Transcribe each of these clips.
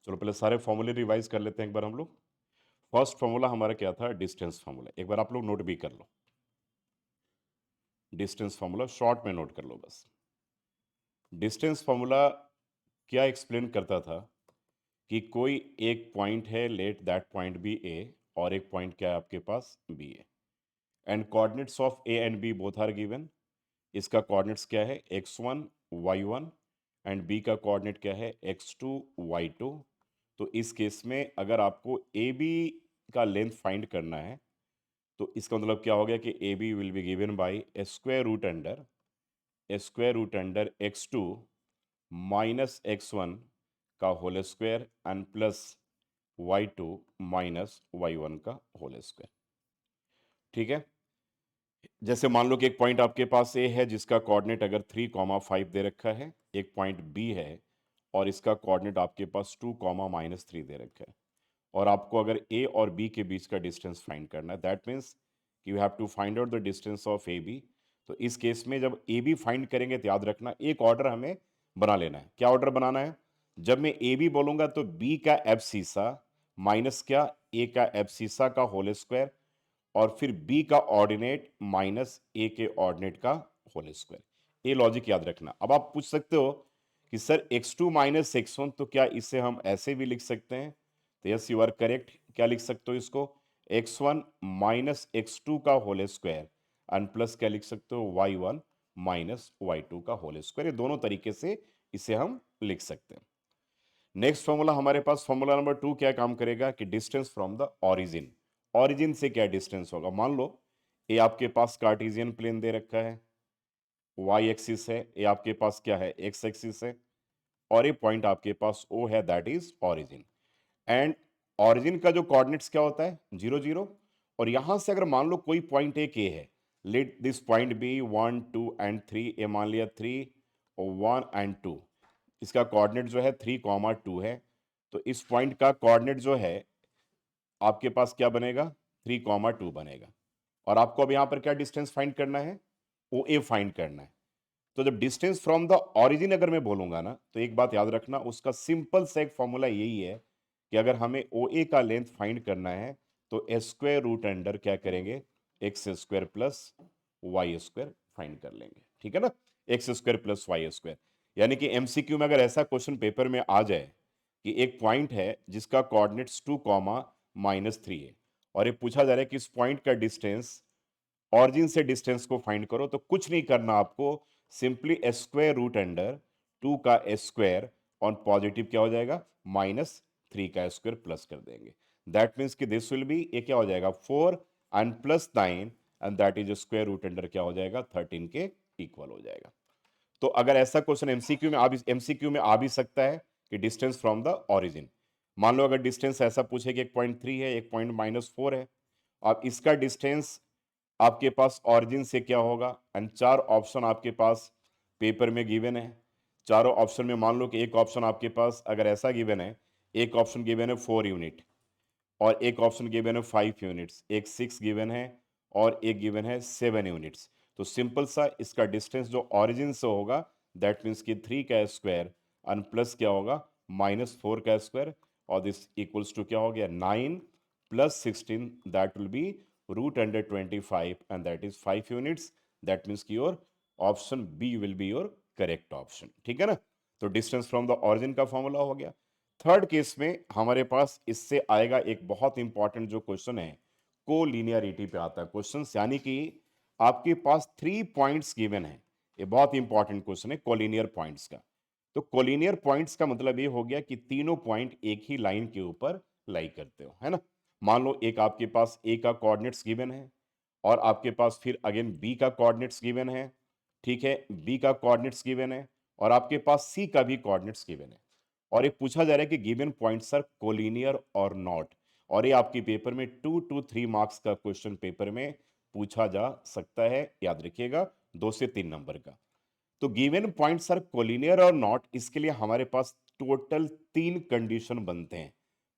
चलो पहले सारे फॉर्मूले रिवाइज कर लेते हैं एक बार हम लोग। फर्स्ट फॉर्मूला हमारा क्या था? Distance formula. एक बार आप लोग नोट भी कर लो। डिस्टेंस फॉर्मूला शॉर्ट में नोट कर लो बस। डिस्टेंस फॉर्मूला क्या एक्सप्लेन करता था कि कोई एक पॉइंट है, let that point be A, और एक पॉइंट क्या है आपके पास? B A, and coordinates of A and B both are given. इसका कोऑर्डिनेट्स क्या है? x1 y1, एंड बी का कोऑर्डिनेट क्या है? x2 y2। तो इस केस में अगर आपको ए बी का लेंथ फाइंड करना है तो इसका मतलब क्या हो गया कि A B will be given by square root under x2 minus x1 का whole square and plus y2 minus y1 का होल स्क्वायर। ठीक है। जैसे मान लो कि एक पॉइंट आपके पास ए है जिसका कोऑर्डिनेट अगर 3,5 दे रखा है, एक पॉइंट बी है और इसका कोऑर्डिनेट आपके पास 2,-3 दे रखा है, और आपको अगर ए और बी के बीच का डिस्टेंस फाइंड करना है, that means you have to find out the distance of A B. तो इस केस में जब ए बी फाइंड करेंगे तो याद रखना एक ऑर्डर हमें बना लेना है। क्या ऑर्डर बनाना है? जब मैं ए बी बोलूंगा तो बी का एफ सीसा माइनस क्या? ए का एफ सीसा का होल स्क्वायर, और फिर b का ऑर्डिनेट माइनस a के ऑर्डिनेट का होल स्क्वायर। ये लॉजिक याद रखना। अब आप पूछ सकते हो कि सर x2 माइनस x1, तो क्या इसे हम ऐसे भी लिख सकते हैं? तो यस, यू आर करेक्ट। क्या लिख सकते हो इसको? x1 माइनस x2 का होल स्क्वायर एंड प्लस क्या लिख सकते हो? y1 माइनस y2 का होल स्क्वायर। ये दोनों तरीके से इसे हम लिख सकते हैं। नेक्स्ट फॉर्मूला हमारे पास, फॉर्मूला नंबर 2 क्या काम करेगा कि distance from the origin. Origin से क्या डिस्टेंस होगा? मान लो ये आपके पास कार्टेशियन प्लेन दे रखा है, वाई एक्सिस है, ये आपके पास क्या है? एक्स एक्सिस है, और ये पॉइंट आपके पास ओ है, that is origin. And origin का जो कोऑर्डिनेट्स क्या होता है? 0 0। और यहां से अगर मान लो कोई पॉइंट एक ए है, let this point B 1 2 and 3, A मान लिया 3 और 1 एंड 2। इसका कोऑर्डिनेट जो है 3,2 है। तो इस पॉइंट का कोऑर्डिनेट जो है आपके पास क्या बनेगा? 3,2 बनेगा। और आपको अब यहां पर क्या डिस्टेंस फाइंड करना है? ओ ए फाइंड करना है। तो जब डिस्टेंस फ्रॉम द ऑरिजिन अगर मैं बोलूंगा ना, तो एक बात याद रखना, उसका सिंपल से एक फॉर्मूला यही है कि अगर हमें ओ ए का लेंथ फाइंड करना है तो स्क्वायर रूट अंडर क्या करेंगे? X square plus Y square find कर लेंगे। ठीक है ना? X square plus Y square. यानी कि एमसीक्यू में अगर ऐसा क्वेश्चन पेपर में आ जाए कि एक पॉइंट है जिसका कोऑर्डिनेट्स 2,-3 है, और ये पूछा जा रहा है कि इस पॉइंट का डिस्टेंस, ऑरिजिन से डिस्टेंस को फाइंड करो, तो कुछ नहीं करना आपको, सिंपली स्क्वायर रूट अंडर 2 का स्क्वायर ऑन पॉजिटिव क्या हो जाएगा? -3 का स्क्वायर प्लस कर देंगे। दैट मीन्स कि दिस विल बी, ये क्या हो जाएगा? 4 and plus 9, and that is square root under क्या हो जाएगा? 13 के इक्वल हो जाएगा। तो अगर ऐसा क्वेश्चन एमसीक्यू में आ भी सकता है कि डिस्टेंस फ्रॉम द ऑरिजिन। मान लो अगर डिस्टेंस ऐसा पूछे कि एक पॉइंट 3 है, एक पॉइंट -4 है, अब इसका डिस्टेंस आपके पास ऑरिजिन से क्या होगा? एंड 4 ऑप्शन आपके पास पेपर में गिवन है। चारों ऑप्शन में मान लो कि एक ऑप्शन आपके पास अगर ऐसा गिवन है, एक ऑप्शन गिवन है 4 यूनिट, और एक ऑप्शन गिवन है 5 यूनिट्स, एक 6 गिवन है, और एक गिवन है 7 यूनिट्स। तो सिंपल सा इसका डिस्टेंस जो ऑरिजिन से होगा, दैट मीन्स कि 3 का स्क्वायर एंड प्लस क्या होगा? -4 का स्क्वायर, और दिस इक्वल्स टू क्या हो गया? 9 plus 16, that will be root under 25, and that is 5 units. That means कि your option B will be your correct option. ठीक है ना? तो डिस्टेंस फ्रॉम द ऑरिजिन का फॉर्मूला हो गया। थर्ड केस में हमारे पास इससे आएगा एक बहुत इंपॉर्टेंट जो क्वेश्चन है, कोलिनियरिटी पे आता है क्वेश्चन, यानी कि आपके पास 3 पॉइंट्स गिवन है। ये बहुत इंपॉर्टेंट क्वेश्चन है कोलिनियर पॉइंट्स का। तो कोलिनियर पॉइंट्स का मतलब ये हो गया कि तीनों पॉइंट एक ही लाइन के ऊपर लाई करते हो, है ना? मान लो एक आपके पास ए का कोऑर्डिनेट्स गिवन है, और आपके पास फिर अगेन बी का कोऑर्डिनेट्स गिवन है। ठीक है, बी का कोऑर्डिनेट्स गिवन है, और आपके पास सी का भी कोऑर्डिनेट्स गिवन है, और ये पूछा जा रहा है कि गिवन पॉइंट्स आर कोलिनियर और नॉट। और ये आपके पेपर में 2 to 3 मार्क्स का क्वेश्चन पेपर में पूछा जा सकता है, याद रखिएगा, 2 से 3 नंबर का। तो गिवन पॉइंट्स आर कोलिनियर और नॉट, इसके लिए हमारे पास टोटल 3 कंडीशन बनते हैं।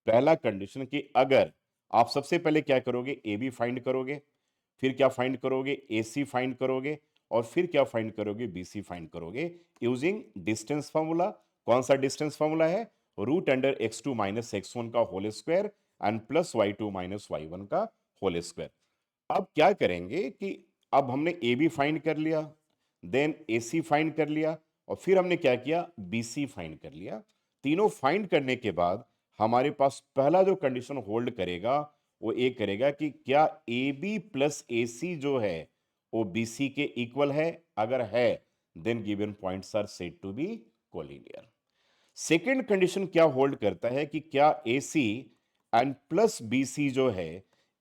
पहला कंडीशन कि अगर आप सबसे पहले क्या करोगे? ए बी फाइंड करोगे, फिर क्या फाइंड करोगे? ए सी फाइंड करोगे, और फिर क्या फाइंड करोगे? बी सी फाइंड करोगे यूजिंग डिस्टेंस फार्मूला। कौन सा डिस्टेंस फार्मूला है? Root under x2 minus x1 का whole square and plus y2 minus y1 का होल स्क्वायर। अब क्या करेंगे कि अब हमने ए बी फाइंड कर लिया, देन ए सी फाइंड कर लिया, और फिर हमने क्या किया, बी सी फाइंड कर लिया। तीनों फाइंड करने के बाद हमारे पास पहला जो कंडीशन होल्ड करेगा वो ये करेगा कि क्या ए बी प्लस ए सी जो है वो बी सी के इक्वल है, अगर है then given points are said to be collinear. Second condition क्या होल्ड करता है कि क्या A C and plus B C जो है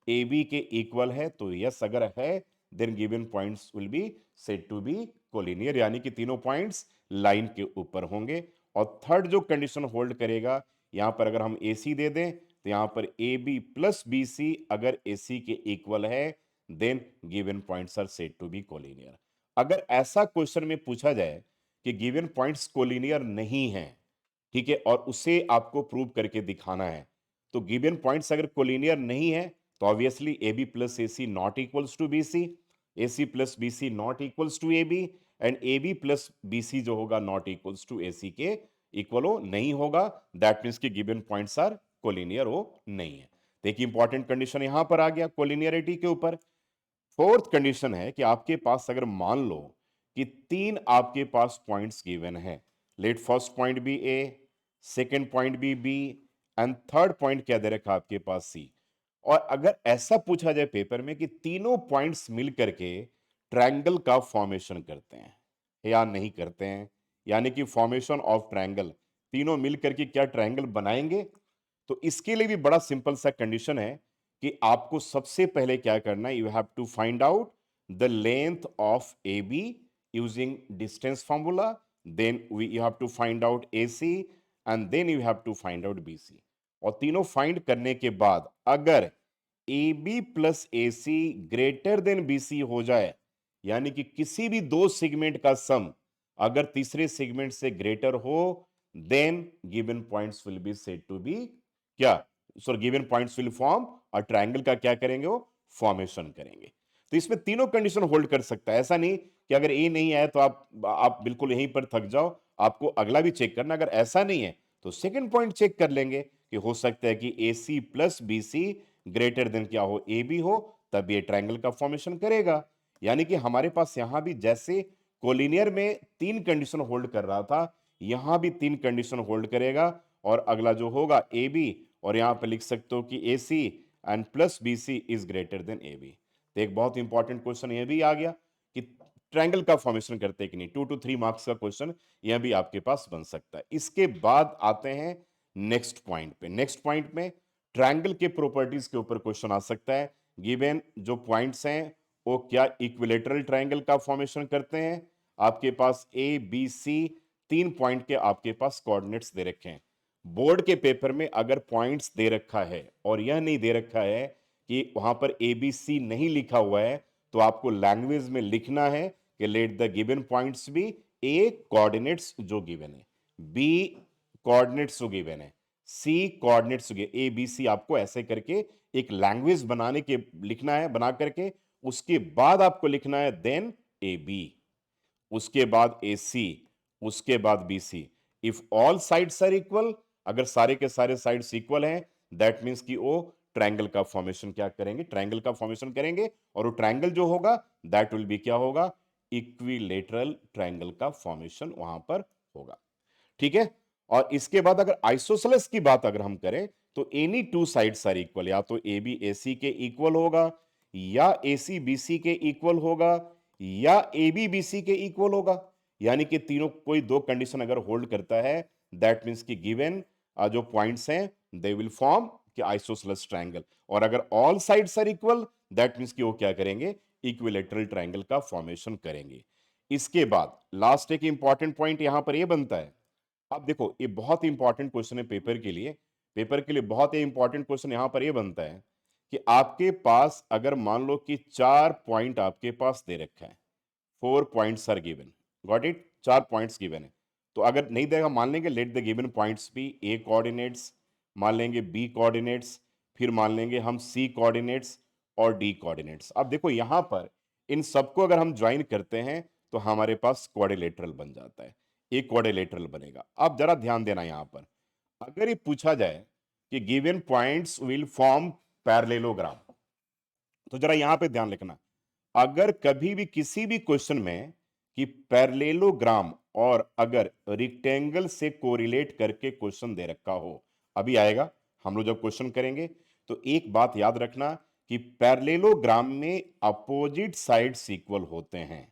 ए बी के इक्वल है, तो यस अगर है then given points will be said to be collinear, यानी कि तीनों पॉइंट्स लाइन के ऊपर होंगे। और थर्ड जो कंडीशन होल्ड करेगा, यहां पर अगर हम ए सी दे दें तो यहां पर A B plus B C अगर ए सी के इक्वल है then given points are said to be collinear. अगर ऐसा क्वेश्चन में पूछा जाए कि गिवन पॉइंट्स कोलिनियर नहीं है, ठीक है, और उसे आपको प्रूव करके दिखाना है, तो गिवन पॉइंट्स अगर कोलिनियर नहीं है तो obviously A B plus A C not equals to B C, A C plus B C not equals to A B, and A B plus B C जो होगा not equals to A C के equal हो नहीं होगा। That means कि given points are collinear हो नहीं है। देखिए इंपॉर्टेंट कंडीशन यहां पर आ गया कोलिनियरिटी के ऊपर। फोर्थ कंडीशन है कि आपके पास अगर मान लो कि तीन आपके पास पॉइंट्स गिवन है, let first point be A, second point be B, and third point क्या दे रखा आपके पास सी। और अगर ऐसा पूछा जाए पेपर में कि तीनों पॉइंट्स मिल करके ट्रायंगल का फॉर्मेशन करते हैं या नहीं करते हैं, यानी कि फॉर्मेशन ऑफ ट्रायंगल, तीनों मिल करके क्या ट्रायंगल बनाएंगे, तो इसके लिए भी बड़ा सिंपल सा कंडीशन है कि आपको सबसे पहले क्या करना है, you have to find out the length of A B using distance formula, then you have to find out A C, and then you have to find out B C. और तीनों फाइंड करने के बाद अगर A B plus A C greater than B C हो जाए, यानी कि किसी भी दो सेगमेंट का सम अगर तीसरे सेगमेंट से ग्रेटर हो, then given points will be said to be क्या, sorry given points will form और ट्रायंगल का क्या करेंगे, वो फॉर्मेशन करेंगे। तो इसमें तीनों कंडीशन होल्ड कर सकता है, ऐसा नहीं कि अगर ए नहीं आया तो आप बिल्कुल यहीं पर थक जाओ, आपको अगला भी चेक करना। अगर ऐसा नहीं है तो सेकंड पॉइंट चेक कर लेंगे कि हो सकता है कि A C plus B C greater than क्या हो, ए बी हो, तब ये ट्रायंगल का फॉर्मेशन करेगा। यानी कि हमारे पास यहां भी जैसे कोलिनियर में तीन कंडीशन होल्ड कर रहा था, यहां भी तीन कंडीशन होल्ड करेगा। और अगला जो होगा ए बी, और यहां पे लिख सकते हो कि A C and plus B C is greater than A B. तो एक बहुत इंपॉर्टेंट क्वेश्चन यह भी आ गया कि ट्रायंगल का फॉर्मेशन करते हैं कि नहीं, 2 to 3 मार्क्स का क्वेश्चन यह भी आपके पास बन सकता है। इसके बाद आते हैं नेक्स्ट पॉइंट पे। नेक्स्ट पॉइंट में ट्रायंगल के प्रॉपर्टीज के ऊपर क्वेश्चन आ सकता है। गिवन जो पॉइंट्स हैं वो क्या इक्विलेटरल ट्रायंगल का फॉर्मेशन करते हैं। आपके पास ए बी सी तीन पॉइंट के आपके पास कोऑर्डिनेट्स दे रखे हैं। बोर्ड के पेपर में अगर पॉइंट्स दे रखा है और यह नहीं दे रखा है कि वहां पर ए बी सी नहीं लिखा हुआ है, तो आपको लैंग्वेज में लिखना है कि let the given points be A coordinates जो गिवन है, बी कोऑर्डिनेट्स जो गिवन है, C coordinates A B C, आपको ऐसे करके एक लैंग्वेज बनाने के लिखना है, बना करके उसके बाद आपको लिखना है देन ए बी, उसके बाद ए सी, उसके बाद B C. If all sides are equal, अगर सारे के सारे साइड्स इक्वल हैं, दैट मींस कि वो ट्रायंगल का फॉर्मेशन क्या करेंगे, ट्रायंगल का फॉर्मेशन करेंगे। और वो ट्रायंगल जो होगा दैट विल बी क्या होगा, इक्विलेटरल ट्रायंगल का फॉर्मेशन वहां पर होगा। ठीक है। और इसके बाद अगर आइसोसेलेस की बात अगर हम करें तो any two sides are equal, या तो ए बी ए सी के इक्वल होगा, या ए सी बी सी के इक्वल होगा, या ए बी बी सी के इक्वल होगा। यानी कि तीनों कोई दो कंडीशन अगर होल्ड करता है, दैट मींस कि गिवन जो पॉइंट्स हैं दे विल फॉर्म कि आइसोसेलेस ट्रायंगल। और अगर all sides are equal, that means कि वो क्या करेंगे, इक्विलेटरल ट्रायंगल का फॉर्मेशन करेंगे। इसके बाद लास्ट एक इंपॉर्टेंट पॉइंट यहां पर यह बनता है। अब देखो ये बहुत इंपॉर्टेंट क्वेश्चन है पेपर के लिए। पेपर के लिए बहुत ही इंपॉर्टेंट क्वेश्चन यहां पर यह बनता है कि आपके पास अगर मान लो कि 4 पॉइंट आपके पास दे रखा है, 4 points are given, got it, 4 points given है। तो अगर नहीं देगा मान लेंगे let the given points be A coordinates, मान लेंगे बी कोऑर्डिनेट्स, फिर मान लेंगे हम सी कोऑर्डिनेट्स और डी कोऑर्डिनेट्स। अब देखो यहां पर इन सबको अगर हम ज्वाइन करते हैं तो हमारे पास क्वाड्रिलेटरल बन जाता है, एक क्वाड्रिलेटरल बनेगा। अब जरा ध्यान देना यहां पर, अगर ये पूछा जाए कि given points will form parallelogram, तो जरा यहां पे ध्यान रखना, अगर कभी भी किसी भी क्वेश्चन में कि पैरेललोग्राम और अगर रेक्टेंगल से कोरिलेट करके क्वेश्चन दे रखा हो, अभी आएगा हम लोग जब क्वेश्चन करेंगे, तो एक बात याद रखना कि पैरेललोग्राम में अपोजिट साइड्स इक्वल होते हैं।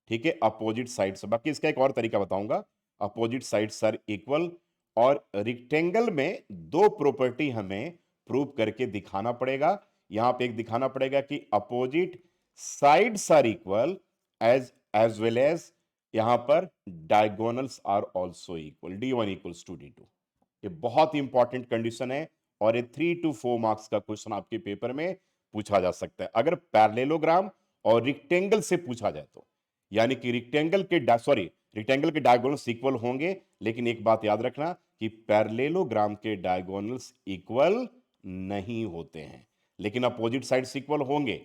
ठीक है, अपोजिट साइड्स। बाकी इसका एक और तरीका बताऊंगा, अपोजिट साइड्स आर इक्वल। और रेक्टेंगल में दो प्रॉपर्टी हमें प्रूव करके दिखाना पड़ेगा। यहां पे एक दिखाना पड़ेगा कि opposite sides are equal as well as यहां पर diagonals are also equal, d1 equals to d2। ये बहुत इंपॉर्टेंट कंडीशन है और ये 3 to 4 मार्क्स का क्वेश्चन आपके पेपर में पूछा जा सकता है अगर पैरेललोग्राम और रेक्टेंगल से पूछा जाए तो। यानी कि रेक्टेंगल के डायगोनल्स इक्वल होंगे, लेकिन एक बात याद रखना कि पैरेललोग्राम के डायगोनल्स इक्वल नहीं होते हैं, लेकिन अपोजिट साइड्स इक्वल होंगे।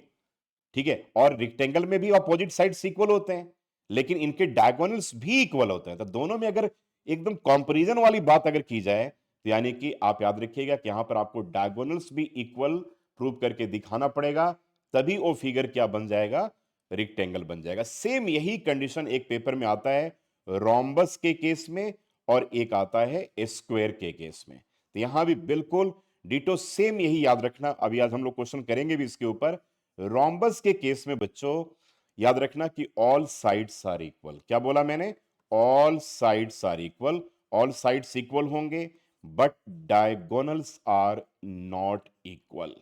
ठीक है, और रेक्टेंगल में भी अपोजिट साइड्स इक्वल होते हैं, लेकिन इनके डायगोनल्स भी इक्वल होते हैं। तो दोनों में अगर एकदम कंपैरिजन वाली बात अगर की जाए, तो यानी कि आप याद रखिएगा कि यहां पर आपको डायगोनल्स भी इक्वल प्रूव करके दिखाना पड़ेगा, तभी वो फिगर क्या बन जाएगा, रेक्टेंगल बन जाएगा। सेम यही कंडीशन एक पेपर में आता है रोम्बस के केस में और एक आता है स्क्वायर के केस में। तो यहां भी बिल्कुल डिटो सेम यही याद रखना। अभी आज हम लोग क्वेश्चन करेंगे भी इसके ऊपर। रोम्बस के केस में बच्चों याद रखना कि ऑल साइड्स आर इक्वल। क्या बोला मैंने? All sides are equal. All sides equal होंगे but diagonals are not equal.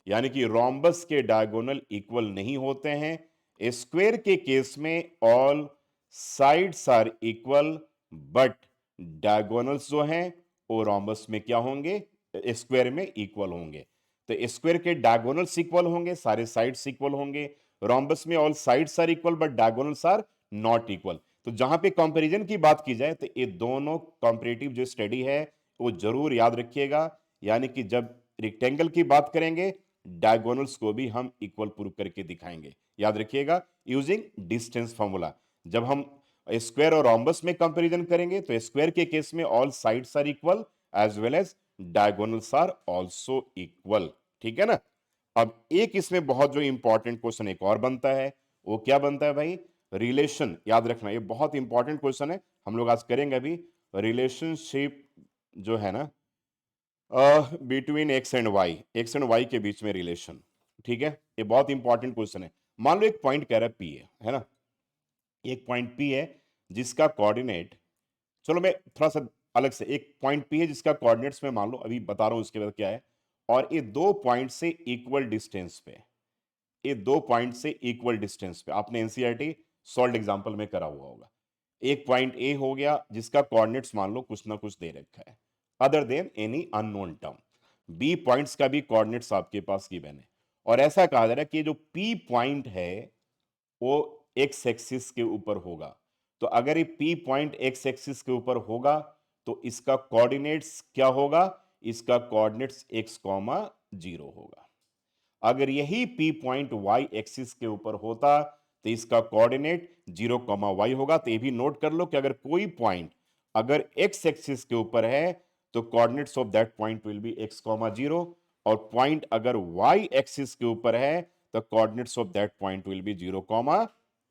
यानी कि रोम्बस के डायगोनल इक्वल नहीं होते हैं। स्क्वायर के केस में all sides are equal but diagonals जो हैं वो रोम्बस में क्या होंगे, स्क्वायर में इक्वल होंगे। तो स्क्वायर के डायगोनल्स इक्वल होंगे, सारे साइड्स इक्वल होंगे। रोम्बस में all sides are equal but diagonals are not equal. तो जहां पे कंपैरिजन की बात की जाए तो ये दोनों कंपैरेटिव जो स्टडी है वो जरूर याद रखिएगा। यानी कि जब रेक्टेंगल की बात करेंगे, डायगोनल्स को भी हम इक्वल प्रूव करके दिखाएंगे। याद रखिएगा यूजिंग डिस्टेंस फॉर्मूला। जब हम स्क्वायर और रोम्बस में कंपैरिजन करेंगे तो स्क्वायर के केस में all sides are equal as well as diagonals are also equal. ठीक है ना। अब एक इसमें बहुत जो इंपॉर्टेंट क्वेश्चन एक और बनता है, वो क्या बनता है भाई? रिलेशन। याद रखना ये बहुत इंपॉर्टेंट क्वेश्चन है, हम लोग आज करेंगे अभी। रिलेशनशिप जो है ना between x and Y, X and Y के बीच में रिलेशन। ठीक है, ये बहुत इंपॉर्टेंट क्वेश्चन है। मान लो एक पॉइंट कह रहा है पी है ना, एक पॉइंट पी है जिसका कोऑर्डिनेट, चलो मैं थोड़ा सा अलग से, एक पॉइंट पी है जिसका कोऑर्डिनेट्स में मान लो अभी बता रहा हूं उसके बाद क्या है, और ये दो पॉइंट से इक्वल डिस्टेंस पे, ये दो पॉइंट से इक्वल डिस्टेंस पे, आपने एनसीईआरटी सॉल्व एग्जांपल में करा हुआ होगा। एक पॉइंट ए हो गया जिसका कोऑर्डिनेट्स मान लो कुछ ना कुछ दे रखा है other than any unknown term. B points का भी कोऑर्डिनेट्स आपके पास गिवन है, और ऐसा कहा जा रहा है कि जो पी पॉइंट है वो एक्स एक्सिस के ऊपर होगा। तो अगर ये पी पॉइंट एक्स एक्सिस के ऊपर होगा तो इसका कोऑर्डिनेट्स क्या होगा? इसका कोऑर्डिनेट्स एक्स कॉमा 0 होगा। अगर यही पी पॉइंट वाई एक्सिस के ऊपर होता तो इसका कोऑर्डिनेट 0, y होगा। तो ये भी नोट कर लो कि अगर कोई पॉइंट अगर एक्स एक्सिस के ऊपर है तो coordinates of that point will B x, 0, और पॉइंट अगर y एक्सिस के ऊपर है तो coordinates of that point will be 0,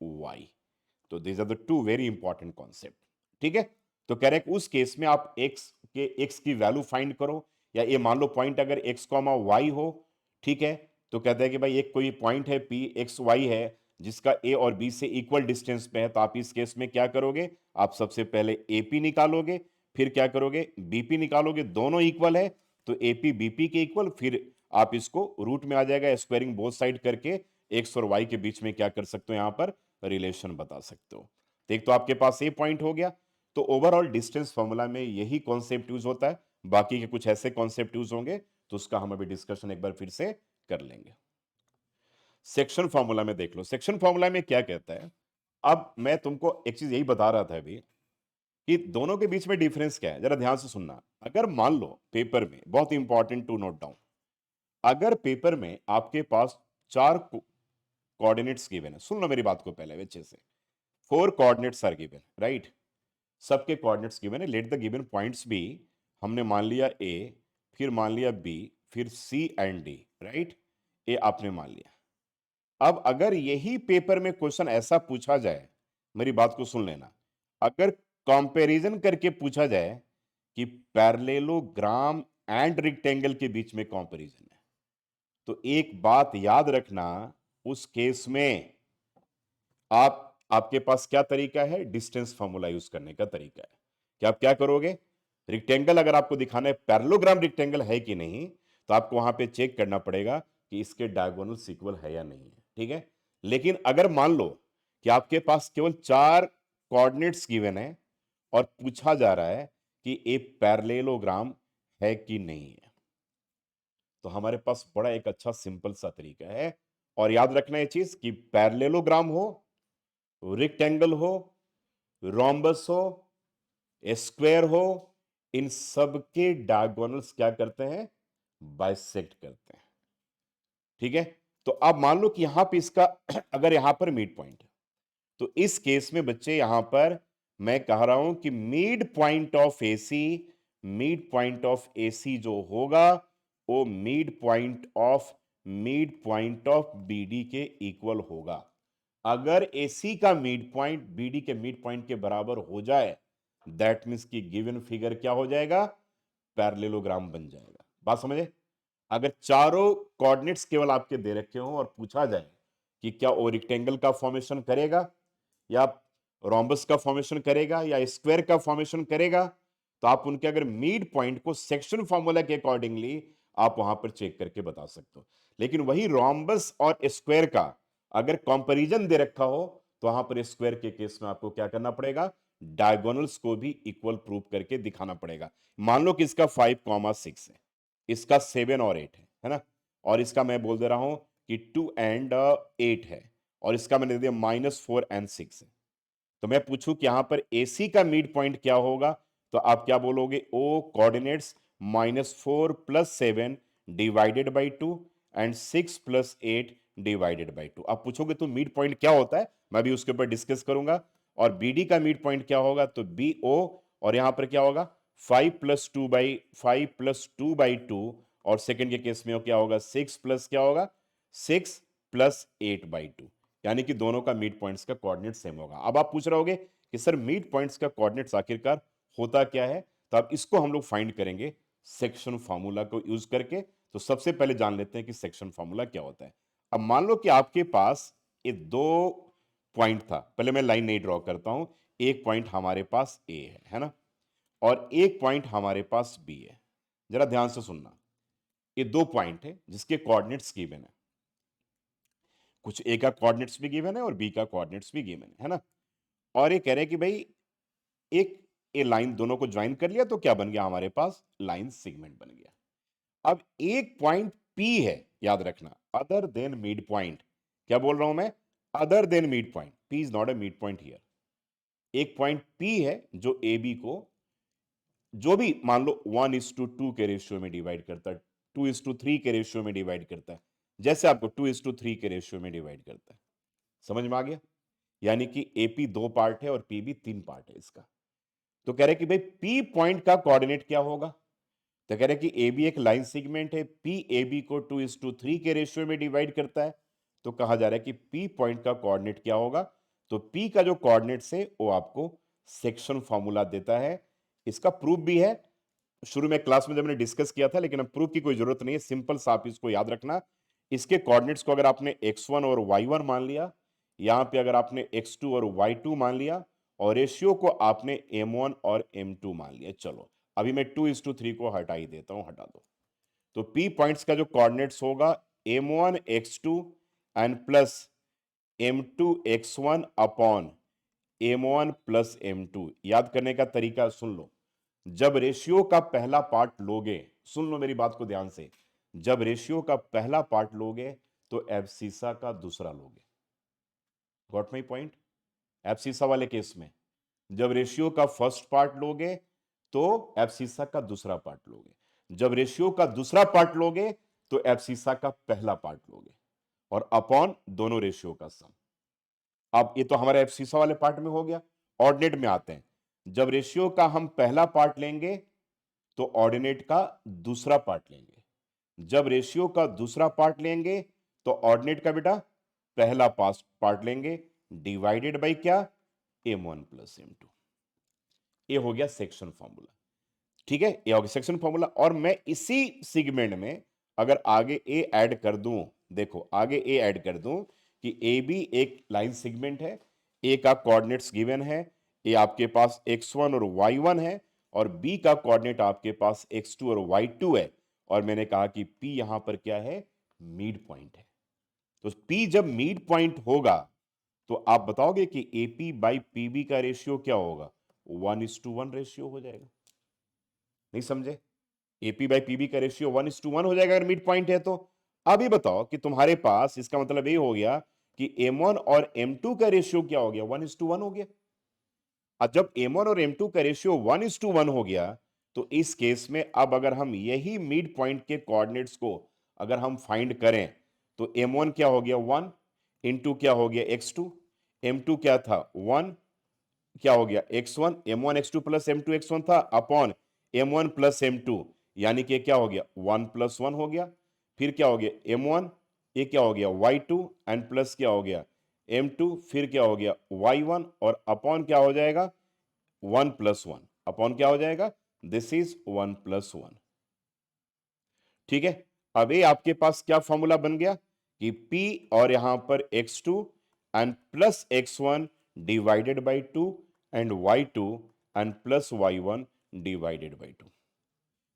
y। तो this are the two very important concept. ठीक है, तो कह रहे हैं उस केस में आप x की वैल्यू फाइंड करो, या ये मान लो पॉइंट अगर x, y हो। ठीक है, तो कहते हैं कि भाई एक कोई पॉइंट है p x y है जिसका a और b से इक्वल डिस्टेंस पे है, तो आप इस केस में क्या करोगे? आप सबसे पहले AP निकालोगे, फिर क्या करोगे? BP निकालोगे। दोनों इक्वल है तो AP BP के इक्वल, फिर आप इसको रूट में आ जाएगा, स्क्वायरिंग बोथ साइड करके x और y के बीच में क्या कर सकते हो? यहां पर रिलेशन बता सकते हो। तो एक तो आपके पास ए पॉइंट हो गया। तो ओवरऑल डिस्टेंस फॉर्मूला में यही कॉन्सेप्ट यूज होता है। बाकी के कुछ ऐसे कॉन्सेप्ट यूज होंगे तो उसका हम अभी डिस्कशन एक बार फिर से कर लेंगे। सेक्शन फॉर्मूला में देख लो, सेक्शन फॉर्मूला में क्या कहता है। अब मैं तुमको एक चीज यही बता रहा था अभी कि दोनों के बीच में डिफरेंस क्या है, जरा ध्यान से सुनना। अगर मान लो पेपर में, बहुत इंपॉर्टेंट टू नोट डाउन, अगर पेपर में आपके पास चार कोऑर्डिनेट्स गिवन है, सुन लो मेरी बात को पहले अच्छे से। 4 कोऑर्डिनेट्स आर गिवन, राइट? सबके कोऑर्डिनेट्स गिवन है। Let the given points be, हमने मान लिया ए, फिर मान लिया बी, फिर C and D, right? A आपने मान लिया। अब अगर यही पेपर में क्वेश्चन ऐसा पूछा जाए, मेरी बात को सुन लेना, अगर कंपैरिजन करके पूछा जाए कि पैरेललोग्राम एंड रेक्टेंगल के बीच में कंपैरिजन है, तो एक बात याद रखना, उस केस में आपके पास क्या तरीका है? डिस्टेंस फॉर्मूला यूज करने का तरीका है कि आप क्या करोगे, रेक्टेंगल अगर आपको दिखाना है पैरेललोग्राम रेक्टेंगल है कि नहीं, तो आपको वहां पे चेक करना पड़ेगा कि इसके डायगोनल इक्वल है या नहीं है, ठीक है? लेकिन अगर मान लो कि आपके पास केवल 4 कोऑर्डिनेट्स गिवन है और पूछा जा रहा है कि ए पैरेललोग्राम है कि नहीं है, तो हमारे पास बड़ा एक अच्छा सिंपल सा तरीका है। और याद रखना ये चीज कि पैरेललोग्राम हो, रेक्टेंगल हो, रोम्बस हो, स्क्वायर हो, इन सब के डायगोनल्स क्या करते हैं? बाइसेक्ट करते हैं, ठीक है? तो अब मान लो कि यहां पे इसका अगर यहां पर मिड पॉइंट है, तो इस केस में बच्चे यहां पर मैं कह रहा हूं कि मिड पॉइंट ऑफ एसी जो होगा वो मिड पॉइंट ऑफ बीडी के इक्वल होगा। अगर एसी का मिड पॉइंट बीडी के मिड पॉइंट के बराबर हो जाए, दैट मीन्स की गिवन फिगर क्या हो जाएगा? पैरेललोग्राम बन जाएगा। बात समझे? अगर चारों कोऑर्डिनेट्स केवल आपके दे रखे हो और पूछा जाए कि क्या वो रेक्टेंगल का फॉर्मेशन करेगा या रोम्बस का फॉर्मेशन करेगा या स्क्वायर का फॉर्मेशन करेगा, तो आप उनके अगर मिड पॉइंट को सेक्शन फॉर्मूला के अकॉर्डिंगली आप वहां पर चेक करके बता सकते हो। लेकिन वही रोम्बस और स्क्वायर का अगर कंपैरिजन दे रखा हो, तो वहां पर स्क्वायर के केस में आपको क्या करना पड़ेगा? डायगोनल्स को भी इक्वल प्रूव करके दिखाना पड़ेगा। मान लो कि इसका 5,6 है, इसका 7 और 8 है ना? और इसका मैं बोल दे रहा हूं कि 2 एंड 8 है, और इसका मैंने दे दिया -4 एंड 6 है। तो मैं पूछूं कि यहां पर एसी का मिड पॉइंट क्या होगा, तो आप क्या बोलोगे? O coordinates -4 + 7 divided by 2 and 6 + 8 divided by 2। आप पूछोगे तो मिड पॉइंट क्या होता है, मैं भी उसके ऊपर डिस्कस करूंगा। और बीडी का मिड पॉइंट क्या होगा, तो बी ओ, और यहां पर क्या होगा? 5 + 2/2 और सेकंड के केस में क्या होगा? 6 प्लस क्या होगा? 6 + 8/2, यानी कि दोनों का मिड पॉइंट्स का कोऑर्डिनेट सेम होगा। अब आप पूछ रहे होगे कि सर मिड पॉइंट्स का कोऑर्डिनेट्स आखिरकार होता क्या है? तो अब इसको हम लोग फाइंड करेंगे सेक्शन फार्मूला को यूज करके। तो सबसे पहले जान लेते हैं कि सेक्शन फार्मूला क्या होता है। अब मान लो कि आपके पास ये दो पॉइंट था, पहले मैं लाइन नहीं ड्रॉ करता हूं। एक पॉइंट हमारे पास ए है ना, और एक पॉइंट हमारे पास बी है। जरा ध्यान से सुनना, ये दो पॉइंट है जिसके कोऑर्डिनेट्स गिवन है। कुछ ए का कोऑर्डिनेट्स भी गिवन है और बी का कोऑर्डिनेट्स भी गिवन है ना? और ये कह रहे हैं कि भाई एक ए लाइन दोनों को ज्वाइन कर लिया तो क्या बन गया? हमारे पास लाइन सेगमेंट बन गया। अब एक पॉइंट पी है, याद रखना, अदर देन मिड पॉइंट। क्या बोल रहा हूं मैं? Other than mid point, P is not a mid point here. एक पॉइंट पी है जो ए बी को, जो भी मान लो 1:2 के रेशियो में डिवाइड करता है, 2:3 के रेशियो में डिवाइड करता है, जैसे आपको 2:3 के रेशियो में डिवाइड करता है। समझ में आ गया? यानी कि एपी 2 पार्ट है और पीबी 3 पार्ट है इसका। तो कह रहे कि भाई पी पॉइंट का कोऑर्डिनेट क्या होगा? तो कह रहे कि ए बी एक लाइन सेगमेंट है, पी ए बी को 2:3 के रेशियो में डिवाइड करता है। तो कहा जा रहा है कि पी पॉइंट का कोऑर्डिनेट क्या होगा? तो पी का जो कोऑर्डिनेट्स है वो आपको सेक्शन फॉर्मूला देता है। इसका प्रूफ भी है, शुरू में क्लास में जब मैंने डिस्कस किया था, लेकिन अब प्रूफ की कोई जरूरत नहीं है, सिंपल सा आप इसको याद रखना। इसके कोऑर्डिनेट्स को अगर आपने x1 और y1 मान लिया, यहां पे अगर आपने x2 और y2 मान लिया, और रेशियो को आपने m1 और m2 मान लिया। चलो अभी मैं 2:3 को हटा ही देता हूं, हटा दो। तो p पॉइंट्स का जो कोऑर्डिनेट्स होगा m1 x2 and plus m2 x1 upon m1 plus m2। याद करने का तरीका सुन लो, जब रेशियो का पहला पार्ट लोगे, सुन लो मेरी बात को ध्यान से, जब रेशियो का पहला पार्ट लोगे तो एब्सिसा का दूसरा लोगे। Got my point? एब्सिसा वाले केस में जब रेशियो का फर्स्ट पार्ट लोगे तो एब्सिसा का दूसरा पार्ट लोगे, जब रेशियो का दूसरा पार्ट लोगे तो एब्सिसा का पहला पार्ट लोगे, और अपॉन दोनों रेशियो का सम। अब ये तो हमारे एब्सिसा वाले पार्ट में हो गया। ऑर्डिनेट में आते हैं, जब रेशियो का हम पहला पार्ट लेंगे तो ऑर्डिनेट का दूसरा पार्ट लेंगे। जब रेशियो का दूसरा पार्ट लेंगे तो ऑर्डिनेट का बेटा पहला पार्ट लेंगे, डिवाइडेड बाई क्या, m1 प्लस m2। ये हो गया सेक्शन फॉर्मूला। ठीक है, ये हो गया सेक्शन फॉर्मूला। और मैं इसी सेगमेंट में अगर आगे ए ऐड कर दूं, देखो आगे ए ऐड कर दूं कि ए बी एक लाइन सेगमेंट है, ए का कोऑर्डिनेट्स गिवन है, ए आपके पास x1 और y1 है, और बी का कोऑर्डिनेट आपके पास x2 और y2 है, और मैंने कहा कि p यहां पर क्या है, मिड पॉइंट है। तो p जब मिड पॉइंट होगा तो आप बताओगे कि AP बाई PB का रेशियो क्या होगा, 1:1 रेशियो हो जाएगा। नहीं समझे? AP बाई PB का रेशियो 1:1 हो जाएगा अगर मिड पॉइंट है तो। अब ये बताओ कि तुम्हारे पास, इसका मतलब ये हो गया कि M1 और M2 का रेशियो क्या हो गया, 1:1 हो गया। अब जब M1 और M2 का रेशियो 1:1 हो गया तो इस केस में अब अगर हम यही मिड पॉइंट के कोऑर्डिनेट्स को अगर हम फाइंड करें तो M1 क्या हो गया 1, इंटू क्या हो गया x2, M2 क्या था 1, क्या हो गया x1, M1 x2 plus M2 x1 था अपॉन M1 प्लस M2, यानी कि क्या हो गया 1 प्लस 1 हो गया। फिर क्या हो गया M1, ये क्या हो गया y2 एंड प्लस क्या हो गया M2, फिर क्या हो गया y1 और अपॉन क्या हो जाएगा 1 प्लस 1, अपॉन क्या हो जाएगा, दिस इज 1 प्लस 1। ठीक है, अब ये आपके पास क्या फॉर्मूला बन गया कि P और यहां पर x2 and plus x1 divided by 2 and y2 and plus y1 divided by 2।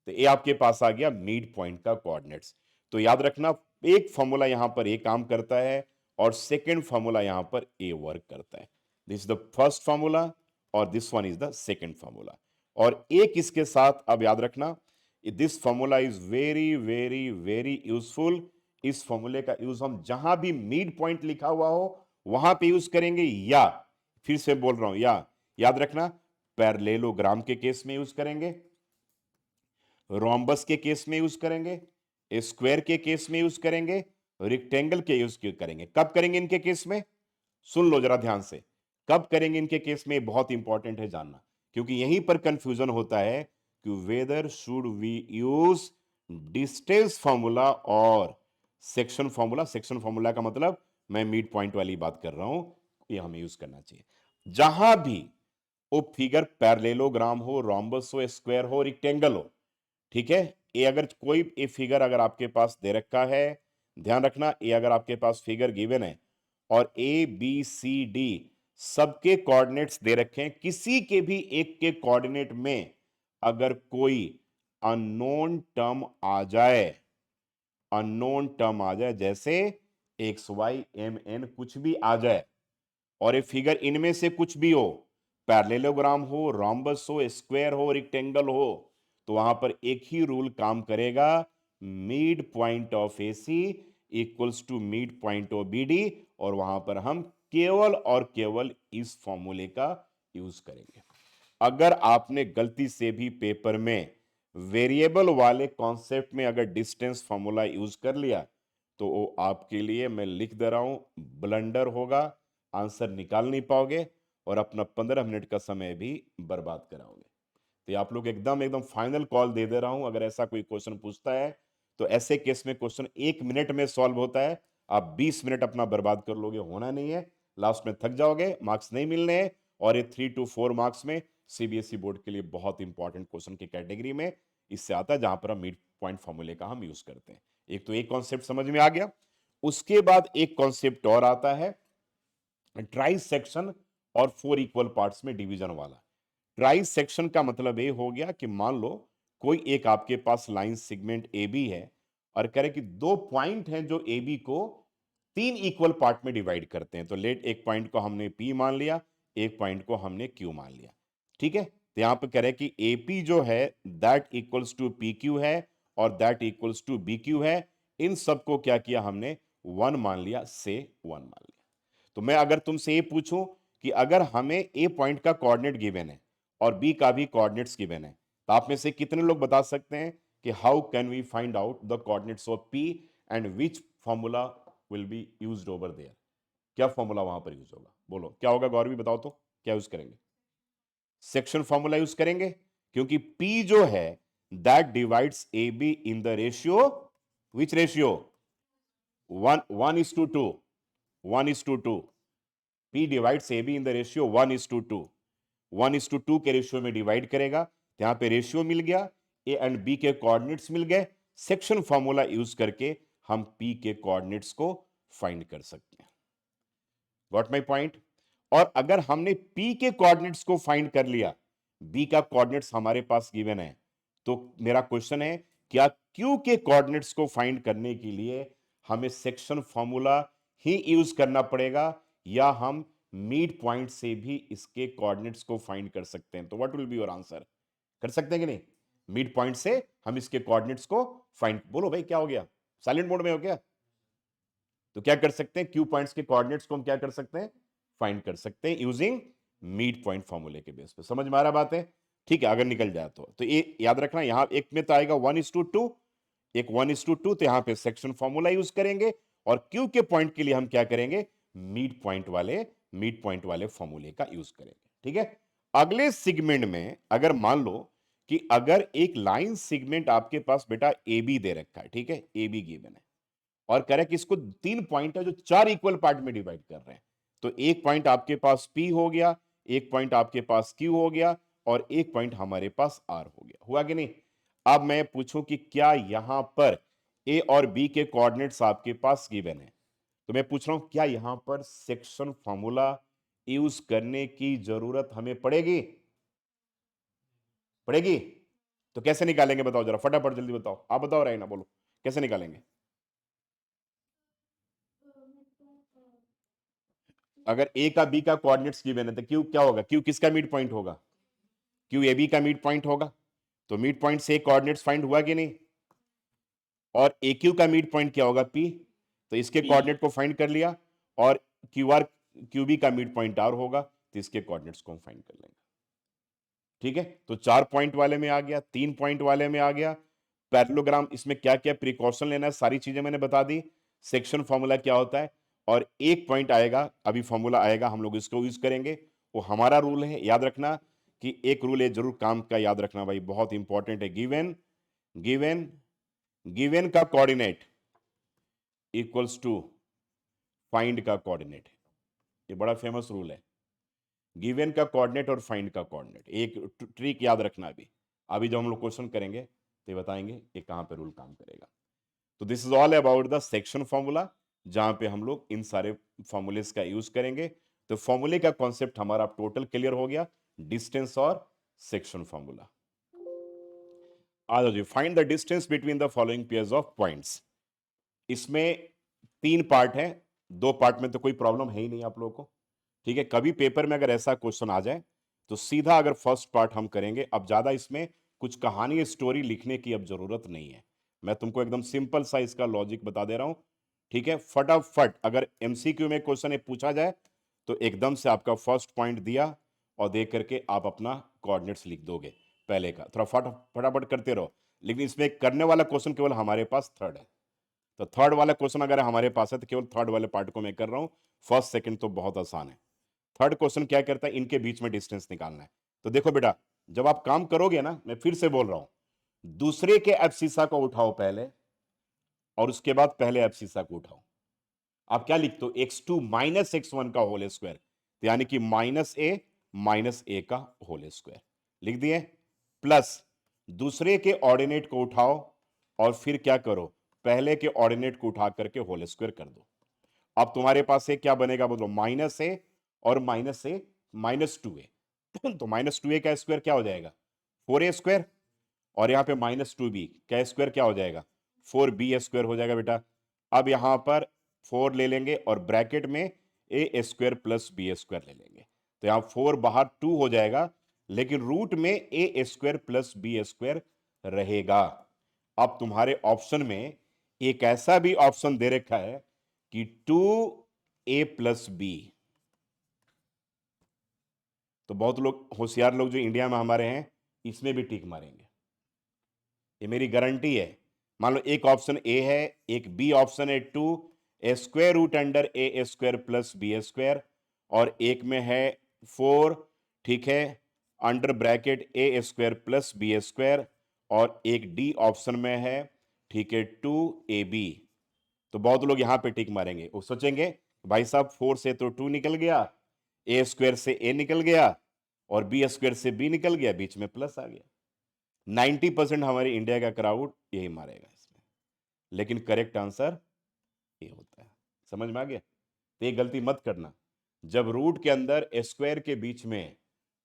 तो ये आपके पास आ गया मिड पॉइंट का कोऑर्डिनेट्स। तो याद रखना, एक फॉर्मूला यहां पर ए काम करता है और सेकेंड फॉर्मूला यहां पर ए वर्क करता है। This is the first formula और this one is the second formula. और एक इसके साथ अब याद रखना, this formula is very very very useful. इस फॉर्मूले का यूज हम जहां भी मिड पॉइंट लिखा हुआ हो वहां पे यूज करेंगे, या फिर से बोल रहा हूं, या याद रखना पैरेललोग्राम के केस में यूज करेंगे, रोम्बस के केस में यूज करेंगे, स्क्वायर के केस में यूज करेंगे, रेक्टेंगल के यूज करेंगे। कब करेंगे इनके केस में, सुन लो जरा ध्यान से, कब करेंगे इनके केस में, बहुत इंपॉर्टेंट है जानना, क्योंकि यहीं पर कंफ्यूजन होता है कि whether should we use distance formula और सेक्शन फॉर्मूला। सेक्शन फॉर्मूला का मतलब मैं मिड पॉइंट वाली बात कर रहा हूं, ये हमें यूज करना चाहिए जहां भी वो फिगर पैरेललोग्राम हो, रोम्बस हो, स्क्वायर हो, रेक्टेंगल हो। ठीक है, ये अगर कोई ये फिगर अगर आपके पास दे रखा है, ध्यान रखना, ये अगर आपके पास फिगर गिवन है और ए बी सी डी सबके कोऑर्डिनेट्स दे रखे हैं, किसी के भी एक के कोऑर्डिनेट में अगर कोई अननोन टर्म आ जाए, अननोन टर्म आ जाए, जैसे एक्स वाई एम एन कुछ भी आ जाए, और ये फिगर इनमें से कुछ भी हो, पैरेललोग्राम हो, रोम्बस हो, स्क्वायर हो, रेक्टेंगल हो, तो वहां पर एक ही रूल काम करेगा, mid point of AC equals to mid point of BD, और वहां पर हम केवल और केवल इस फॉर्मूले का यूज करेंगे। अगर आपने गलती से भी पेपर में वेरिएबल वाले कॉन्सेप्ट में अगर डिस्टेंस फॉर्मूला यूज कर लिया तो वो आपके लिए, मैं लिख दे रहा हूं, ब्लंडर होगा, आंसर निकाल नहीं पाओगे और अपना 15 मिनट का समय भी बर्बाद कराओगे। तो ये आप लोग एकदम एकदम फाइनल कॉल दे दे रहा हूं, अगर ऐसा कोई क्वेश्चन पूछता है तो ऐसे केस में क्वेश्चन 1 मिनट में सॉल्व होता है, आप 20 मिनट अपना बर्बाद कर लोगे, होना नहीं है, लास्ट में थक जाओगे, मार्क्स नहीं मिलने हैं। और ये 3 to 4 मार्क्स में सीबीएसई बोर्ड के लिए बहुत इंपॉर्टेंट क्वेश्चन की कैटेगरी में इससे आता है, जहां पर हम मिड पॉइंट फॉर्मूले का हम यूज करते हैं। एक तो एक कॉन्सेप्ट समझ में आ गया। उसके बाद एक कॉन्सेप्ट और आता है ट्राई सेक्शन और 4 इक्वल पार्ट्स में डिवीजन वाला। ट्राई सेक्शन का मतलब ये हो गया कि मान लो कोई एक आपके पास लाइन सेगमेंट ए बी है और कह रहे कि दो पॉइंट हैं जो ए बी को 3 इक्वल पार्ट में डिवाइड करते हैं। तो लेट एक पॉइंट को हमने पी मान लिया, एक पॉइंट को हमने क्यू मान लिया। ठीक है, तो यहां पे कह रहे कि ए पी जो है that equals to P Q है और that equals to B Q है। इन सबको क्या किया हमने, 1 मान लिया, से 1 मान लिया। तो मैं अगर तुमसे ये पूछूं कि अगर हमें ए पॉइंट का कोऑर्डिनेट गिवन है और बी का भी कोऑर्डिनेट्स गिवन है, तो आप में से कितने लोग बता सकते हैं कि how can we find out the coordinates of P and which formula will be used over there. क्या फॉर्मूला वहां पर यूज होगा, बोलो क्या होगा, गौरवी बताओ तो क्या यूज करेंगे, सेक्शन फॉर्मूला यूज करेंगे, क्योंकि पी जो है that divides AB in the ratio, which ratio? 1:2. 1:2. P divides AB in the ratio 1:2. 1:2 के रेशियो में डिवाइड करेगा, तो यहां पे रेशियो मिल गया, ए एंड बी के कोऑर्डिनेट्स मिल गए, सेक्शन फॉर्मूला यूज करके हम पी के कोऑर्डिनेट्स को फाइंड कर सकते हैं। Got my point? और अगर हमने पी के कोऑर्डिनेट्स को फाइंड कर लिया, बी का कोऑर्डिनेट्स हमारे पास गिवन है, तो मेरा क्वेश्चन है, क्या क्यू के कोऑर्डिनेट्स को फाइंड करने के लिए हमें सेक्शन फॉर्मूला ही यूज करना पड़ेगा, या हम मिड पॉइंट से भी इसके कोऑर्डिनेट्स को फाइंड कर सकते हैं? तो what will be your answer? कर सकते हैं कि नहीं? मिड पॉइंट से हम इसके कोऑर्डिनेट्स को फाइंड, बोलो भाई क्या हो गया, साइलेंट मोड में हो क्या? तो क्या कर सकते हैं, क्यू पॉइंट्स के कोऑर्डिनेट्स को हम क्या कर सकते हैं, फाइंड कर सकते हैं यूजिंग मिड पॉइंट फॉर्मूले के बेस पे। समझ में आ रहा बात है? ठीक है, अगर निकल जाए तो ये याद रखना, यहां एक में तो आएगा 1:2, एक 1:2, तो यहां पे सेक्शन फॉर्मूला यूज करेंगे, और क्यू के पॉइंट के लिए हम क्या करेंगे, मिड पॉइंट वाले फॉर्मूले का यूज करेंगे। ठीक है, अगले सेगमेंट में अगर मान लो कि अगर एक लाइन सेगमेंट आपके पास बेटा ए बी दे रखा है, ठीक है, ए बी गिवन है, और कह रहा है कि इसको 3 पॉइंट है जो 4 इक्वल पार्ट में डिवाइड कर रहे हैं, तो एक पॉइंट आपके पास P हो गया, एक पॉइंट आपके पास Q हो गया, और एक पॉइंट हमारे पास R हो गया। हुआ कि नहीं? अब मैं पूछूं कि क्या यहां पर A और B के कोऑर्डिनेट्स आपके पास गिवन है, तो मैं पूछ रहा हूं क्या यहां पर सेक्शन फॉर्मूला यूज करने की जरूरत हमें पड़ेगी? पड़ेगी? तो कैसे निकालेंगे बताओ जरा, फटाफट जल्दी बताओ, आप बताओ राइना, बोलो कैसे निकालेंगे? अगर ए का बी का कोऑर्डिनेट्स गिवन है तो क्यू क्या होगा, क्यू किसका मिड पॉइंट होगा? क्यू ए बी का मिड पॉइंट होगा, तो मिड पॉइंट से कोऑर्डिनेट्स फाइंड हुआ कि नहीं? और ए क्यू का मिड पॉइंट क्या होगा, पी, तो इसके कोऑर्डिनेट को फाइंड कर लिया, और क्यू आर क्यू बी का मिड पॉइंट आर होगा, तो इसके कोऑर्डिनेट्स को हम फाइंड कर लेंगे। ठीक है, तो 4 पॉइंट वाले में आ गया, 3 पॉइंट वाले में आ गया। पैरेललोग्राम, इसमें क्या क्या प्रिकॉशन लेना है सारी चीजें मैंने बता दी, सेक्शन फॉर्मूला क्या होता है, और एक पॉइंट आएगा, अभी फॉर्मूला आएगा, हम लोग इसको यूज करेंगे, वो हमारा रूल है। याद रखना कि एक रूल है जरूर काम का, याद रखना भाई, बहुत इंपॉर्टेंट है, गिवन गिवन गिवन का कोऑर्डिनेट इक्वल्स टू फाइंड का कोऑर्डिनेट। ये बड़ा फेमस रूल है, गिवन का कोऑर्डिनेट और फाइंड का कोऑर्डिनेट। एक ट्रिक याद रखना, अभी अभी जब हम लोग क्वेश्चन करेंगे तो बताएंगे कि कहां पे रूल काम करेगा। तो this is all about the section formula, जहां पे हम लोग इन सारे फॉर्मूलेस का यूज करेंगे। तो फॉर्मूले का कॉन्सेप्ट हमारा टोटल क्लियर हो गया, डिस्टेंस और सेक्शन फॉर्मूला। आ जाओ जी, find the distance between the following pairs of points. इसमें 3 पार्ट है, 2 पार्ट में तो कोई प्रॉब्लम है ही नहीं आप लोगों को। ठीक है, कभी पेपर में अगर ऐसा क्वेश्चन आ जाए तो सीधा अगर फर्स्ट पार्ट हम करेंगे, अब ज्यादा इसमें कुछ कहानी स्टोरी लिखने की अब जरूरत नहीं है, मैं तुमको एकदम सिंपल सा इसका लॉजिक बता दे रहा हूं। ठीक है, फटाफट अगर एमसीक्यू में क्वेश्चन पूछा जाए तो एकदम से आपका फर्स्ट पॉइंट दिया और दे करके आप अपना कोऑर्डिनेट्स लिख दोगे पहले का, थोड़ा फटाफट करते रहो। लेकिन इसमें करने वाला क्वेश्चन केवल हमारे पास थर्ड है, तो थर्ड वाला क्वेश्चन अगर हमारे पास है तो केवल थर्ड वाले पार्ट को मैं कर रहा हूं, फर्स्ट सेकंड तो बहुत आसान है। थर्ड क्वेश्चन क्या करता है, इनके बीच में डिस्टेंस निकालना है। तो देखो बेटा, जब आप काम करोगे ना, मैं फिर से बोल रहा हूं, दूसरे के एब्सिसा को उठाओ पहले, और उसके बाद पहले एब्सिसा को उठाओ। आप क्या लिखते हो, x2 माइनस x1 का होल स्क्वायर, तो यानी कि माइनस ए का होल स्क्वायर लिख दिए, प्लस दूसरे के ऑर्डिनेट को उठाओ और फिर क्या करो, पहले के ऑर्डिनेट को उठा करके होल स्क्वायर कर दो। अब तुम्हारे पास क्या बनेगा, बोलो, माइनस ए और माइनस ए -2a तो -2a का स्क्वायर क्या हो जाएगा, 4a स्क्वायर, और यहां पे -2b का स्क्वायर क्या हो जाएगा, 4b स्क्वायर हो जाएगा बेटा। अब यहां पर 4 ले लेंगे और ब्रैकेट में ए स्क्वायर प्लस बी स्क्वायर ले लेंगे, तो यहां 4 बाहर 2 हो जाएगा, लेकिन रूट में ए स्क्वायर प्लस बी स्क्वायर रहेगा। अब तुम्हारे ऑप्शन में एक ऐसा भी ऑप्शन दे रखा है कि 2a प्लस बी, तो बहुत लोग होशियार लोग जो इंडिया में हमारे हैं इसमें भी टिक मारेंगे, ये मेरी गारंटी है। मान लो एक ऑप्शन ए है, एक बी ऑप्शन है 2 स्क्वायर रूट अंडर ए स्क्वायर प्लस बी स्क्वायर, और एक में है 4, ठीक है, अंडर ब्रैकेट ए स्क्वायर प्लस बी स्क्वायर, और एक डी ऑप्शन में है, ठीक है, 2ab। तो बहुत लोग यहां पे टिक मारेंगे, वो सोचेंगे भाई साहब 4 से तो 2 निकल गया, ए स्क्वायर से ए निकल गया और बी स्क्वायर से बी निकल गया, बीच में प्लस आ गया। 90% हमारे इंडिया का क्राउड यही मारेगा इसमें, लेकिन करेक्ट आंसर ये होता है। समझ में आ गया? तो ये गलती मत करना, जब रूट के अंदर स्क्वायर के बीच में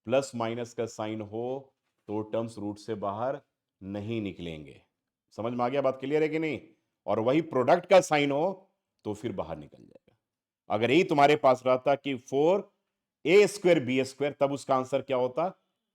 प्लस माइनस का साइन हो तो टर्म्स रूट से बाहर नहीं निकलेंगे। समझ में आ गया? बात क्लियर है कि नहीं? और वही प्रोडक्ट का साइन हो तो फिर बाहर निकल जाएगा। अगर यही तुम्हारे पास रहता कि 4a² b², तब उसका आंसर क्या होता?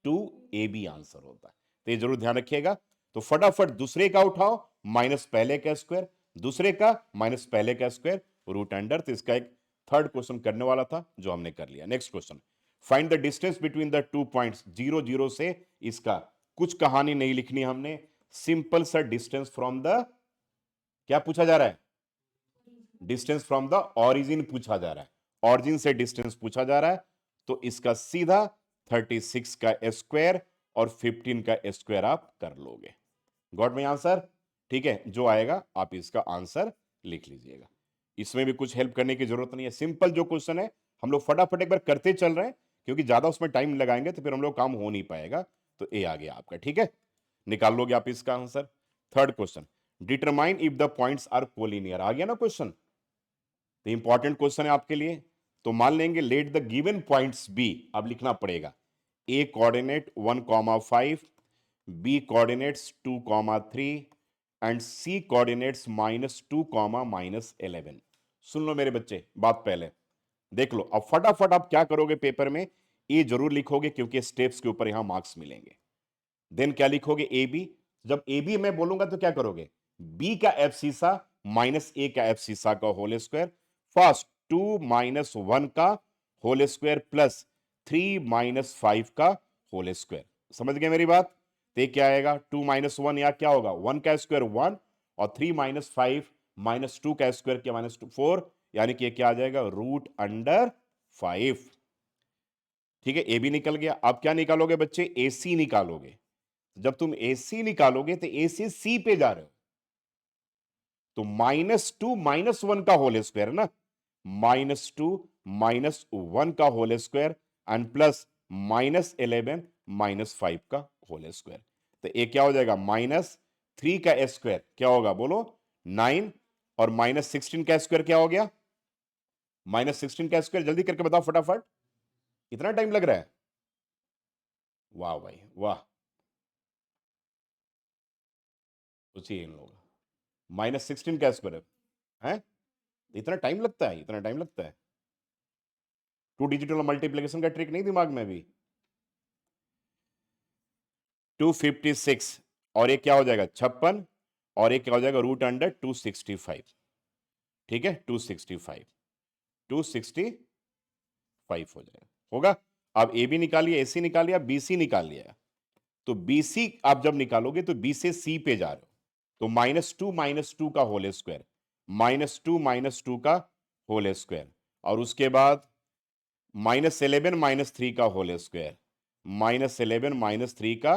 2ab आंसर होता। तो ये जरूर ध्यान रखिएगा। तो फटाफट दूसरे का उठाओ, माइनस पहले का स्क्वायर, दूसरे का माइनस पहले का स्क्वायर, रूट अंडर। तो इसका एक थर्ड क्वेश्चन करने वाला था जो हमने कर लिया। Next question, find the distance between the 2 points. 0 0 से, इसका कुछ कहानी नहीं लिखनी हमने, सिंपल सा डिस्टेंस फ्रॉम द, क्या पूछा जा रहा है? डिस्टेंस फ्रॉम द ऑरिजिन पूछा जा रहा है, ऑरिजिन से डिस्टेंस पूछा जा रहा है। तो इसका सीधा 36 का स्क्वायर और 15 का स्क्वायर आप कर लोगे। Got my answer? ठीक है, जो आएगा आप इसका आंसर लिख लीजिएगा। इसमें भी कुछ हेल्प करने की जरूरत नहीं है, सिंपल जो क्वेश्चन है हम लोग फटाफट एक बार करते चल रहे हैं, क्योंकि ज्यादा उसमें टाइम लगाएंगे तो फिर हम लोग काम हो नहीं पाएगा। तो ए आ गया आपका, ठीक है, निकाल लोगे आप इसका answer. Third question, determine if the points are collinear. आ गया ना क्वेश्चन? तो इंपॉर्टेंट क्वेश्चन है आपके लिए। तो मान लेंगे let the given points be, अब लिखना पड़ेगा A coordinate 1,5, B coordinates 2,3 and C coordinates -2, -11। सुन लो मेरे बच्चे, बात पहले देख लो। अब फटाफट आप क्या करोगे पेपर में, ए जरूर लिखोगे क्योंकि स्टेप्स के ऊपर यहां मार्क्स मिलेंगे। देन क्या लिखोगे? A B. जब ए बी मैं बोलूंगा तो क्या करोगे? बी का एफ सीसा माइनस ए का एफ सीसा का होल स्क्वायर, फर्स्ट 2 - 1 का होल स्क्वायर प्लस 3 - 5 का होल स्क्वायर। समझ गए मेरी बात? तो क्या आएगा? 2 - 1 या क्या होगा? 1 का स्क्वायर 1 और 3 - 5 -2 का स्क्वायर क्या? -4, यानी कि क्या आ जाएगा? Root under 5। ठीक है, ए बी निकल गया। अब क्या निकालोगे बच्चे? ए सी निकालोगे। जब तुम AC निकालोगे तो ए से सी पे जा रहे हो, तो -2 - 1 का होल स्क्वायर ना, -2 - 1 का होल स्क्वायर एंड प्लस -11 -5 का होल स्क्वायर। तो ये क्या हो जाएगा? -3 का स्क्वायर क्या होगा बोलो? 9, और -16 का स्क्वायर क्या हो गया? -16 का स्क्वायर, जल्दी करके बताओ फटाफट, कितना टाइम लग रहा है? वाह भाई वाह, सोचिए इन लोग, -16 का स्क्वायर है, इतना टाइम लगता है? इतना टाइम लगता है? 2 डिजिटल मल्टीप्लिकेशन का ट्रिक नहीं दिमाग में भी? 256, और एक क्या हो जाएगा? 56, और एक क्या हो जाएगा? Root under 265। ठीक है, 265 हो जाएगा, होगा। अब ए बी निकालिए, ए सी निकालिए, बी सी निकाल लिया। तो बी सी आप जब निकालोगे तो बी से सी पे जा रहे हो, तो -2 का होल स्क्वायर, -2 का होल स्क्वायर, और उसके बाद -11 -3 का होल स्क्वायर, -11 -3 का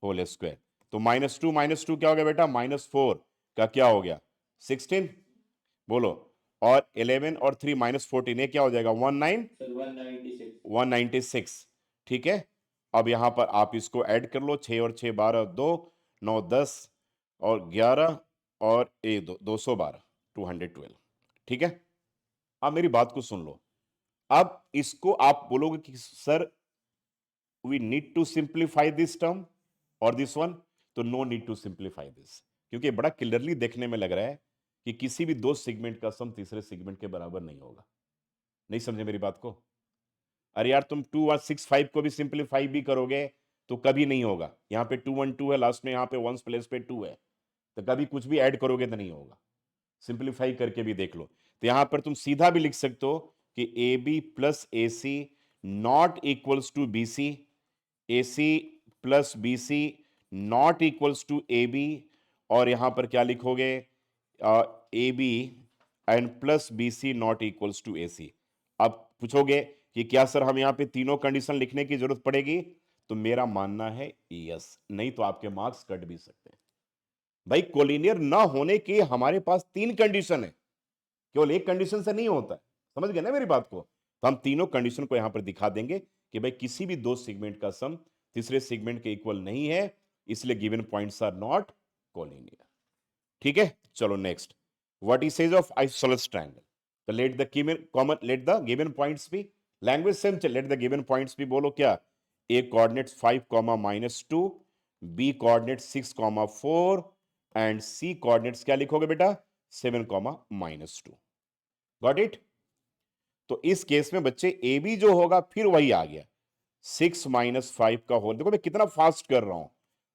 होल स्क्वायर। तो -2 क्या हो गया बेटा? -4 का क्या हो गया? 16, बोलो। और 11 और 3 -14, ये क्या हो जाएगा? 196। ठीक है, अब यहां पर आप इसको ऐड कर लो, 6 और 6 12, 2 9 10 और 11 और 1 212, 212। ठीक है, अब मेरी बात को सुन लो। अब इसको आप बोलोगे कि sir we need to simplify this term और दिस वन, तो no need to simplify this, क्योंकि बड़ा क्लियरली देखने में लग रहा है कि किसी भी दो सेगमेंट का सम तीसरे सेगमेंट के बराबर नहीं होगा। नहीं समझे मेरी बात को? अरे यार, तुम 2 और 6 5 को भी सिंप्लीफाई भी करोगे तो कभी नहीं होगा। यहाँ पे 2 1 2 है, लास्ट में यहाँ पे वंस प्लेस पे 2 है, तो कभी कुछ भी ऐड करोगे तो नहीं होगा। सिंप्लीफाई करके भी देख लो। तो यहां पर तुम सीधा भी लिख सकते हो कि A B plus A C not equals to B C, A C plus B C not equals to A B, और यहां पर क्या लिखोगे? A B and plus B C not equals to A C. अब पूछोगे कि क्या sir हम यहां पे तीनों कंडीशन लिखने की जरूरत पड़ेगी? तो मेरा मानना है यस, नहीं तो आपके मार्क्स कट भी सकते हैं। भाई कोलिनियर ना होने के हमारे पास 3 कंडीशन है, केवल एक कंडीशन से नहीं होता है। समझ गए ना मेरी बात को? तो हम तीनों कंडीशन को यहां पर दिखा देंगे कि भाई किसी भी दो सेगमेंट का सम तीसरे सेगमेंट के इक्वल नहीं है, इसलिए given points are not collinear. ठीक है, चलो next. What is case of isosceles triangle? तो let the given common, let the given points be, language same चल, let the given points be, बोलो क्या? A coordinate 5, -2, B coordinate 6, 4 and C coordinates क्या लिखोगे बेटा? 7, -2। Got it? तो इस case में बच्चे ए बी जो होगा फिर वही आ गया, 6 - 5 का होल, देखो मैं कितना फास्ट कर रहा हूं,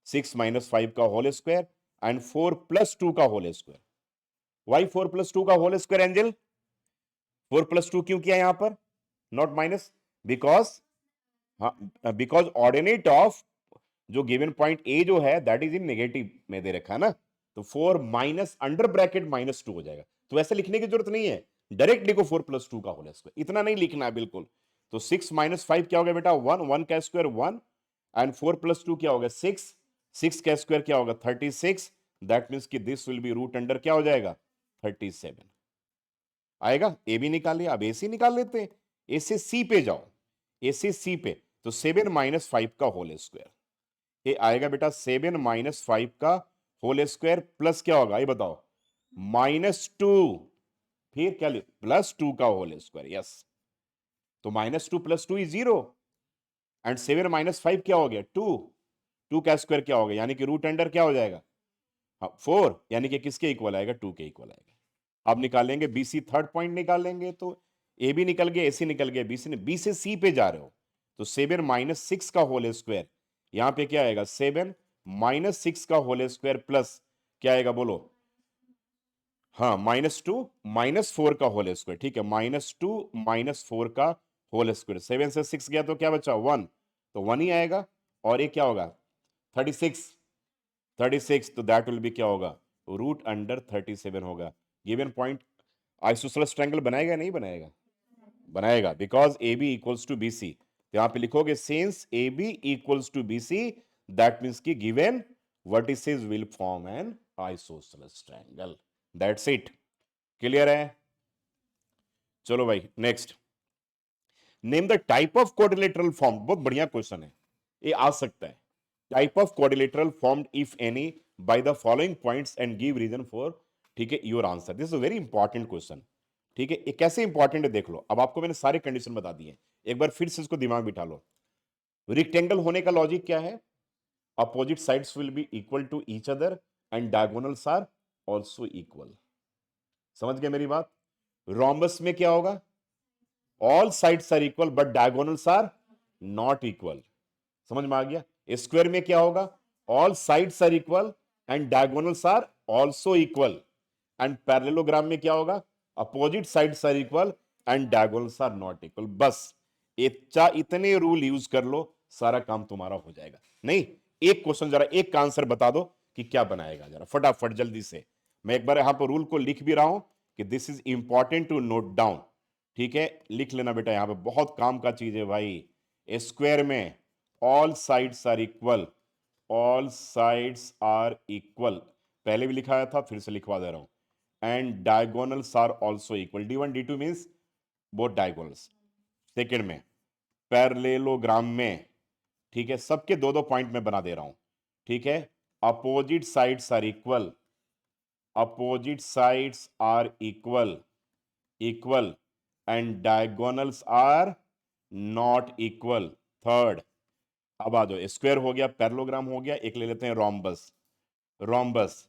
6 - 5 का होल स्क्वायर एंड 4 + 2 का होल स्क्वायर। वाई 4 + 2 का होल स्क्वायर एंजल? 4 + 2 क्यों किया यहां पर, नॉट माइनस? बिकॉज, हाँ, बिकॉज ऑर्डिनेट ऑफ जो गिवन पॉइंट ए जो है दैट इज इन नेगेटिव में दे रखा है ना, तो 4 माइनस अंडर ब्रैकेट -2 हो जाएगा। तो ऐसे लिखने की जरूरत नहीं है, डायरेक्ट लिखो 4 + 2 का होल स्क्वायर, इतना नहीं लिखना है बिल्कुल। तो 6 - 5 क्या हो गया बेटा? 1, 1 का स्क्वायर 1 एंड 4 + 2 क्या होगा? 6, 6 का स्क्वायर क्या होगा? 36। दैट मीन्स कि this will be root under क्या हो जाएगा? 37 आएगा। ए भी निकाल लिया, अब ए सी निकाल लेते हैं। ए से सी पे जाओ, ए से सी पे, तो 7 - 5 का होल स्क्वायर, ये आएगा बेटा 7 - 5 का होल स्क्वायर प्लस क्या होगा ये बताओ? -2, फिर क्या लिख, +2 का होल स्क्वायर, यस। तो -2 + 2 इज 0 एंड 7 - 5 क्या हो गया? 2, 2 का स्क्वायर क्या हो गया? यानी कि रूट अंडर क्या हो जाएगा? हाँ 4, यानी कि किसके इक्वल आएगा? 2 के इक्वल आएगा। अब निकालेंगे बीसी, थर्ड पॉइंट निकालेंगे, तो ए भी निकल गया, ए सी निकल गया, बीसी ने, बी से सी पे जा रहे हो तो 7 - 6 का होल स्क्वायर, यहां पे क्या आएगा? 7 - 6 का होल स्क्वायर प्लस क्या आएगा बोलो? हाँ -2 -4 का होल स्क्वायर, ठीक है, -2 -4 का होल स्क्वायर, 7 से 6 गया तो क्या बचा? 1, तो 1 ही आएगा। और ये क्या होगा? 36, 36, तो दैट विल बी क्या होगा? रूट अंडर 37 होगा। गिवन पॉइंट आइसोसेलेस ट्रायंगल बनाएगा नहीं बनाएगा? बनाएगा, because A B equals to B C. तो यहां पे लिखोगे since A B equals to B C, that means की given vertices will form an isosceles triangle. That's it. Clear है? चलो भाई next. Name the type of quadrilateral form, बहुत बढ़िया क्वेश्चन है, ये आ सकता है। Type of quadrilateral formed if any by the following points and give reason for, ठीक है, your answer. This is a very important question. ठीक है, ये कैसे इंपॉर्टेंट है देख लो। अब आपको मैंने सारे कंडीशन बता दिए, एक बार फिर से इसको दिमाग बिठा लो। रेक्टेंगल होने का लॉजिक क्या है? Opposite sides will be equal to each other and diagonals are also equal. समझ गए मेरी बात? रोम्बस में क्या होगा? All sides are equal but diagonals are not equal. समझ में आ गया? स्क्वायर में क्या होगा? All sides are equal and diagonals are also equal. And parallelogram में क्या होगा? Opposite sides are equal and diagonals are not equal. बस इतने रूल यूज कर लो, सारा काम तुम्हारा हो जाएगा। नहीं, एक क्वेश्चन जरा एक का आंसर बता दो कि क्या बनाएगा, जरा फटाफट जल्दी से। मैं एक बार यहां पर रूल को लिख भी रहा हूं कि this is important to note down. ठीक है, लिख लेना बेटा, यहां पे बहुत काम का चीज है भाई। स्क्वायर में all sides are equal, all sides are equal, पहले भी लिखाया था फिर से लिखवा दे रहा हूं। And diagonals are also equal, D1 D2 means both diagonals. Second में पैरेललोग्राम में, ठीक है, सबके दो दो पॉइंट में बना दे रहा हूं। ठीक है, opposite sides are equal, opposite sides are equal, equal and diagonals are not equal. Third, अब आ जाओ, स्क्वायर हो गया, पैरेललोग्राम हो गया, एक ले लेते हैं रोम्बस। रोम्बस,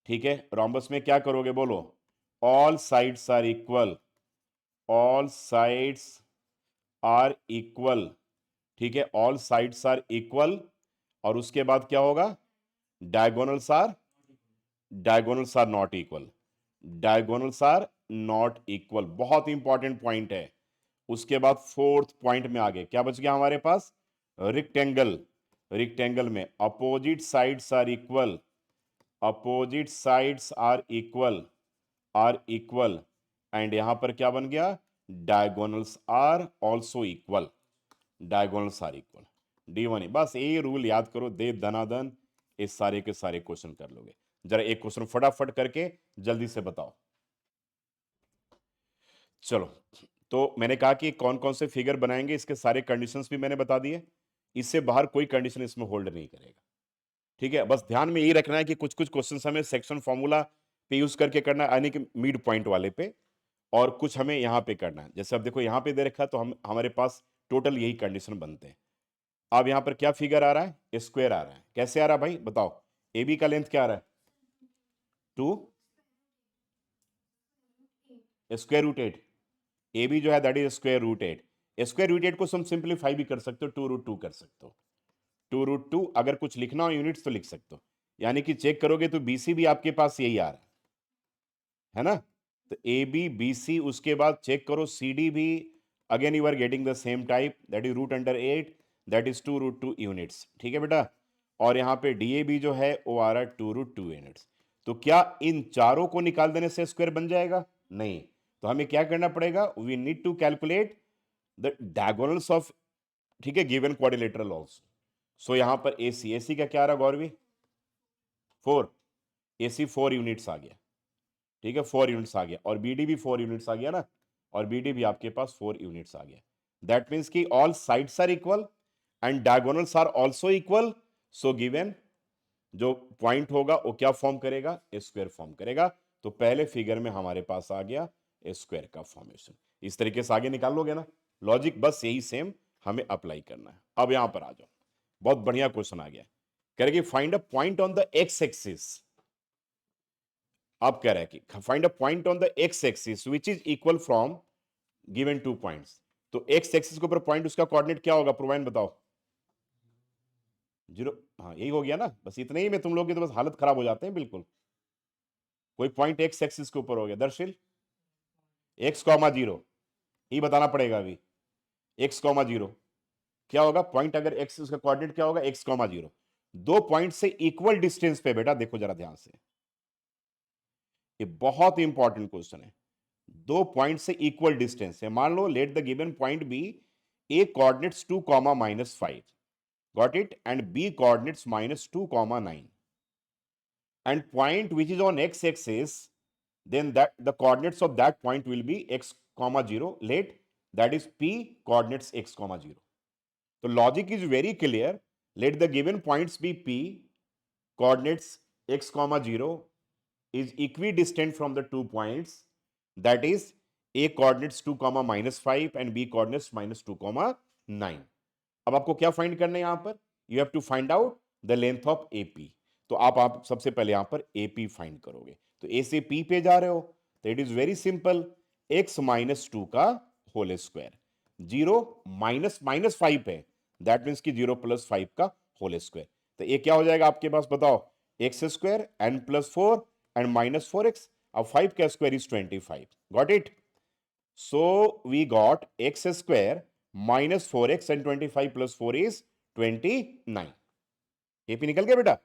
ठीक है, रोम्बस में क्या करोगे बोलो? All sides are equal, all sides are equal, ठीक है, ऑल साइड्स आर इक्वल, और उसके बाद क्या होगा? Diagonals are, diagonals are not equal, diagonals are not equal, बहुत इंपॉर्टेंट पॉइंट है। उसके बाद फोर्थ पॉइंट में आगे क्या बच गया हमारे पास? रेक्टेंगल, रेक्टेंगल में opposite sides are equal, opposite sides are equal, are equal, and यहां पर क्या बन गया? Diagonals are also equal, diagonals are equal, D1 ही, बस ये रूल याद करो, दे दनादन इस सारे के सारे क्वेश्चन कर लोगे। जरा एक क्वेश्चन फटाफट करके जल्दी से बताओ। चलो, तो मैंने कहा कि कौन कौन से फिगर बनाएंगे, इसके सारे कंडीशंस भी मैंने बता दिए। इससे बाहर कोई कंडीशन इसमें होल्ड नहीं करेगा, ठीक है। बस ध्यान में यही रखना है कि कुछ कुछ क्वेश्चन हमें सेक्शन फॉर्मूला पे यूज करके करना है, यानी कि मिड पॉइंट वाले पे, और कुछ हमें यहाँ पे करना है। जैसे अब देखो यहाँ पे दे रखा है, तो हम हमारे पास टोटल यही कंडीशन बनते हैं। अब यहाँ पर क्या फिगर आ रहा है, स्क्वायर आ रहा है। कैसे आ रहा है भाई बताओ, ए बी का लेंथ क्या आ रहा है, 2√8। ए बी जो है दैट इज √8। √8 को हम सिंप्लीफाई भी कर सकते हो, 2√2 कर सकते हो। 2√2 अगर कुछ लिखना हो यूनिट्स तो लिख सकते हो, यानी कि चेक करोगे तो BC भी आपके पास यही आ रहा है ना। तो ए बी बी सी, उसके बाद चेक करो CD भी, again you are getting the same type, that is √8, that is 2√2 units, ठीक है बेटा। और यहाँ पे DAB जो है वो आ रहा है 2√2 यूनिट्स। तो क्या इन चारों को निकाल देने से स्क्वायर बन जाएगा, नहीं। तो हमें क्या करना पड़ेगा, we need to calculate the diagonals of, ठीक है, गिवन क्वाड्रिलेटरल आल्सो। सो यहां पर AC का क्या रहा गौरवी, 4, AC 4 यूनिट्स आ गया, ठीक है, 4 यूनिट्स आ गया। और BD भी 4 यूनिट्स आ गया ना, और BD भी आपके पास 4 यूनिट्स आ गया। दैट मीन्स कि all sides are equal and diagonals are also equal. So given जो पॉइंट होगा वो क्या फॉर्म करेगा, स्क्वायर फॉर्म करेगा। तो पहले फिगर में हमारे पास आ गया स्क्वायर का फॉर्मेशन। इस तरीके से आगे निकाल लोगे ना, लॉजिक बस यही सेम हमें अप्लाई करना है। अब यहां पर आ जाओ, बहुत बढ़िया क्वेश्चन आ गया, कह रहे कि find a point on the x axis. अब कह रहे हैं कि find a point on the x axis which is equal from given 2 points. तो एक्स एक्सिस के ऊपर पॉइंट, उसका कोऑर्डिनेट क्या होगा, प्रोवाइड बताओ, 0। हाँ यही हो गया ना, बस इतने ही में तुम लोग की तो बस हालत खराब हो जाते हैं बिल्कुल। कोई पॉइंट एक्स एक्सिस के ऊपर हो गया, दर्शिल x,0 ये बताना पड़ेगा अभी। x,0 क्या होगा पॉइंट, अगर x उसका कोऑर्डिनेट क्या होगा, x,0। दो पॉइंट से इक्वल डिस्टेंस पे, बेटा देखो जरा ध्यान से, ये बहुत इंपॉर्टेंट क्वेश्चन है। दो पॉइंट से इक्वल डिस्टेंस है, मान लो let the given point be a coordinates 2, -5, got it, and b coordinates -2, 9, and point which is on x-axis, then that the coordinates of that point will be x, 0, let that is p coordinates x, 0. So logic is very clear, let the given points be p, coordinates x, 0 is equidistant from the 2 points, that is a coordinates 2, -5 and b coordinates -2, 9. अब आपको क्या find करना है यहां पर, you have to find out the length of AP। तो आप सबसे पहले यहां पर AP फाइंड करोगे। तो A से P पे जा रहे हो, तो it is very simple, x -2 का होल स्क्वायर, 0 -5 है, दैट मीन्स कि 0 + 5 का होल स्क्वायर। तो ये क्या हो जाएगा आपके पास बताओ, x² n + 4 एंड -4x। अब 5 का square is 25, got it. So we got x² -4x and 25 + 4 is 29। AP निकल गया बेटा।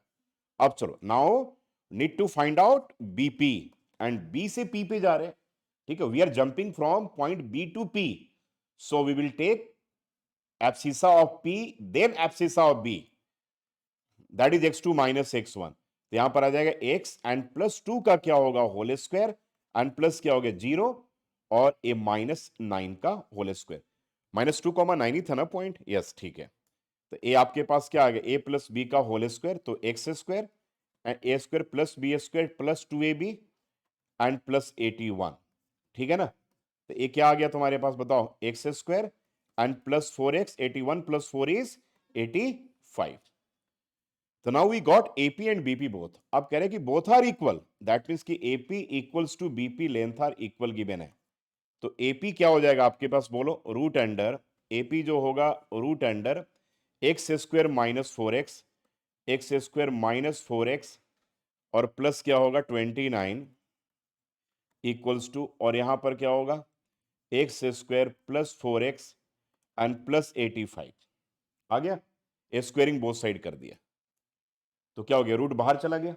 अब चलो, now need to find out BP, and B से P पे जा रहे हैं, ठीक है, we are jumping from point B to P। So we will take abscissa of P, then abscissa of B, that is x2 - x1। तो यहां पर आ जाएगा x एंड +2 का क्या होगा होल स्क्वायर, एंड प्लस क्या हो गया 0, और a -9 का होल स्क्वायर। -2, 9 ही था ना पॉइंट, यस ठीक है। तो a आपके पास क्या आ गया, a + b का होल स्क्वायर, तो x² and a² + b² + 2ab and +81, ठीक है ना। तो ये क्या आ गया तुम्हारे पास बताओ, x² एंड +4x, 81 + 4 इज 85। तो now we got AP and BP बोथ। अब कह रहे हैं कि both are equal, that means कि AP equals to BP length are equal given है। तो AP क्या हो जाएगा आपके पास बोलो, रूट अंडर, AP जो होगा root under x² -4x, x² -4x, और प्लस क्या होगा 29 इक्वल्स टू, और यहां पर क्या होगा x² + 4x एंड +85 आ गया, स्क्वेयरिंग बोथ साइड कर दिया। तो क्या हो गया, रूट बाहर चला गया,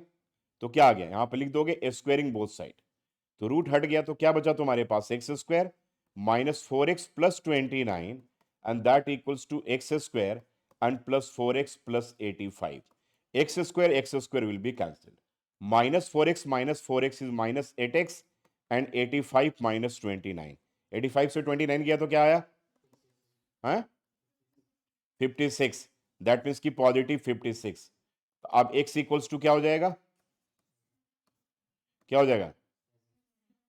तो क्या आ गया, यहां पर लिख दोगे स्क्वेयरिंग बोथ साइड। तो रूट हट गया, तो क्या बचा तुम्हारे पास, x² -4x + 29 and that equals to x² and plus 4x plus 85. X square will be cancelled. Minus 4x is minus 8x and 85 minus 29. 85 से 29 गया तो क्या आया? हाँ 56. दैट मीन्स की पॉजिटिव 56. अब x इक्वल्स टू क्या हो जाएगा? क्या हो जाएगा?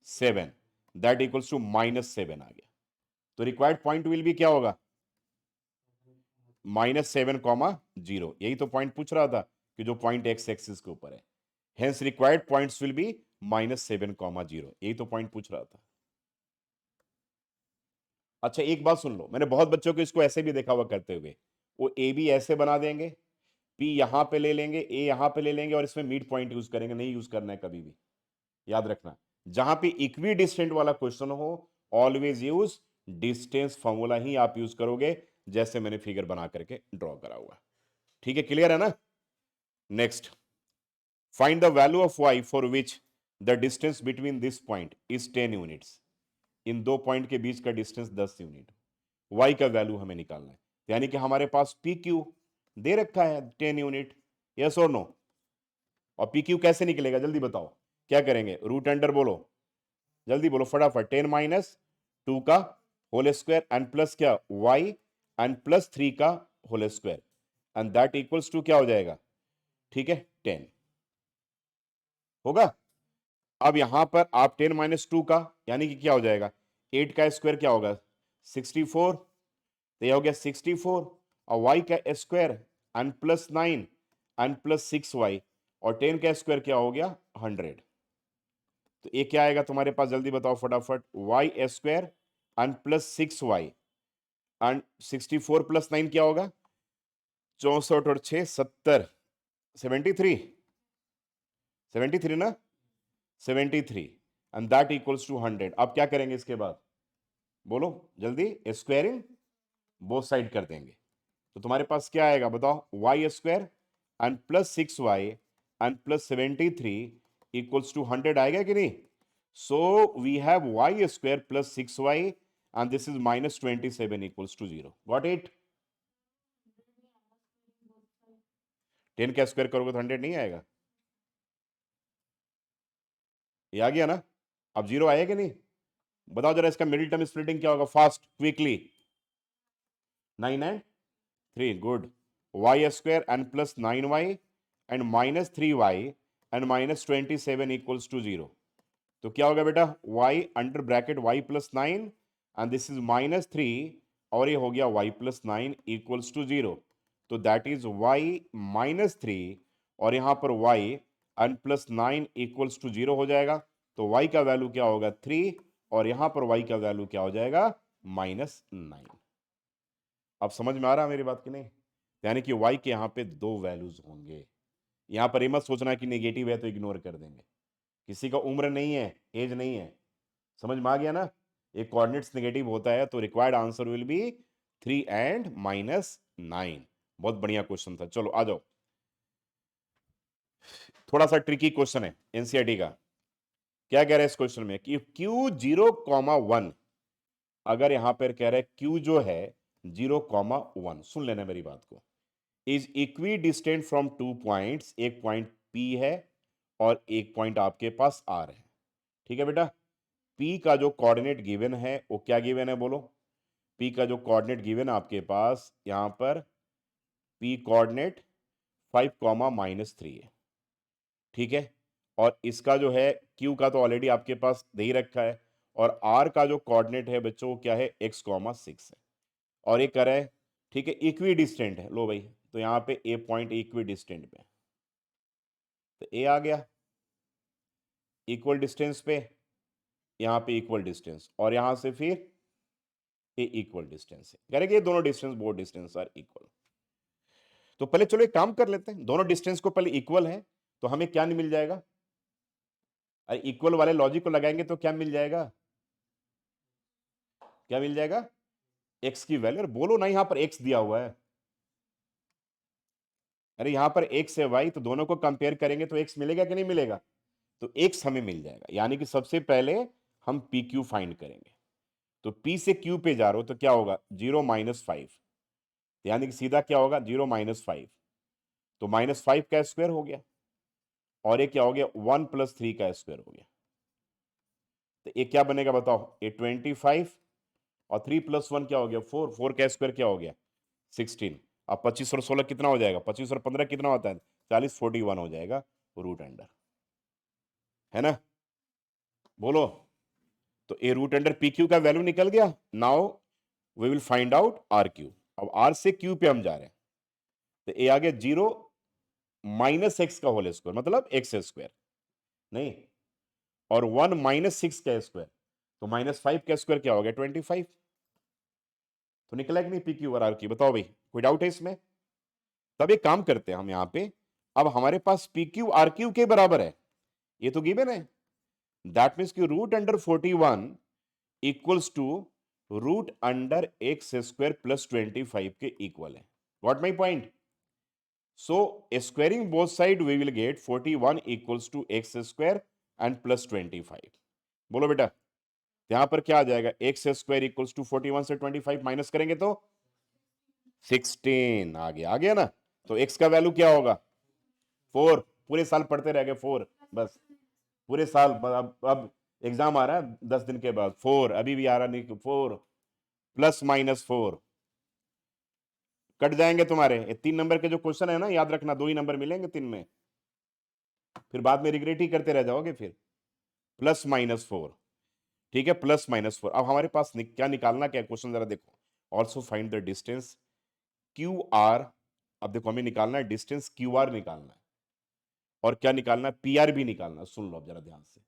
7. दैट इक्वल्स टू -7 आ गया. तो रिक्वायर्ड पॉइंट विल भी क्या होगा? -7, 0. यही तो पॉइंट पूछ रहा था कि जो पॉइंट एक्स एक्सिस के ऊपर है. Hence required points will B -7, 0. यही तो पॉइंट पूछ रहा था. अच्छा एक बात सुन लो, मैंने बहुत बच्चों को इसको ऐसे भी देखा हुआ करते हुए. वो ए बी ऐसे बना देंगे, पी यहां पे ले लेंगे, ए यहां पे ले लेंगे और इसमें मिड पॉइंट यूज करेंगे. नहीं यूज करना है कभी भी, याद रखना. जहां पे इक्वी डिस्टेंट वाला क्वेश्चन हो, ऑलवेज यूज डिस्टेंस फॉर्मूला ही आप यूज करोगे, जैसे मैंने फिगर बना करके ड्रॉ करा हुआ. ठीक है, क्लियर है ना? Next, find the value of y for which the distance between this point is 10 units. इन दो पॉइंट के बीच का डिस्टेंस 10 यूनिट. y का वैल्यू हमें निकालना है. यानी कि हमारे पास पी क्यू दे रखा है 10 यूनिट. यस और नो? और पी क्यू कैसे निकलेगा जल्दी बताओ. क्या करेंगे? रूट अंडर बोलो, जल्दी बोलो फटाफट. 10 माइनस 2 का होल स्क्वायर एंड प्लस क्या y एंड प्लस 3 का whole square and that equals to क्या हो जाएगा? ठीक है 10 होगा. अब यहां पर आप 10 माइनस 2 का यानी कि क्या हो जाएगा? 8 का स्क्वायर क्या होगा? 64. तो यह हो गया 64 और y का square and plus 9 and plus 6y और 10 का स्क्वायर क्या हो गया? 100. तो ये क्या आएगा तुम्हारे पास जल्दी बताओ फटाफट? y square and plus 6y and 64 plus 9 क्या होगा? 64 और 6 70. 73 ना? 73 एंड दैट इक्वल्स टू 100. अब क्या करेंगे इसके बाद? बोलो जल्दी. स्क्वायरिंग बोथ साइड कर देंगे. तो तुम्हारे पास क्या आएगा बताओ? y square and plus 6y and plus 73 equals to 100 आएगा कि नहीं? So we have y square plus 6y and this is -27 equals to 0. Got it? 10 का स्क्वायर करोगे तो 100 नहीं आएगा. ये आ गया ना? अब 0 आएगा कि नहीं? बताओ जरा इसका मिडिल टर्म स्प्लिटिंग क्या होगा? Fast quickly. 9 and 3. Good. y square and plus 9y and minus 3y and -27 equals to 0. तो क्या होगा बेटा? y under bracket y plus 9 and this is -3 और ये हो गया y प्लस 9 इक्वल्स टू 0. तो दैट इज y -3 और यहां पर y and plus 9 equals to 0 हो जाएगा. तो y का वैल्यू क्या होगा? 3 और यहां पर y का वैल्यू क्या हो जाएगा? -9. अब समझ में आ रहा है मेरी बात की नहीं? यानी कि y के यहां पे दो वैल्यूज होंगे. यहां पर ये मत सोचना कि नेगेटिव है तो इग्नोर कर देंगे. किसी का उम्र नहीं है, एज नहीं है. समझ में आ गया ना? एक कोऑर्डिनेट्स नेगेटिव होता है तो required answer will B 3 and -9. बहुत बढ़िया क्वेश्चन था. चलो आ जाओ. थोड़ा सा ट्रिकी क्वेश्चन है एनसीईआरटी का. क्या कह रहा है इस क्वेश्चन में कि Q 0,1 अगर यहां पर कह रहा है Q जो है 0,1, सुन लेना मेरी बात को, is equi distant from 2 points. एक पॉइंट P है और एक पॉइंट आपके पास R है. ठीक है बेटा? P का जो कोऑर्डिनेट गिवन है वो क्या गिवन है बोलो? P का जो कोऑर्डिनेट गिवन है आपके पास यहां पर P कोऑर्डिनेट 5, -3 है. ठीक है? और इसका जो है Q का तो ऑलरेडी आपके पास दे ही रखा है और R का जो कोऑर्डिनेट है बच्चों वो क्या है? x, 6 है. और ये कह रहा है ठीक है इक्वी डिस्टेंट है. लो भाई, तो यहां पे A पॉइंट इक्वी डिस्टेंट पे, तो A आ गया इक्वल डिस्टेंस पे, यहां पे इक्वल डिस्टेंस और यहां से फिर ए इक्वल डिस्टेंस है. करेंगे ये दोनों distance, both distance are equal. तो पहले चलो एक काम कर लेते हैं. दोनों डिस्टेंस को पहले इक्वल है तो हमें क्या नहीं मिल जाएगा? अरे इक्वल वाले लॉजिक को लगाएंगे तो क्या मिल जाएगा? क्या मिल जाएगा? एक्स की वैल्यू. बोलो ना, यहां पर एक्स दिया हुआ है. अरे यहां पर एक्स है वाई, तो दोनों को कंपेयर करेंगे तो एक्स मिलेगा कि नहीं मिलेगा? तो एक्स हमें मिल जाएगा. यानी कि सबसे पहले हम पी क्यू फाइंड करेंगे. तो P से Q पे जा रहे हो तो क्या होगा? 0 -5. यानी कि सीधा क्या होगा 0 -5, तो -5 का स्क्वायर हो गया, और ये क्या हो गया 1 + 3 का स्क्वायर हो गया। तो ये क्या बनेगा बताओ, ये 25 और 3 + 1 क्या हो गया 4, 4 का स्क्वायर क्या हो गया 16। अब 25 और 16 कितना हो जाएगा, 25 और 15 कितना होता है 40, 41 हो जाएगा रूट अंडर, है ना, बोलो। तो A root under P Q का वैल्यू निकल गया। Now we will find out R Q. अब आर से क्यू पे हम जा रहे हैं, तो ए आ गया 0 -x का होल स्क्वायर मतलब एक्स स्क्वायर, नहीं, और 1 -6 का स्क्वायर, तो -5 का स्क्वायर क्या हो गया 25। तो निकला कि नहीं पी क्यू और आर क्यू, बताओ भाई, कोई डाउट है इसमें? तब एक काम करते हैं हम यहां पे, अब हमारे पास पी क्यू आर क्यू के बराबर है, ये तो गिवन है, दैट मीन्स कि root under 41 equals to root under X square plus 25 के इक्वल है। Got my point? So squaring both side we will get 41 equals to x square and plus 25। बोलो बेटा, यहां पर क्या आ जाएगा, एक्स स्क्वायर इक्वल्स टू 41 से 25 माइनस करेंगे तो 16 आ गया ना। तो एक्स का वैल्यू क्या होगा 4, पूरे साल पढ़ते रह गए 4, बस पूरे साल। अब एग्जाम आ रहा है 10 दिन के बाद, 4 अभी भी आ रहा नहीं, 4 प्लस -4 कट जाएंगे तुम्हारे। ये 3 नंबर के जो क्वेश्चन है ना, याद रखना 2 ही नंबर मिलेंगे 3 में, फिर बाद में रिग्रेट ही करते रह जाओगे फिर। +-4, ठीक है, +-4। अब हमारे पास क्या निकालना, क्या क्वेश्चन जरा देखो, also find the distance Q R. अब देखो हमें निकालना है डिस्टेंस क्यू आर निकालना है, और क्या निकालना है पी आर भी निकालना है। सुन लो अब जरा ध्यान से।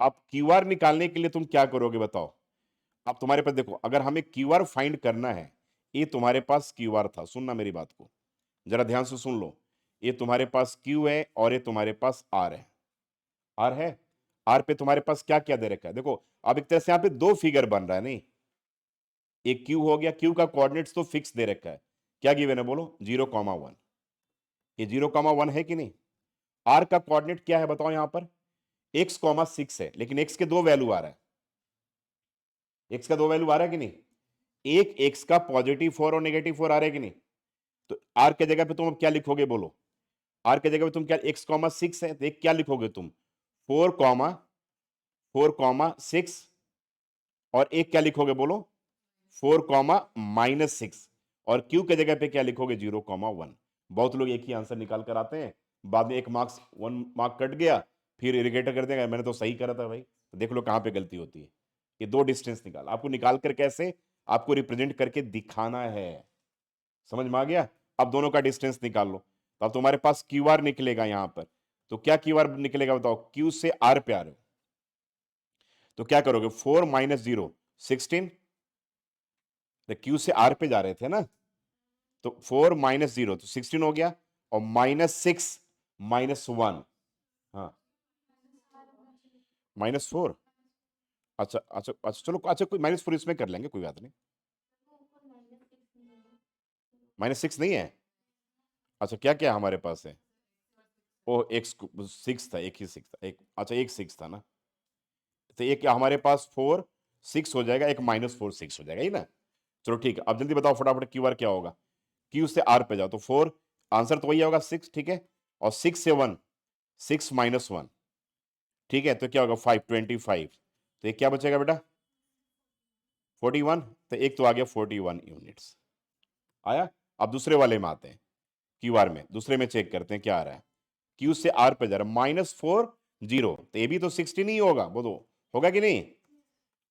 अब क्यू आर निकालने के लिए तुम क्या करोगे बताओ। अब तुम्हारे पास देखो, अगर हमें क्यू आर फाइंड करना है, ये तुम्हारे पास क्यू आर था, सुनना मेरी बात को जरा ध्यान से सुन लो। ये तुम्हारे पास क्यू है और ये तुम्हारे पास आर है, आर है। आर पे तुम्हारे पास क्या क्या दे रखा है देखो। अब एक तरह से यहाँ पे 2 फिगर बन रहा है, नहीं, एक क्यू हो गया, क्यू का कोऑर्डिनेट्स तो फिक्स दे रखा है, क्या गिवन है बोलो 0,1। ये 0,1 है कि नहीं। आर का कोऑर्डिनेट क्या है बताओ, यहां पर x,6 है, लेकिन x के 2 वैल्यू आ रहा है, x का 2 वैल्यू आ रहा है कि नहीं, एक x का +4 और -4 आ रहा है कि नहीं। तो r के जगह पे तुम अब क्या लिखोगे बोलो, r के जगह पे तुम क्या, x,6 है, तो एक क्या लिखोगे तुम 4,6, और एक क्या लिखोगे बोलो 4,-6, और q के जगह पे क्या लिखोगे 0,1। बहुत लोग एक ही आंसर निकाल कर आते हैं, बाद में 1 मार्क कट गया, फिर इरिगेटर कर देगा मैंने तो सही करा था भाई। तो देख लो कहां पे गलती होती है। ये 2 डिस्टेंस निकाल, आपको निकाल कर कैसे, आपको रिप्रेजेंट करके दिखाना है, समझ में आ गया। अब दोनों का डिस्टेंस निकाल लो, तो अब तुम्हारे पास क्यू आर निकलेगा यहां पर। तो क्या क्यू आर निकलेगा बताओ, क्यू से आर पे आ रहे हो तो क्या करोगे 4 - 0 16, क्यू से आर पे जा रहे थे ना, तो 4 - 0 तो 16 हो गया, और -6 -1, हाँ -4। अच्छा अच्छा अच्छा, चलो अच्छा, कोई -4 इसमें कर लेंगे, कोई बात नहीं। -6 नहीं है, अच्छा क्या क्या हमारे पास है, ओ एक 6 था, एक ही 6 था, एक अच्छा एक 6 था ना, तो एक हमारे पास 4 6 हो जाएगा, एक -4 6 हो जाएगा ही ना। चलो ठीक है, अब जल्दी बताओ फटाफट क्यू आर क्या होगा। क्यू से आर पे जाओ तो 4, आंसर तो वही होगा 6, ठीक है, और 6 से 1 6 -1, ठीक है, तो क्या होगा 5 25, तो ये क्या बचेगा बेटा 41, तो एक तो आ गया 41 यूनिट्स आया। अब दूसरे वाले में आते हैं, क्यू आर में दूसरे में चेक करते हैं क्या आ रहा है। क्यू से आर पे जा रहा है -4 0, तो ये भी तो 16 ही होगा, बोलो होगा कि नहीं।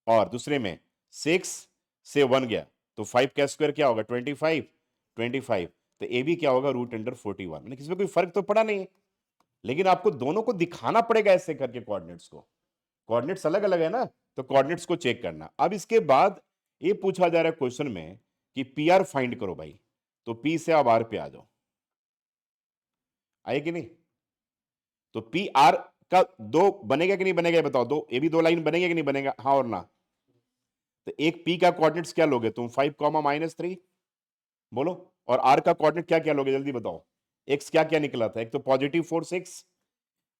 और दूसरे में 6 से 1 गया, तो 5 का स्क्वायर क्या होगा 25 25, तो ए भी क्या होगा √41। मैंने किसी में कोई फर्क तो पड़ा नहीं है, लेकिन आपको दोनों को दिखाना पड़ेगा ऐसे करके कोऑर्डिनेट्स को, कोऑर्डिनेट्स अलग अलग है ना, तो कोऑर्डिनेट्स को चेक करना। अब इसके बाद ये पूछा जा रहा है क्वेश्चन में कि पी आर फाइंड करो भाई, तो पी से आप आर पे आ जाओ, आए कि नहीं। तो पी आर का 2 बनेगा कि नहीं बनेगा, बताओ, दो ये भी 2 लाइन बनेगा कि नहीं बनेगा, हाँ और ना। तो एक पी का कोऑर्डिनेट्स क्या लोगे तुम 5, -3, बोलो, और आर का कोऑर्डिनेट क्या क्या लोगे जल्दी बताओ। एक्स क्या क्या निकला था, एक तो +4 6,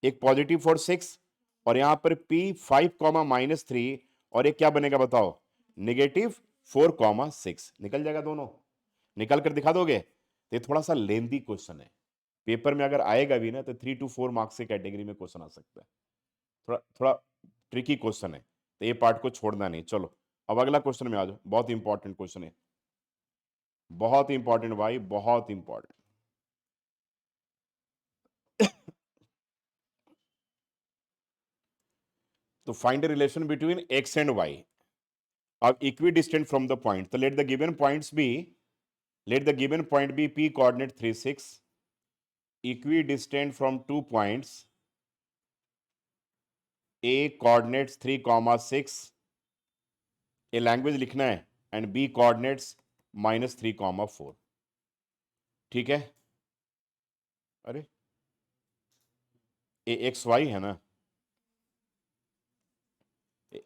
एक +4 6, और यहां पर पी 5, -3, और एक क्या बनेगा बताओ -4, 6 निकल जाएगा दोनों। निकाल कर दिखा दोगे? तो ये थोड़ा सा लेंदी क्वेश्चन है, पेपर में अगर आएगा भी ना तो 3 to 4 मार्क्स के कैटेगरी में क्वेश्चन आ सकता है, थोड़ा थोड़ा ट्रिकी क्वेश्चन है, तो ये पार्ट को छोड़ना नहीं। चलो अब अगला क्वेश्चन में आ जाओ, बहुत इंपॉर्टेंट क्वेश्चन है, बहुत इंपॉर्टेंट भाई, बहुत इंपॉर्टेंट। तो find the relation between x and Y, अब equidistant from the point, तो let the given points be, let the given point be p coordinate 3 6, equidistant from 2 points a coordinates 3 comma 6, a language लिखना है, and b coordinates minus 3 comma 4। ठीक है, अरे ए x Y है ना,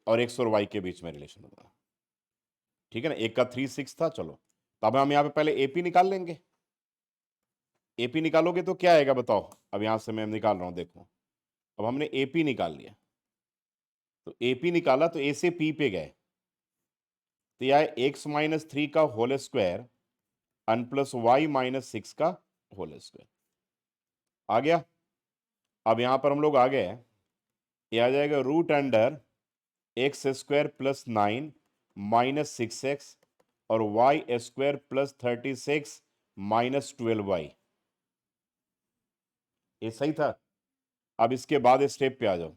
और x और वाई के बीच में रिलेशन होगा, ठीक है ना, एक का 3 6 था। चलो तो अब हम यहाँ पे पहले एपी निकाल लेंगे, एपी निकालोगे तो क्या आएगा बताओ, अब यहां से मैं निकाल रहा हूं, देखो अब हमने एपी निकाल लिया, तो एपी निकाला तो ए से पी पे गए, तो यह एक्स माइनस 3 का whole square and plus Y minus 6 का होल स्क्वायर आ गया। अब यहां पर हम लोग आ गए, ये आ जाएगा root under X square plus 9 minus 6x और Y square plus 36 minus 12y, ये सही था। अब इसके बाद स्टेप पे आ जाओ,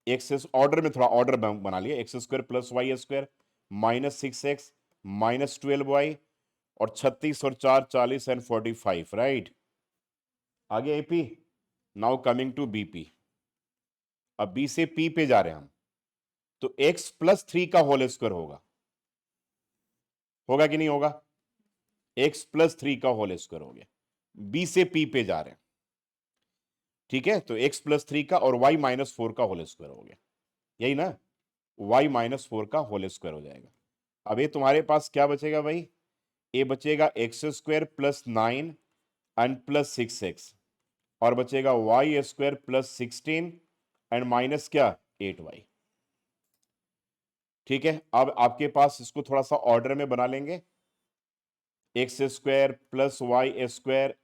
एक्स ऑर्डर में, थोड़ा ऑर्डर बना लिया, X square plus Y square minus 6x minus 12y और 36 और 4 40 एंड 45, राइट। आगे AP, now coming to BP, अब बी से पी पे जा रहे हैं हम, तो x प्लस 3 का होल स्क्वायर होगा, होगा कि नहीं होगा, x प्लस 3 का होल स्क्वायर हो गया, बी से पी पे जा रहे हैं, ठीक है, तो x प्लस 3 का और y माइनस 4 का होल स्क्वायर हो गया, यही ना, y माइनस 4 का होल स्क्वायर हो जाएगा। अब ये तुम्हारे पास क्या बचेगा भाई, ये बचेगा X square plus 9 and plus 6x, और बचेगा Y square plus 16 and minus क्या 8y, ठीक है। अब आपके पास इसको थोड़ा सा ऑर्डर में बना लेंगे, X square plus Y square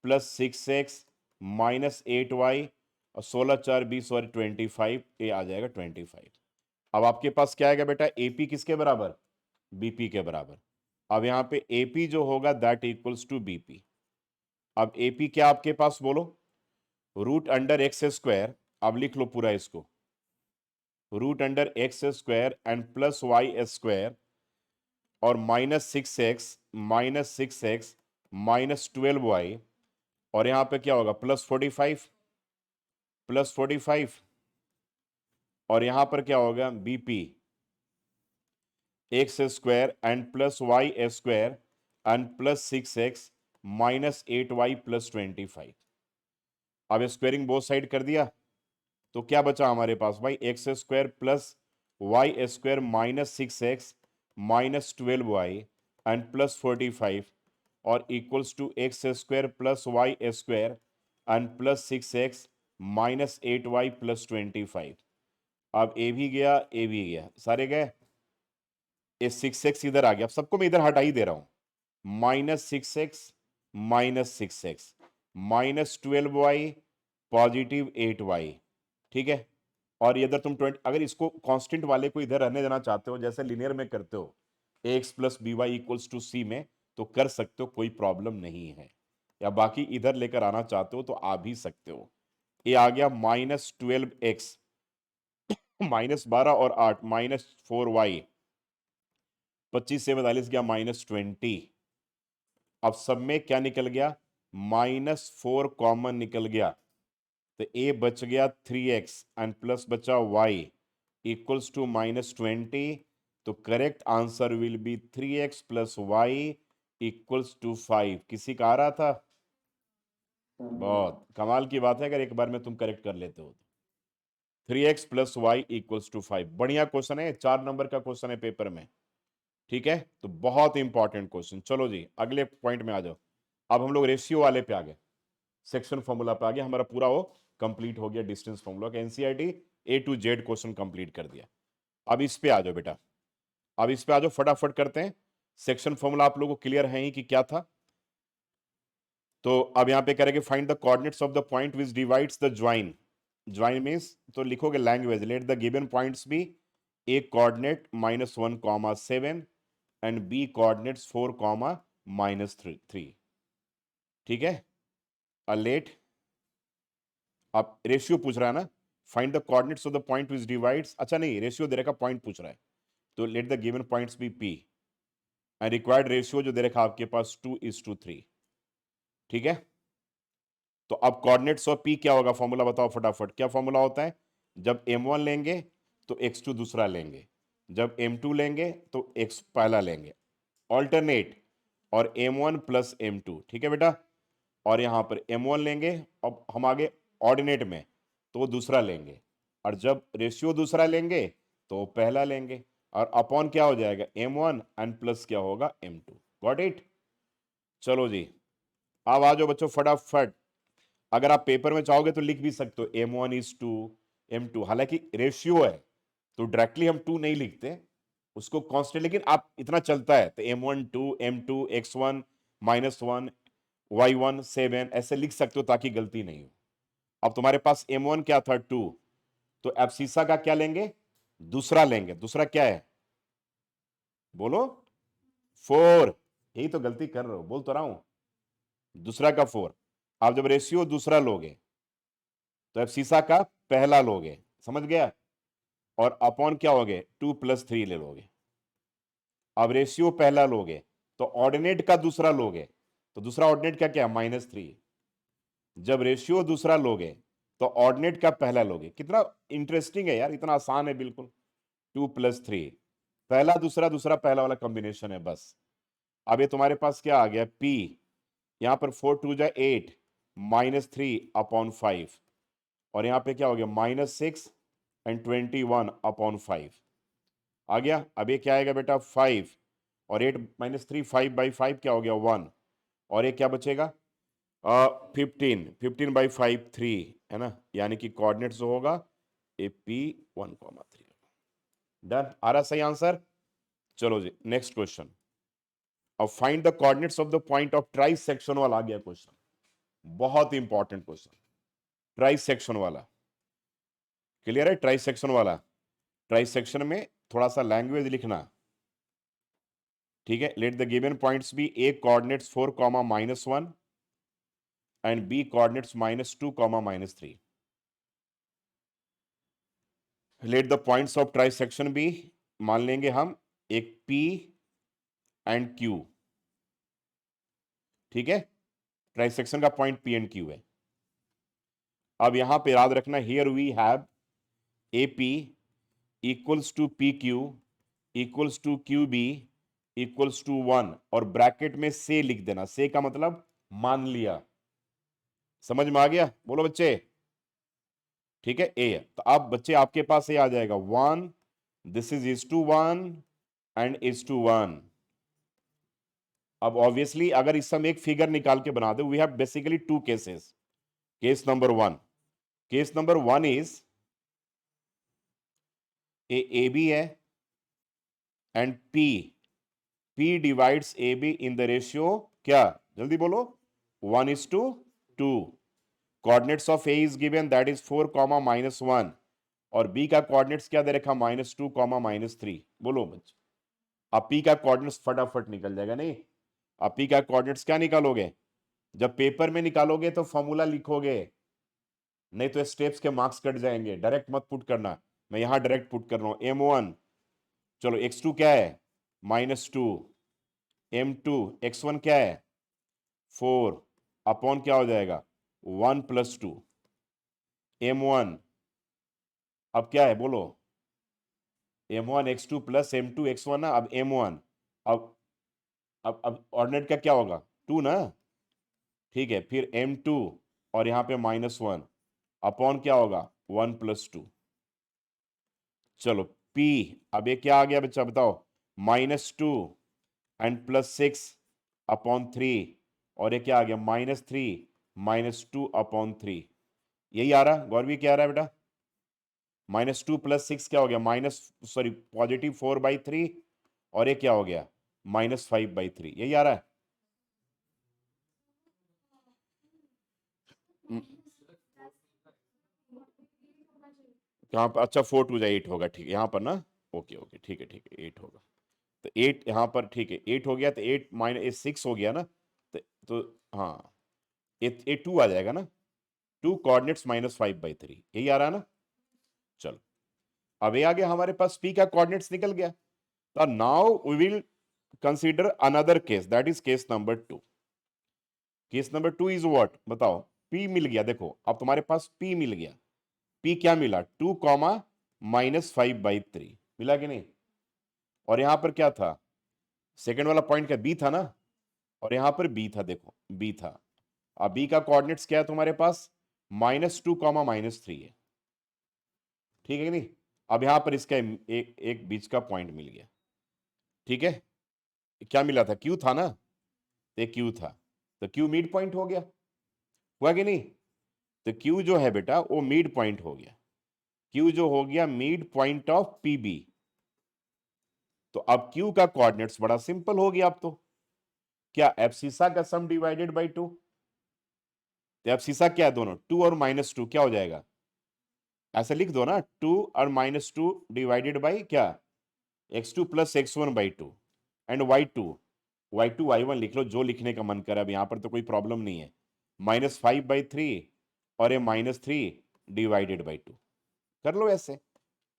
plus 6x minus 8y और 16 4 20 और 25, ये आ जाएगा 25। अब आपके पास क्या आएगा बेटा, एपी किसके बराबर, बीपी के बराबर। अब यहां पे एपी जो होगा दैट इक्वल्स टू बीपी। अब एपी क्या आपके पास बोलो, रूट अंडर एक्स स्क्वायर, अब लिख लो पूरा इसको, root under X square and plus Y square और minus six X minus 12y, और यहां पे क्या होगा प्लस 45, और यहां पर क्या होगा BP X square and plus Y square and plus 6x minus 8y plus 25। अब स्क्वायरिंग बोथ साइड कर दिया, तो क्या बचा हमारे पास भाई, X square plus Y square minus 6x minus 12y and plus 45 और equals to x square plus Y square and plus 6x minus 8y plus 25। अब ए भी गया, ए भी गया, सारे गए, ये 6x इधर आ गया, अब सबको मैं इधर हटा ही दे रहा हूं, -6x -6x minus 12y positive 8y, ठीक है। और इधर तुम 20, अगर इसको कांस्टेंट वाले को इधर रहने देना चाहते हो, जैसे लिनियर में करते हो ax plus B Y equals to C में, तो कर सकते हो, कोई प्रॉब्लम नहीं है, या बाकी इधर लेकर आना चाहते हो तो आ भी सकते हो। ये आ गया -12x -12 और 8 -4y, 25 से 42 गया -20। अब सब में क्या निकल गया, -4 कॉमन निकल गया, तो ए बच गया 3x एंड प्लस बचा y इक्वल्स टू -20। तो correct answer will be 3x plus Y equals to 5। किसी का आ रहा था, बहुत कमाल की बात है अगर एक बार में तुम करेक्ट कर लेते हो तो। 3x plus Y equals to 5, बढ़िया क्वेश्चन है, 4 नंबर का क्वेश्चन है पेपर में, ठीक है, तो बहुत इंपॉर्टेंट क्वेश्चन। चलो जी अगले पॉइंट में आ जाओ, अब हम लोग रेशियो वाले पे आ गए, सेक्शन फॉर्मूला पे आ गया, हमारा पूरा वो कंप्लीट हो गया, डिस्टेंस फॉर्मूला का NCERT A to Z question complete कर दिया। अब इस पे आ जाओ बेटा, अब इस पे आ जाओ, फटाफट करते हैं। सेक्शन फॉर्मूला आप लोगों को क्लियर है ही कि क्या था? तो अब यहां पे करेंगे find the coordinates of the point which divides the join. Join means तो लिखोगे language, let the given points be A coordinate -1, 7 and B coordinates 4, -3। ठीक है, लेट अब रेशियो पूछ रहा है ना, find the coordinates of the point which divides, अच्छा नहीं रेशियो दे रखा, पॉइंट पूछ रहा है, तो let the given points be P and required ratio जो दे रखा आपके पास 2:3। ठीक है, तो अब कोऑर्डिनेट्स ऑफ पी क्या होगा, फॉर्मूला बताओ फटाफट, क्या फॉर्मूला होता है? जब m1 लेंगे तो x2 दूसरा लेंगे, जब m2 लेंगे तो x पहला लेंगे, ऑल्टरनेट, और m1 प्लस m2। ठीक है बेटा, और यहां पर m1 लेंगे, अब हम आगे ऑर्डिनेट में तो दूसरा लेंगे, और जब रेशियो दूसरा लेंगे तो पहला लेंगे, और अपॉन क्या हो जाएगा m1 एंड प्लस क्या होगा m2। Got it? चलो जी, अब आ जाओ बच्चों फटाफट, अगर आप पेपर में चाहोगे तो लिख भी सकते हो m1:2 हालांकि रेशियो है तो डायरेक्टली हम 2 नहीं लिखते उसको कांस्टेंट, लेकिन आप इतना चलता है तो m1:2, m2, x1 -1, y1 7 ऐसे लिख सकते हो ताकि गलती नहीं हो। अब तुम्हारे पास m1 क्या था 2, तो एब्सिसा का क्या लेंगे, दूसरा लेंगे, दूसरा क्या है बोलो, 4। यही तो गलती कर रहे हो, बोल तो रहा हूं, दूसरा का 4। आप जब रेशियो दूसरा लोगे तो एब्सिसा का पहला लोगे, समझ गया, और अपॉन क्या होगे 2+3 ले लोगे। अब रेशियो पहला लोगे तो ऑर्डिनेट का दूसरा लोगे, तो दूसरा ऑर्डिनेट का क्या है -3। जब रेशियो दूसरा लोगे तो ऑर्डिनेट का पहला लोगे। कितना इंटरेस्टिंग है यार, इतना आसान है बिल्कुल। 2+3, पहला दूसरा, दूसरा पहला वाला कॉम्बिनेशन है बस। अब ये तुम्हारे पास क्या आ गया P, यहां पर 4×2 = 8 -3/5, और यहां पे क्या हो गया -6 एंड 21/5 आ गया। अब ये क्या आएगा बेटा 5, और 8 -3 5/5 क्या हो गया 1, और ये क्या बचेगा 15 3 है ना, यानी कि कोऑर्डिनेट जो होगा ए P 1,3। डन, आ रहा सही आंसर? चलो जी नेक्स्ट क्वेश्चन। अब find the coordinates of the point of trisection वाला आ गया क्वेश्चन, बहुत इंपॉर्टेंट क्वेश्चन, ट्राई सेक्शन वाला। क्लियर है? ट्राई सेक्शन वाला, ट्राई सेक्शन में थोड़ा सा लैंग्वेज लिखना। ठीक है, let the given points be A coordinates 4, -1 and B coordinates -2, -3। Let the points of trisection be, मान लेंगे हम एक P एंड Q। ठीक है, ट्राई सेक्शन का पॉइंट P एंड Q है। अब यहां पे याद रखना, here we have AP equals to PQ equals to QB equals to 1, और ब्रैकेट में से लिख देना, से का मतलब मान लिया। समझ में आ गया? बोलो बच्चे। ठीक है, ए, तो अब बच्चे आपके पास ये आ जाएगा 1, this is two 1 and two 1। अब ऑब्वियसली अगर इस समय एक फिगर निकाल के बना दे, we have basically 2 cases. Case number 1, case number 1 is A B है and P divides A B in the ratio क्या, जल्दी बोलो, 1:2। Coordinates of A is given that is 4, -1, और बी का कोऑर्डिनेट्स क्या दे रखा -2, -3। बोलो बच्चे, अब P का कोऑर्डिनेट्स फटाफट निकल जाएगा नहीं? अब P का कोऑर्डिनेट्स क्या निकालोगे, जब पेपर में निकालोगे तो फॉर्मूला लिखोगे, नहीं तो स्टेप्स के मार्क्स कट जाएंगे। डायरेक्ट मत पुट करना, मैं यहां डायरेक्ट पुट कर रहा हूं m1, चलो x2 क्या है -2, m2 x1 क्या है 4, अपॉन क्या हो जाएगा 1+2 m1, अब क्या है बोलो, m1 x2 plus m2 x1 ना, अब m1, अब ऑर्डिनेट का क्या होगा 2 ना, ठीक है, फिर m2 और यहां पे -1 अपॉन क्या होगा 1+2। चलो P, अब ये क्या आ गया बच्चा बताओ, -2 एंड +6/3, और ये क्या आ गया -3 -2/3। यही आ रहा गौरवी, क्या आ रहा है बेटा, -2 + 6 क्या हो गया +4/3, और ये क्या हो गया -5/3 यही आ रहा है। कहाँ पर? अच्छा 4 2 8 होगा, ठीक है यहाँ पर ना। ओके ओके ठीक है ठीक है 8 होगा। तो 8 यहाँ पर ठीक है, 8 हो गया तो 8 माइनस 6 हो गया ना। तो हाँ, ये 2 आ जाएगा ना। 2 कोऑर्डिनेट्स -5/3 यही आ रहा है ना। चलो अब ये आ गया हमारे पास, p का कोऑर्डिनेट्स निकल गया। तो now we will consider another case, that is case number 2। Case number 2 is what बताओ। p मिल गया, देखो अब तुम्हारे पास p मिल गया। p क्या मिला? 2 कॉमा -5/3 मिला कि नहीं? और यहां पर क्या था? सेकंड वाला पॉइंट क्या b था ना, और यहां पर b था, देखो b था। अब b का कोऑर्डिनेट्स क्या है तुम्हारे पास? -2 कॉमा -3 है, ठीक है कि नहीं? अब यहां पर इसका एक बीच का पॉइंट मिल गया, ठीक है। क्या मिला था? q था ना, तो q था, तो q मिड पॉइंट हो गया, हुआ कि नहीं? तो q जो है बेटा वो मिड पॉइंट हो गया। q जो हो गया मिड पॉइंट ऑफ pb। तो अब q का कोऑर्डिनेट्स बड़ा सिंपल हो गया अब तो। क्या? एब्सिसा का सम डिवाइडेड बाई 2। तो एब्सिसा क्या है दोनों? 2 और -2 क्या हो जाएगा? ऐसे लिख दो ना, 2 और -2 डिवाइडेड बाई क्या? x2 plus x1/2 and y2 y1 लिख लो, जो लिखने का मन करे। अब यहां पर तो कोई प्रॉब्लम नहीं है। -5/3 और ये -3 डिवाइडेड बाई 2 कर लो ऐसे।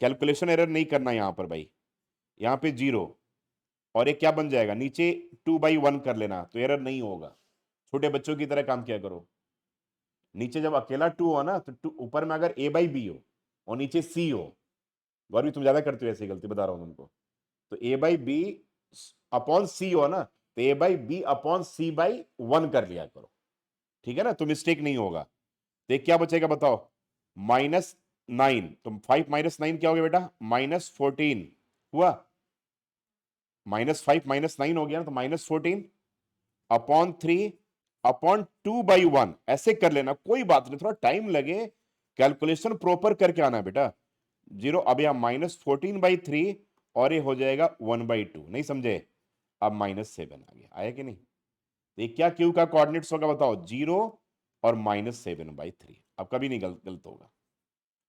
कैलकुलेशन एरर नहीं करना यहां पर भाई। यहां पे 0 और ये क्या बन जाएगा नीचे? 2/1 कर लेना तो एरर नहीं होगा। छोटे बच्चों की तरह काम किया करो। नीचे जब अकेला 2 हो ना, तो ऊपर में अगर a/b हो और नीचे c हो। गौरवी तुम ज्यादा करते हो ऐसी गलती, बता रहा हूं तुमको। तो a/b अपॉन c हो ना, तो a/b अपॉन c/1 कर लिया करो, ठीक है ना, तो मिस्टेक नहीं होगा। तो क्या बचेगा बताओ? -9। तो 5 -9 क्या हो गया बेटा? -14 हुआ। -5 -9 हो गया ना, तो -14 अपॉन 3 अपॉन 2/1 ऐसे कर लेना, कोई बात नहीं, थोड़ा टाइम लगे, कैलकुलेशन प्रॉपर करके आना बेटा। 0 अब यहां -14/3 और ये हो जाएगा 1/2, नहीं समझे? अब -7 आ गया, आया कि नहीं? तो ये क्या क्यू का कोऑर्डिनेट्स होगा बताओ? 0 और -7/3। अब कभी नहीं गलत होगा।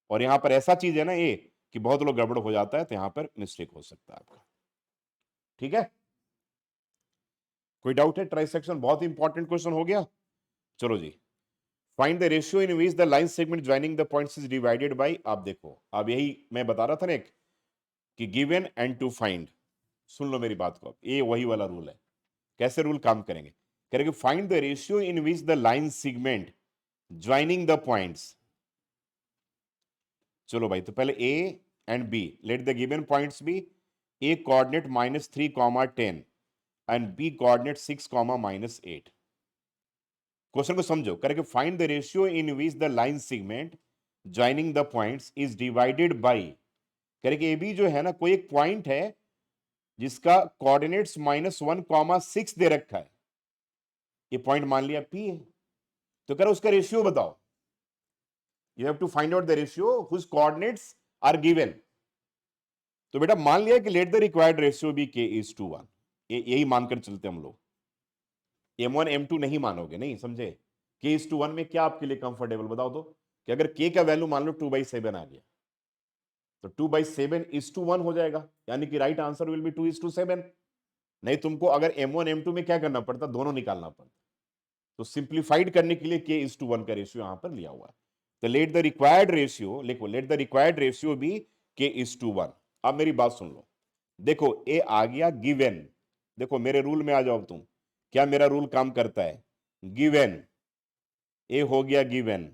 और यहां पर ऐसा चीज है ना ये, कि बहुत लोग गड़बड़ हो जाता है, तो यहां पर मिस्टेक हो सकता है आपका, ठीक है। कोई डाउट है? ट्राइसेक्शन बहुत इंपॉर्टेंट क्वेश्चन हो गया। चलो जी, find the ratio in which the line segment joining the points is divided by. आप देखो, अब यही मैं बता रहा था ना एक, कि गिवन एंड टू फाइंड। सुन लो मेरी बात को, ये वही वाला रूल है। कैसे रूल काम करेंगे? करेंगे find the ratio in which the line segment joining the points. चलो भाई, तो पहले A and B, let the given points be A coordinate -3, 10 and B coordinate 6, -8। Question को समझो, करेंगे find the ratio in which the line segment joining the points is divided by. करेंगे A B जो है ना, कोई एक पॉइंट है जिसका कोऑर्डिनेट्स -1, 6 दे रखा है। ये पॉइंट मान लिया पी है, तो कह रहा उसका रेशियो बताओ। You have to find out the ratio whose coordinates are given. तो बेटा मान लिया कि let the required ratio be k:1। यही मानकर चलते हम लोग। m1 m2 नहीं मानोगे, नहीं समझे? k:1 में क्या आपके लिए कंफर्टेबल बताओ तो। कि अगर k का वैल्यू मान लो 2/7 आ गया, तो 2/7:1 हो जाएगा, यानी कि राइट आंसर विल बी 2:7। नहीं तुमको अगर m1 m2 में क्या करना पड़ता? दोनों निकालना पड़ता। तो सिंप्लीफाइड करने के लिए k:1 का रेशियो यहां पर लिया हुआ है। तो लेट द रिक्वायर्ड रेशियो लिखो, लेट द रिक्वायर्ड रेशियो भी k:1। अब मेरी बात सुन लो, देखो ए आ गया गिवन। देखो मेरे रूल में आ जाओ तुम। क्या मेरा रूल काम करता है? गिवन, ए हो गया गिवन।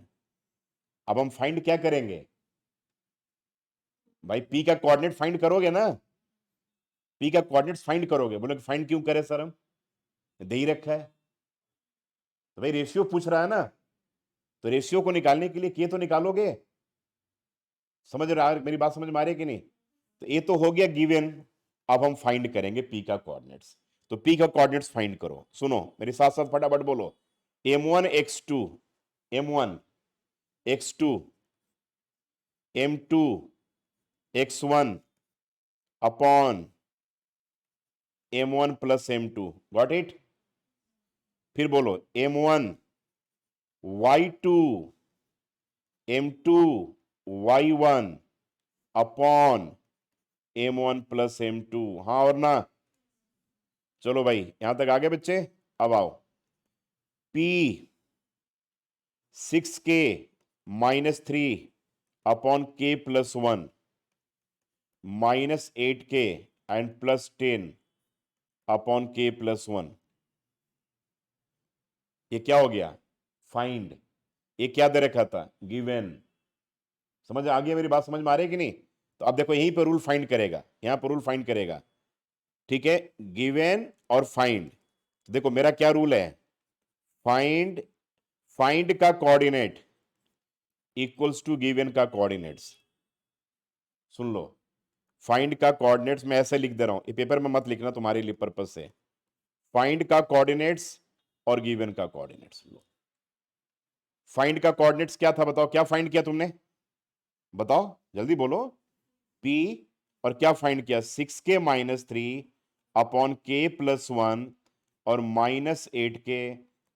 अब हम फाइंड क्या करेंगे भाई? पी का कोऑर्डिनेट फाइंड करोगे ना, पी का कोऑर्डिनेट फाइंड करोगे। बोले फाइंड क्यों करें सर, हम दे ही रखा है। तो भाई रेशियो पूछ रहा है ना, तो रेशियो को निकालने के लिए के तो निकालोगे। समझ रहा है मेरी बात? समझ में आ रही है कि नहीं? तो ये तो हो गया गिवन। अब हम फाइंड करेंगे पी का कोऑर्डिनेट्स। तो पी का कोऑर्डिनेट्स फाइंड करो, सुनो मेरे साथ साथ फटाफट बोलो। m1 x2, m1 x2 m2 x1 upon m1 plus m2, got it? फिर बोलो m1 y2 m2 y1 upon m1 plus m2, हाँ और ना? चलो भाई यहां तक आगे बच्चे, अब आओ। P 6k minus 3 upon k plus 1 minus 8k and plus 10 upon k plus 1, ये क्या हो गया? फाइंड। ये क्या दे रखा था? गिवन। समझ आ गया मेरी बात? समझ में आ रही है कि नहीं? तो अब देखो यहीं पर रूल फाइंड करेगा, यहां पर रूल फाइंड करेगा, ठीक है? गिवन और फाइंड। देखो मेरा क्या रूल है? फाइंड, फाइंड का कोऑर्डिनेट इक्वल्स टू गिवन का कोऑर्डिनेट्स। सुन लो, फाइंड का कोऑर्डिनेट्स मैं ऐसे लिख दे रहा हूं, ये पेपर में मत लिखना, तुम्हारे लिए पर्पस से। फाइंड का कोऑर्डिनेट्स और गिवन का कोऑर्डिनेट्स लो। फाइंड का कोऑर्डिनेट्स क्या था बताओ? क्या फाइंड किया तुमने? बताओ जल्दी बोलो। P, और क्या फाइंड किया? 6k minus 3 upon k plus 1 और minus 8k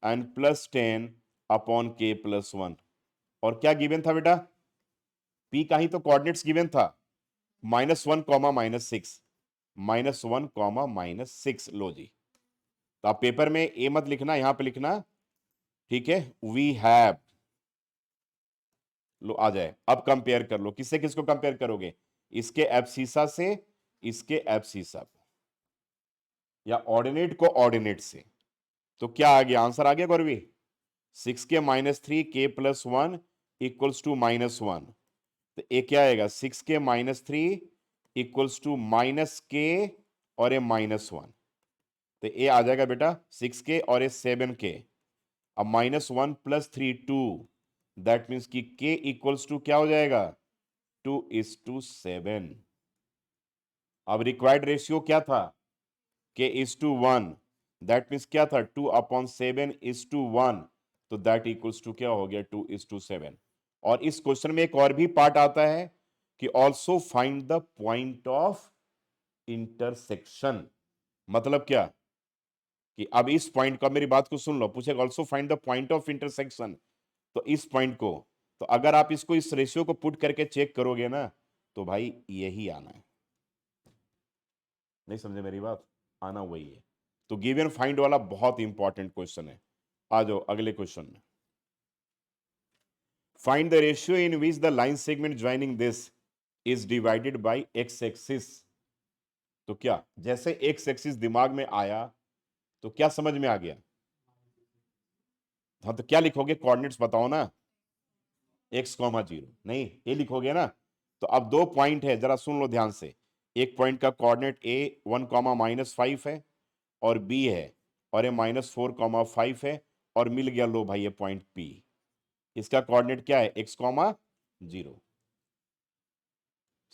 and plus 10 upon k plus 1। और क्या गिवन था बेटा? P का ही तो कोऑर्डिनेट्स गिवन था, -1 कॉमा -6, -1 कॉमा -6। लो जी, तो आप पेपर में ए मत लिखना, यहां पे लिखना, ठीक है? We have. लो आ जाए, अब कंपेयर कर लो। किससे किसको कंपेयर करोगे? इसके एब्सिसा से इसके एब्सिसा को, या ऑर्डिनेट को ऑर्डिनेट से। तो क्या आ गया? आंसर आ गया Gauravi? 6k minus 3 k plus 1 equals to -1। तो ये क्या आएगा? 6k minus 3 equals to -k और ये -1। तो ये आ जाएगा बेटा 6k और ये 7k। अब -1 प्लस 3 2, दैट मीन्स कि k इक्वल्स टू क्या हो जाएगा? 2:7। अब रिक्वायर्ड रेशियो क्या था? k:1, दैट मीन्स क्या था? 2/7:1। तो दैट इक्वल्स टू क्या हो गया? 2:7। और इस क्वेश्चन में एक और भी पार्ट आता है कि also find the point of intersection. मतलब क्या? कि अब इस पॉइंट को, मेरी बात को सुन लो, पूछेगा also find the point of intersection. तो इस पॉइंट को, तो अगर आप इसको इस रेशियो को पुट करके चेक करोगे ना, तो भाई यही आना है। नहीं समझे मेरी बात? आना वही है। तो गिव एंड फाइंड वाला बहुत इंपॉर्टेंट क्वेश्चन है। आ जाओ अगले क्वेश्चन में। Find the ratio in which the line segment joining this is divided bye x axis. तो क्या जैसे एक्स एक्सिस दिमाग में आया तो क्या समझ में आ गया? हाँ, तो क्या लिखोगे? कोऑर्डिनेट्स बताओ ना। x,0 नहीं, ये लिखोगे ना? तो अब दो पॉइंट है, जरा सुन लो ध्यान से। एक पॉइंट का कोऑर्डिनेट a 1,-5 है और b है, और ये -4,5 है, और मिल गया लो भाई ये पॉइंट p। इसका कोऑर्डिनेट क्या है? x,0।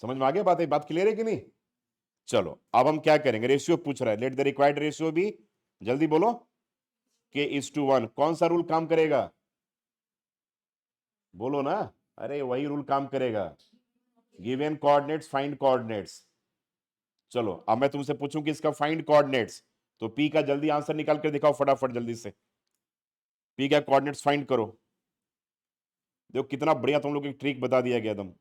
समझ में आ गया बात? है बात क्लियर है कि नहीं? चलो अब हम क्या करेंगे? रेशियो पूछ रहा है, लेट द रिक्वायर्ड रेशियो भी। जल्दी बोलो। k:1। कौन सा रूल काम करेगा? बोलो ना। अरे वही रूल काम करेगा, गिवन कोऑर्डिनेट्स फाइंड कोऑर्डिनेट्स। चलो अब मैं तुमसे पूछूं कि इसका फाइंड कोऑर्डिनेट्स, तो पी का जल्दी आंसर निकाल कर दिखाओ फटाफट, जल्दी से। पी का कोऑर्डिनेट्स फाइंड करो। देखो कितना बढ़िया तुम लोग की ट्रिक बता दिया गया एकदम।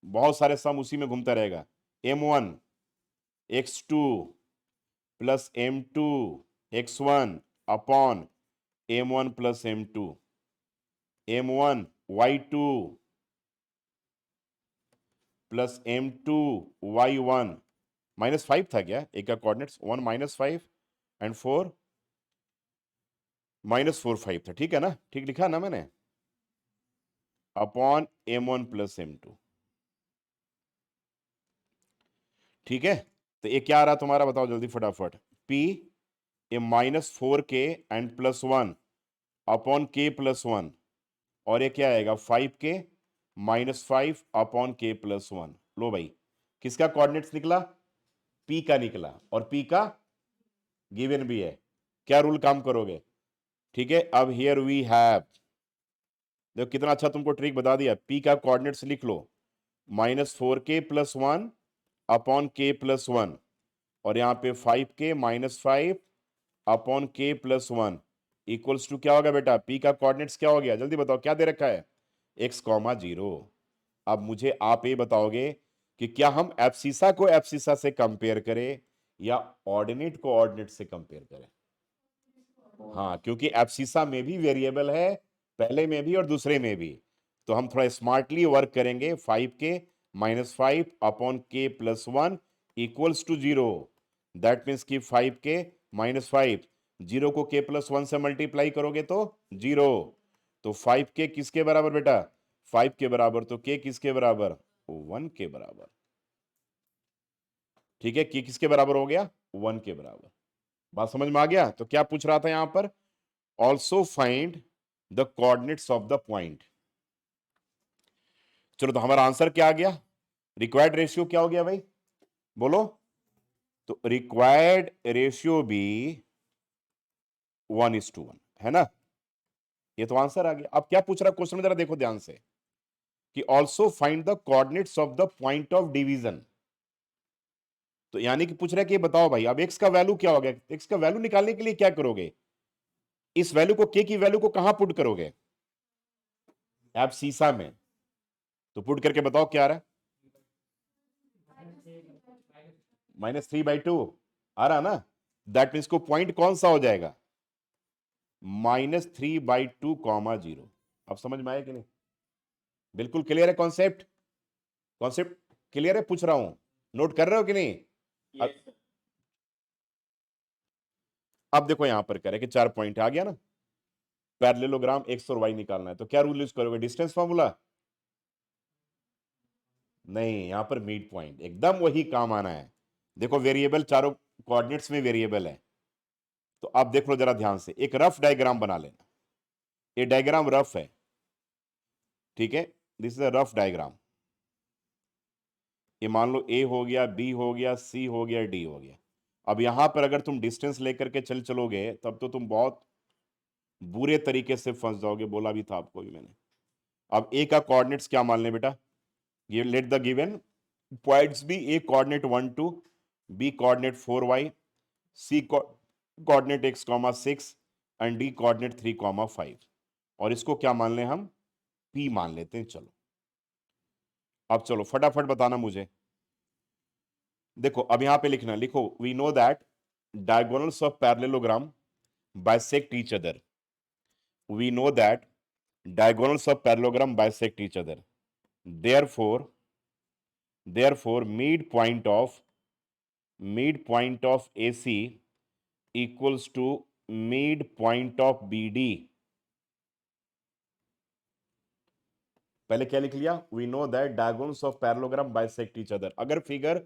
बहुत सारे सम उसी में घूमता रहेगा। m1 x2 plus m2 x1 upon m1 plus m2, m1 y2 plus m2 y1 -5 था क्या? एक का कोऑर्डिनेट्स 1 -5 एंड 4 -4 5 था, ठीक है ना? ठीक लिखा ना मैंने? अपॉन m1 प्लस m2, ठीक है? तो ये क्या आ रहा तुम्हारा? बताओ जल्दी फटाफट। p A -4k and +1 upon k +1, और ये क्या आएगा? 5k -5 upon k +1। लो भाई, किसका कोऑर्डिनेट्स निकला? p का निकला, और p का गिवन भी है। क्या रूल काम करोगे? ठीक है, अब हियर वी हैव, देखो कितना अच्छा तुमको ट्रिक बता दिया। p का कोऑर्डिनेट्स लिख लो, -4k +1 अपॉन k +1, और यहाँ पे 5k minus 5 upon k plus 1 equals to क्या होगा बेटा? p का कोऑर्डिनेट्स क्या हो गया? जल्दी बताओ, क्या दे रखा है? x, 0। अब मुझे आप ये बताओगे कि क्या हम एब्सिसा को एब्सिसा से कंपेयर करें या ऑर्डिनेट को ऑर्डिनेट से कंपेयर करें? हाँ, क्योंकि एब्सिसा में भी वेरिएबल है, पहले में भी और दूसरे में भी। तो हम थोड़ा स्मार्टली वर्क करेंगे। 5k minus 5 upon k plus 1 equals to 0। That means कि 5k माइनस 5, 0 को k प्लस 1 से मल्टीप्लाई करोगे तो 0। तो 5k किसके बराबर बेटा? 5 के बराबर। तो k किसके बराबर? 1 के बराबर। ठीक है, k किसके बराबर हो गया? 1 के बराबर। बात समझ में आ गया? तो क्या पूछ रहा था यहां पर? Also find the coordinates of the point. चलो, तो हमारा आंसर क्या आ गया? रिक्वायर्ड रेशियो क्या हो गया भाई? बोलो। तो रिक्वायर्ड रेशियो भी 1:1 है ना? ये तो आंसर आ गया। अब क्या पूछ रहा क्वेश्चन में, जरा देखो ध्यान से, कि also find the coordinates of the point of division. तो यानी कि पूछ रहा है कि बताओ भाई, अब एक्स का वैल्यू क्या हो गया? एक्स का वैल्यू निकालने के लिए क्या करोगे? इस वैल्यू को, के की वैल्यू को कहां पुट करोगे? एब्सिसा में। तो पुट करके बताओ क्या आ रहा है? -3/2 आ रहा ना? दैट मीन्स को पॉइंट कौन सा हो जाएगा? -3/2, 0। अब समझ में आया कि नहीं? बिल्कुल क्लियर है कॉन्सेप्ट? कॉन्सेप्ट क्लियर है? पूछ रहा हूं, नोट कर रहे हो कि नहीं? yes. अब देखो यहां पर कह रहे कि 4 पॉइंट आ गया ना, पैरेललोग्राम एक्स और वाई निकालना है, तो क्या रूल यूज करोगे? Distance formula? नहीं, यहां पर मिड पॉइंट एकदम वही काम आना है। देखो, वेरिएबल चारों कोऑर्डिनेट्स में वेरिएबल है। तो आप देख लो जरा ध्यान से, एक रफ डायग्राम बना लेना। ये डायग्राम रफ है, ठीक है? This is a rough diagram. ये मान लो ए हो गया, बी हो गया, सी हो गया, डी हो गया। अब यहां पर अगर तुम डिस्टेंस लेकर के चलोगे तब तो तुम बहुत बुरे तरीके से फंस जाओगे, बोला भी था आपको भी मैंने। अब ए का कोऑर्डिनेट्स क्या मान ले बेटा? ये let the given points be A coordinate 1 2, B coordinate 4y, C coordinate x, 6 and D coordinate 3, 5। और इसको क्या मान लें हम? p मान लेते हैं। चलो, अब चलो फटाफट बताना मुझे। देखो, अब यहां पे लिखना, लिखो, we know that diagonals of parallelogram bisect each other. We know that diagonals of parallelogram bisect each other. Therefore midpoint of AC equals to midpoint of BD. पहले क्या लिख लिया? We know that diagonals of parallelogram bisect each other. अगर figure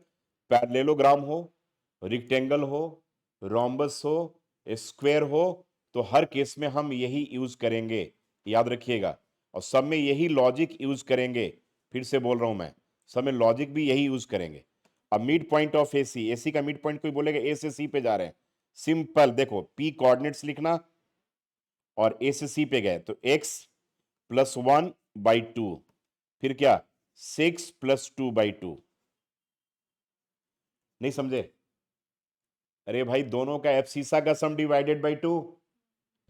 parallelogram हो, rectangle हो, rhombus हो, square हो, तो हर केस में हम यही यूज करेंगे, याद रखिएगा। और सब में यही लॉजिक यूज करेंगे। फिर से बोल रहा हूं मैं, सब में लॉजिक भी यही यूज करेंगे। अब mid point of AC, AC का मिड पॉइंट कोई बोलेगा ए से सी पे जा रहे हैं, सिंपल देखो, पी कोऑर्डिनेट्स लिखना और ए से सी पे गए तो एक्स प्लस 1/2, फिर क्या? 6 + 2/2। नहीं समझे? अरे भाई, दोनों का एब्सिसा का सम डिवाइडेड बाई 2,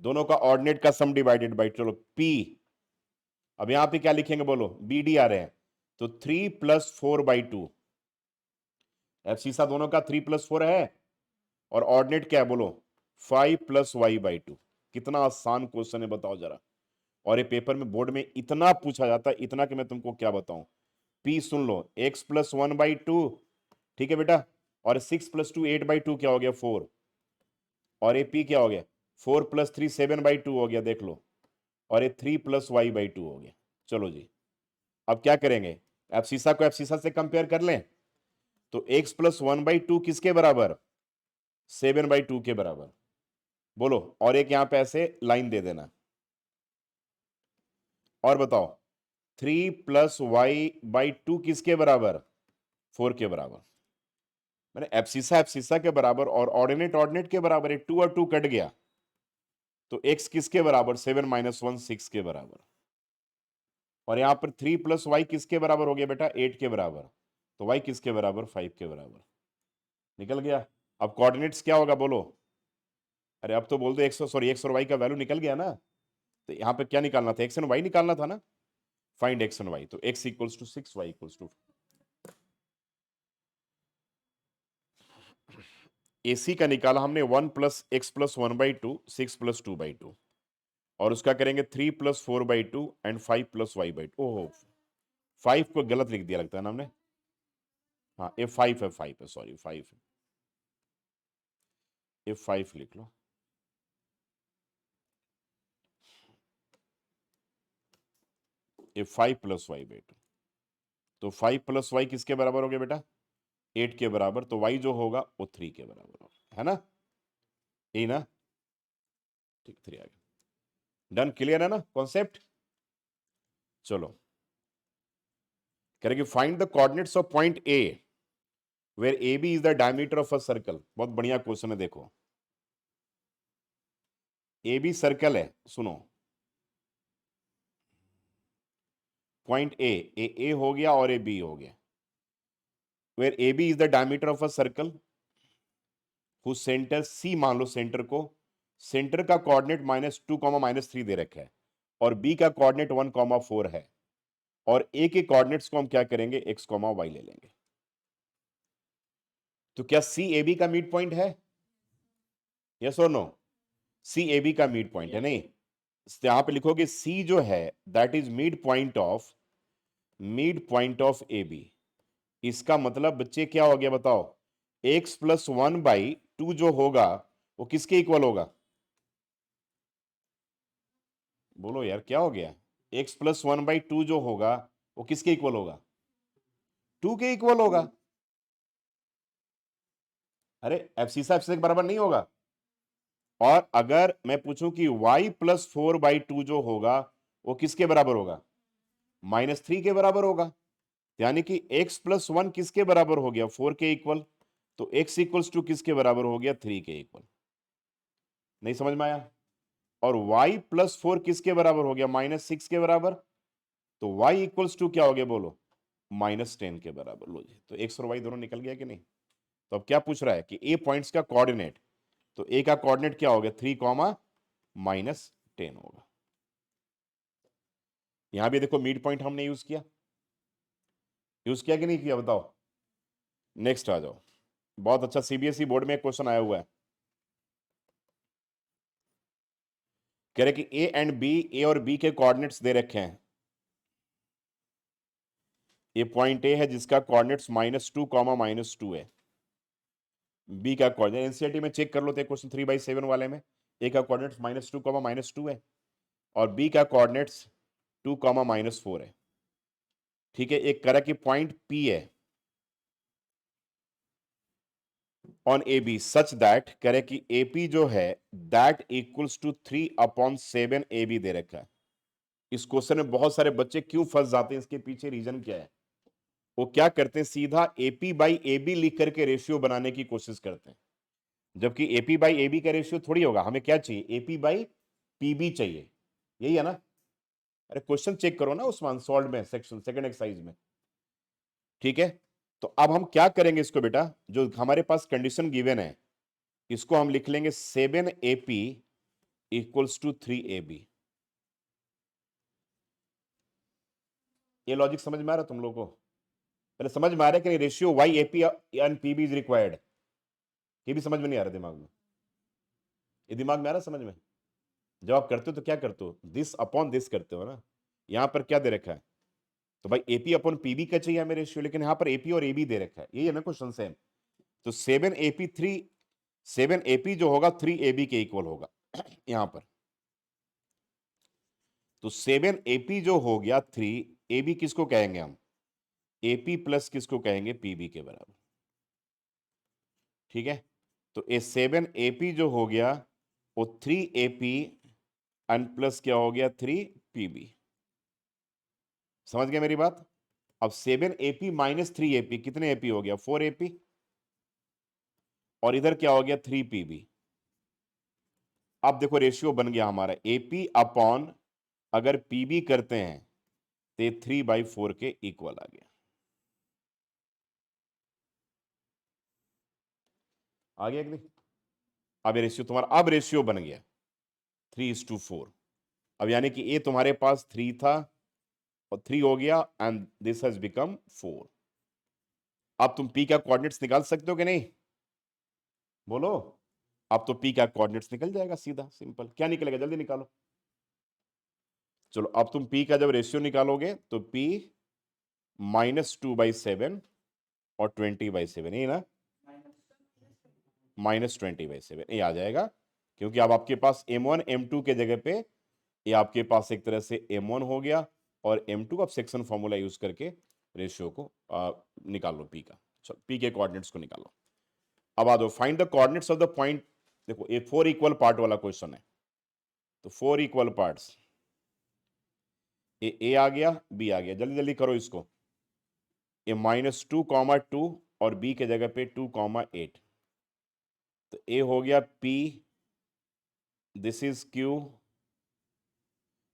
दोनों का ऑर्डिनेट का सम डिवाइडेड बाई। चलो पी, अब यहां पे क्या लिखेंगे बोलो? बी डी आ रहे हैं, तो 3 + 4/2। एब्सिसा दोनों का 3 + 4 है, और ऑर्डिनेट क्या है बोलो? 5 + y/2। कितना आसान क्वेश्चन है बताओ जरा। और ये पेपर में, बोर्ड में इतना पूछा जाता है, इतना कि मैं तुमको क्या बताऊं। पी सुन लो, x + 1/2, ठीक है बेटा? और 6 + 2 8/2 क्या हो गया? 4। और ये p क्या हो गया? 4 + 3 7/2 हो गया, देख लो। और ये 3 + y/2 हो गया। चलो जी, अब क्या करेंगे? एब्सिसा को एब्सिसा से कंपेयर कर लें। तो x + 1/2 किसके बराबर? 7/2 के बराबर। बोलो, और एक यहां पे ऐसे लाइन दे देना। और बताओ, 3 + y/2 किसके बराबर? 4 के बराबर। मैंने एब्सिसा एब्सिसा के बराबर और ऑर्डिनेट ऑर्डिनेट के बराबर है, 2 और 2 कट गया। तो x किसके बराबर? 7 - 1 6 के बराबर। और यहां पर 3 + y किसके बराबर हो गया बेटा? 8 के बराबर। तो y किसके बराबर? 5 के बराबर। निकल गया? अब कोऑर्डिनेट्स क्या होगा बोलो? अरे अब तो बोल दो एक्स और वाई का वैल्यू निकल गया ना, तो यहाँ पे क्या निकालना था? एक्स एंड वाई निकालना था ना। फाइंड एक्स एंड वाई, तो x equals to 6, y equals to, AC का निकाला हमने 1 प्लस एक्स प्लस 1/2, 6 प्लस 2/2, और उसका करेंगे 3 प्लस 4/2 एंड 5 प्लस y/2। ओहो, 5 को गलत लिख दिया लगता है ना हमने। हाँ, ये 5 है, 5 है, सॉरी 5 है, ये 5 लिख लो। ये 5 प्लस y/2, तो 5 प्लस वाई किसके बराबर हो गया बेटा? 8 के बराबर, तो y जो होगा वो 3 के बराबर होगा, है ना? यही ना? ठीक, 3 आ गया। डन, क्लियर है ना कॉन्सेप्ट? चलो, करेंगे find the coordinates of point A where A B is the diameter of a circle. बहुत बढ़िया क्वेश्चन है, देखो ए बी सर्कल है, सुनो, पॉइंट ए हो गया और ए बी हो गया, where A B is the diameter of a circle whose centre C, मान लो सेंटर को, सेंटर का कोऑर्डिनेट -2, -3 दे रखा है, और बी का कोऑर्डिनेट 1, 4 है, और ए के कोऑर्डिनेट्स को हम क्या करेंगे? x, y ले लेंगे। तो क्या सी ए बी का मिड पॉइंट है? यस और नो? सी ए बी का मिड पॉइंट है, नहीं? यहां पे लिखोगे सी जो है that is mid point of A B. इसका मतलब बच्चे क्या हो गया बताओ? x प्लस 1/2 जो होगा वो किसके इक्वल होगा? बोलो यार, क्या हो गया? x प्लस 1/2 जो होगा वो किसके इक्वल होगा? 2 के इक्वल होगा। अरे एफसीसा एफसीसा के बराबर नहीं होगा। और अगर मैं पूछूं कि y प्लस 4/2 जो होगा वो किसके बराबर होगा? -3 के बराबर होगा। यानी कि x प्लस 1 किसके बराबर हो गया? 4 के इक्वल। तो x इक्वल्स टू किसके बराबर हो गया? 3 के इक्वल। नहीं समझ में आया? और y प्लस 4 किसके बराबर हो गया? -6 के बराबर। तो y इक्वल्स टू क्या हो गया बोलो? -10 के बराबर। लो जी, तो x और y दोनों निकल गया कि नहीं? तो अब क्या पूछ रहा है कि ए पॉइंट्स का कोऑर्डिनेट, तो ए का कोऑर्डिनेट क्या हो गया? 3, -10 होगा। यहां भी देखो मिड पॉइंट हमने यूज किया कि नहीं किया बताओ? नेक्स्ट आ जाओ, बहुत अच्छा सीबीएसई बोर्ड में एक क्वेश्चन आया हुआ है, कह रहे कि ए और बी के कोऑर्डिनेट्स दे रखे हैं। ये पॉइंट ए है जिसका कोऑर्डिनेट्स -2, -2 है। बी का कोऑर्डिनेट एनसीईआरटी में चेक कर लो, क्वेश्चन 3/7 वाले में ए का कोऑर्डिनेट्स -2, -2 है, और बी का कोऑर्डिनेट्स 2, -4 है। ठीक है, एक करा कि पॉइंट पी है on A B such that, करे कि एपी जो है that equals to 3/7 A B दे रखा है। इस क्वेश्चन में बहुत सारे बच्चे क्यों फंस जाते हैं, इसके पीछे रीजन क्या है? वो क्या करते हैं, सीधा एपी बाई ए बी लिख करके रेशियो बनाने की कोशिश करते हैं, जबकि एपी बाई ए बी का रेशियो थोड़ी होगा। हमें क्या चाहिए? एपी बाई पीबी चाहिए, यही है ना? अरे क्वेश्चन चेक करो ना उस्मान, सॉल्व में सेक्शन सेकंड एक्सरसाइज में। ठीक है, तो अब हम क्या करेंगे इसको बेटा, जो हमारे पास कंडीशन गिवन है इसको हम लिख लेंगे 7AP इक्वल्स टू 3AB। ये लॉजिक समझ में आ रहा तुम लोगों को? पहले समझ में आ रहा है कि नहीं? Ratio why AP and PB is required. ये भी समझ में नहीं आ रहा दिमाग में? ये दिमाग में आ रहा समझ में? जब आप करते हो तो क्या करते हो? दिस अपॉन दिस करते हो ना। यहां पर क्या दे रखा है? तो भाई एपी अपॉन पीबी का चाहिए हमें रेशियो, लेकिन यहां पर एपी और एबी दे रखा है, यही है ना क्वेश्चन सेम। तो 7AP जो होगा 3AB के इक्वल होगा यहां पर। तो 7AP जो हो गया 3AB किसको कहेंगे हम? एपी प्लस किसको कहेंगे? पीबी के बराबर। ठीक है, तो ए 7AP जो हो गया वो 3AP एन प्लस क्या हो गया? 3PB। समझ गए मेरी बात? अब 7AP माइनस 3AP कितने AP हो गया? 4AP, और इधर क्या हो गया? 3PB। अब देखो रेशियो बन गया हमारा AP अपॉन, अगर PB करते हैं तो 3/4 के इक्वल आ गया। आ गया कि नहीं? अब ये रेशियो तुम्हारा, अब रेशियो बन गया 3:4। अब यानी कि ये तुम्हारे पास 3 था और 3 हो गया एंड दिस हैज बिकम 4। अब तुम पी का कोऑर्डिनेट्स निकाल सकते हो कि नहीं? बोलो। अब तो पी का कोऑर्डिनेट्स निकल जाएगा सीधा, सिंपल। क्या निकलेगा, जल्दी निकालो। चलो अब तुम पी का जब रेशियो निकालोगे तो पी -2/7 और 20/7, ये ना, -20/7 ये आ जाएगा, क्योंकि अब आपके पास M1 M2 के जगह पे ये आपके पास एक तरह से M1 हो गया और M2 अब सेक्शन फॉर्मूला यूज करके रेशियो को निकाल लो पी का। चलो पी के कोऑर्डिनेट्स को निकालो। अब आ दो, find the coordinates of the point. देखो ये 4 इक्वल पार्ट वाला क्वेश्चन है, तो 4 इक्वल पार्ट्स, ए आ गया, बी आ गया, जल्दी जल्दी करो इसको। ए -2, 2 और बी के जगह पे 2, 8। तो ए हो गया P, this is Q,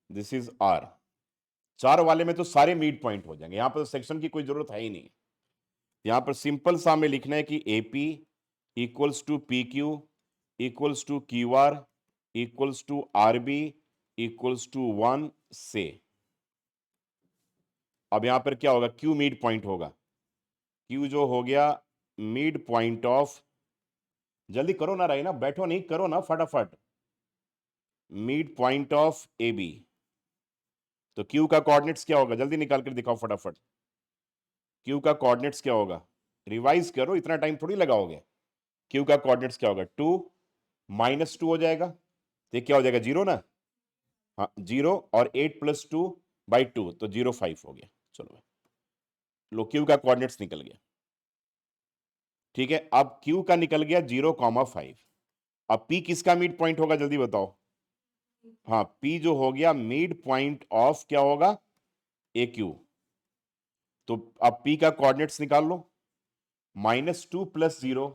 this is R। 4 वाले में तो सारे मिड पॉइंट हो जाएंगे, यहां पर सेक्शन की कोई जरूरत है ही नहीं। यहां पर सिंपल सा हमें लिखना है कि AP equals to PQ equals to QR equals to RB equals to 1 से। अब यहां पर क्या होगा, Q मिड पॉइंट होगा। Q जो हो गया मिड पॉइंट ऑफ, जल्दी करो ना, रही ना, बैठो नहीं, करो ना फटाफट। Mid point of AB। तो Q का कोऑर्डिनेट्स क्या होगा, जल्दी निकाल कर दिखाओ फटाफट। Q का कोऑर्डिनेट्स क्या होगा, रिवाइज करो, इतना टाइम थोड़ी लगाओगे। Q का कोऑर्डिनेट्स क्या होगा, 2 -2 हो जाएगा, तो क्या हो जाएगा, 0 ना। हाँ 0, और 8 + 2/2 तो 0.5 हो गया। चलो लो, Q का कोऑर्डिनेट्स निकल गया। ठीक है, अब Q का निकल गया 0,5। अब P किसका मिड पॉइंट होगा, जल्दी बताओ। हाँ P जो हो गया मिड पॉइंट ऑफ क्या होगा, AQ। तो अब P का कोऑर्डिनेट्स निकाल लो। -2 + 0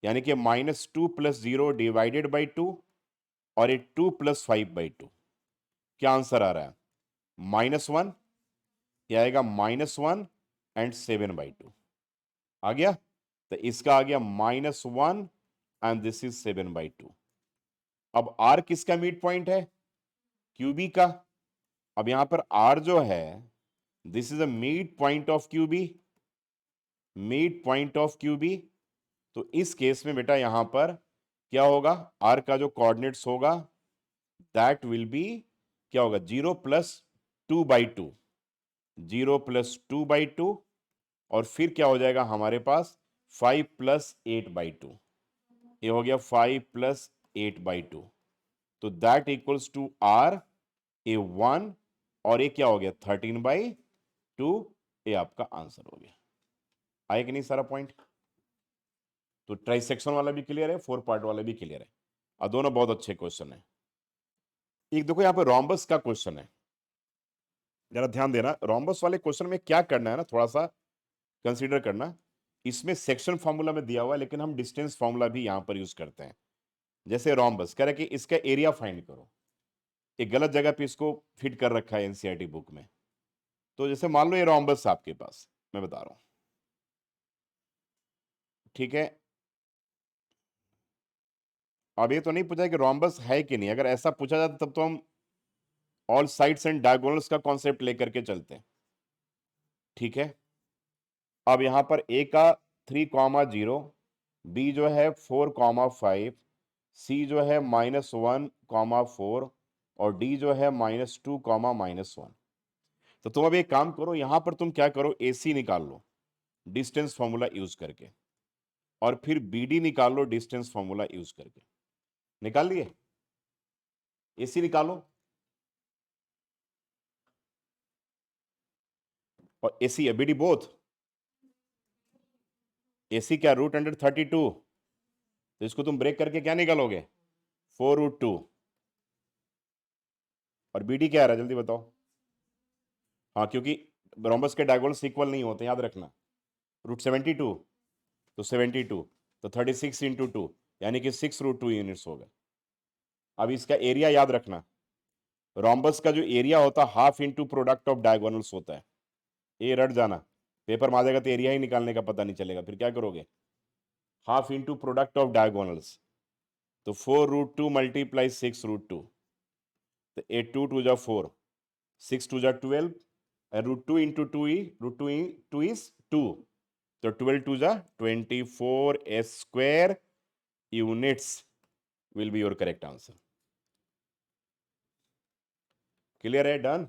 यानी कि -2 + 0 डिवाइडेड बाई 2 और ये 2 + 5/2। क्या आंसर आ रहा है, -1। क्या आएगा, -1 एंड 7/2 आ गया। तो इसका आ गया -1 एंड दिस इज 7/2। अब R किसका मिड पॉइंट है, QB का। अब यहां पर R जो है, this is a mid point of QB, mid point of QB। तो इस केस में बेटा यहां पर क्या होगा, R का जो कोऑर्डिनेट्स होगा दैट विल बी क्या होगा, 0 + 2/2, 0 + 2/2, और फिर क्या हो जाएगा हमारे पास 5 + 8/2। ये हो गया 5 + 8/2। तो दैट इक्वल्स टू R ए 1, और ये क्या हो गया 13/2। ये आपका आंसर हो गया। आए कि नहीं सारा पॉइंट? तो ट्राइसेक्शन वाला भी क्लियर है, 4 पार्ट वाला भी क्लियर है, और दोनों बहुत अच्छे क्वेश्चन है। एक देखो यहाँ पे रोम्बस का क्वेश्चन है, जरा ध्यान देना। रोम्बस वाले क्वेश्चन में क्या करना है ना, थोड़ा सा कंसीडर करना। इसमें सेक्शन फॉर्मूला में दिया हुआ है, लेकिन हम डिस्टेंस फॉर्मूला भी यहां पर यूज करते हैं। जैसे रोम्बस कह रहे कि इसका एरिया फाइंड करो, एक गलत जगह पे इसको फिट कर रखा है एनसीईआरटी बुक में। तो जैसे मान लो ये रोम्बस आपके पास, मैं बता रहा हूं, ठीक है। अब ये तो नहीं पूछा कि रोम्बस है कि नहीं, अगर ऐसा पूछा जाता तब तो हम ऑल साइड्स एंड डायगोनल्स का कॉन्सेप्ट लेकर के चलते हैं। ठीक है, अब यहां पर ए का 3,0, बी जो है 4,5, सी जो है -1,4, और डी जो है -2, -1। तो तुम अब एक काम करो, यहां पर तुम क्या करो, AC निकाल लो डिस्टेंस फॉर्मूला यूज करके, और फिर BD निकाल लो डिस्टेंस फॉर्मूला यूज करके। निकाल लिए, AC निकालो, और AC या BD बोथ। AC क्या, √32, तो इसको तुम ब्रेक करके क्या निकालोगे, 4√2। और BD क्या आ रहा है, जल्दी बताओ। हाँ क्योंकि रोम्बस के डायगोनल्स इक्वल नहीं होते, याद रखना। √72, तो 72, तो 36 × 2 यानी कि 6√2 यूनिट्स होगा। अब इसका एरिया याद रखना, रोम्बस का जो एरिया होता है half into product of diagonals होता है। ये रट जाना, पेपर में आ जाएगा तो एरिया ही निकालने का पता नहीं चलेगा, फिर क्या करोगे। Half into product of diagonals, तो 4√2 मल्टीप्लाई 6√2, तो 8 2 जा 4, 6 2 जा 12, √2 इंटू 2 ई, √2 इज 2, तो 12 2 जा 24 square units will be your correct answer. Clear है? डन?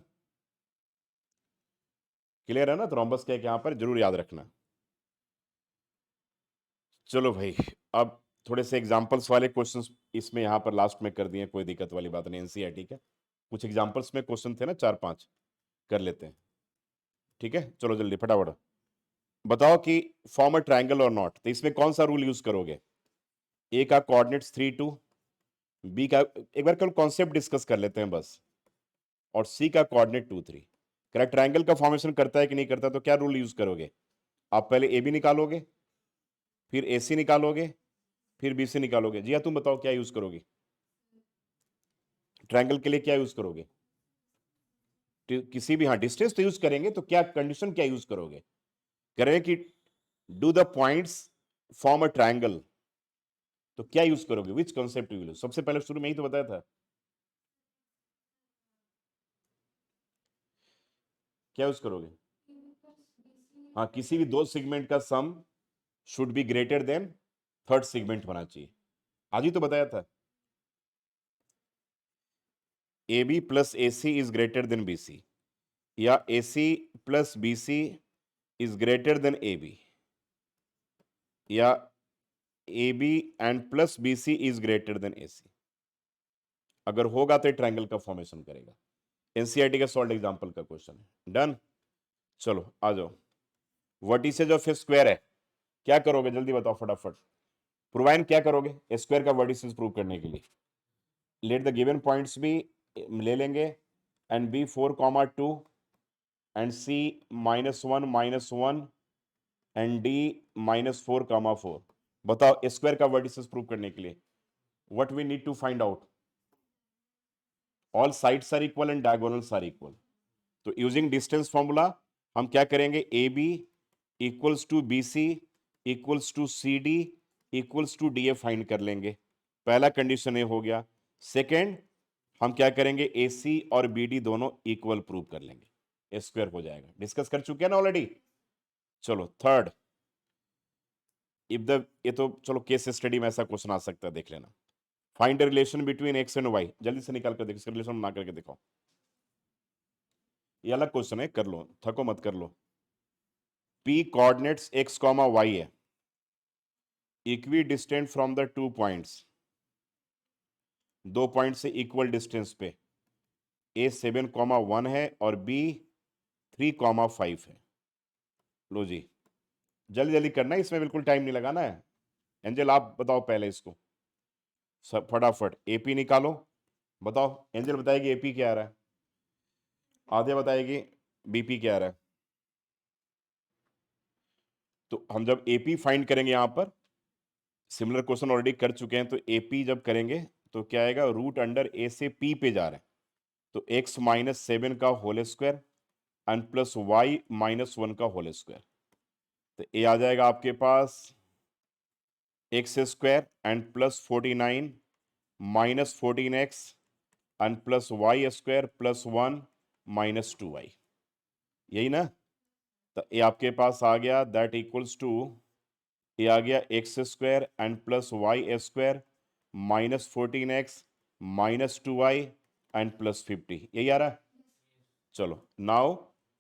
क्लियर है ना? थ्रोम्बस क्या है यहां पर जरूर याद रखना। चलो भाई, अब थोड़े से एग्जांपल्स वाले क्वेश्चंस इसमें यहां पर लास्ट में कर दिए, कोई दिक्कत वाली बात नहीं, एनसीईआरटी का कुछ एग्जांपल्स में क्वेश्चन थे ना 4-5, कर लेते हैं। ठीक है, चलो जल्दी फटाफट बताओ कि फॉर्म अ ट्रायंगल और नॉट, तो इसमें कौन सा रूल यूज करोगे? ए का कोऑर्डिनेट्स 3 2, बी का एक बार कल कॉन्सेप्ट डिस्कस कर लेते हैं बस, और सी का कोऑर्डिनेट 2 3। करेक्ट ट्रायंगल का फॉर्मेशन करता है कि नहीं करता, तो क्या रूल यूज करोगे? आप पहले ए बी निकालोगे, फिर ए सी निकालोगे, फिर बी सी निकालोगे। जी हाँ, तुम बताओ क्या यूज करोगे ट्रायंगल के लिए? क्या यूज करोगे? किसी भी, हाँ डिस्टेंस तो यूज करेंगे, तो क्या कंडीशन क्या यूज करोगे? करें कि do the points form a triangle, तो क्या यूज करोगे? विच कॉन्सेप्ट यूज? सबसे पहले शुरू में ही तो बताया था, क्या यूज करोगे? हाँ, किसी भी दो सेगमेंट का sum should be greater than third segment होना चाहिए, आज ही तो बताया था। A B plus A C is greater than B C, या A C plus B C is greater than A B, या A B and plus B C is greater than A C. अगर होगा तो triangle का formation करेगा। NCERT का solve example का question है। डन? चलो आ जाओ। वर्टिसेज ऑफ ए स्क्वायर है, क्या करोगे जल्दी बताओ फटाफट। प्रूवाइन क्या करोगे स्क्वायर का वर्टिसेज प्रूव करने के लिए? लेट द गिवन पॉइंट्स भी ले लेंगे, and B 4,2 and C -1 -1 and D -4,4। बताओ स्क्वायर का वर्टिसेज प्रूव करने के लिए what we need to find out? All sides are equal and diagonals are equal. तो यूजिंग डिस्टेंस फॉर्मूला हम क्या करेंगे? A B equals to B C equals to C D equals to D A find कर लेंगे। पहला condition ये हो गया। सेकेंड, हम क्या करेंगे? ए सी और बी डी दोनों इक्वल प्रूव कर लेंगे, स्क्वायर हो जाएगा। डिस्कस कर चुके हैं ना ऑलरेडी। चलो थर्ड, इफ द, ये तो चलो केस स्टडी में ऐसा क्वेश्चन आ सकता है, देख लेना। Find the relation between x and y, जल्दी से निकाल कर देखो, इसका रिलेशन बना करके दिखाओ। ये अलग क्वेश्चन है, कर लो, थको मत, कर लो। P coordinates X comma Y है, इक्वी डिस्टेंट फ्रॉम द 2 पॉइंट्स, 2 पॉइंट से इक्वल डिस्टेंस पे। ए 7,1 है और बी 3,5 है। लो जी, जल्दी जल्दी करना है, इसमें बिल्कुल टाइम नहीं लगाना है। एंजल आप बताओ पहले इसको सब फटाफट। एपी निकालो, बताओ। एंजल बताएगी एपी क्या आ रहा है, आधे बताएगी बीपी क्या आ रहा है। तो हम जब एपी फाइंड करेंगे, यहां पर सिमिलर क्वेश्चन ऑलरेडी कर चुके हैं, तो एपी जब करेंगे तो क्या आएगा? रूट अंडर ए से पी पे जा रहे हैं, तो x -7 का whole square and plus y -1 का होल स्क्वायर। तो ए आ जाएगा आपके पास X square and plus 49 -14x and plus Y square plus 1 -2y, यही ना? तो ये आपके पास आ गया, दैट इक्वल्स टू, ये आ गया x square and plus Y square -14x -2y and plus 50, यही आ रहा है। चलो now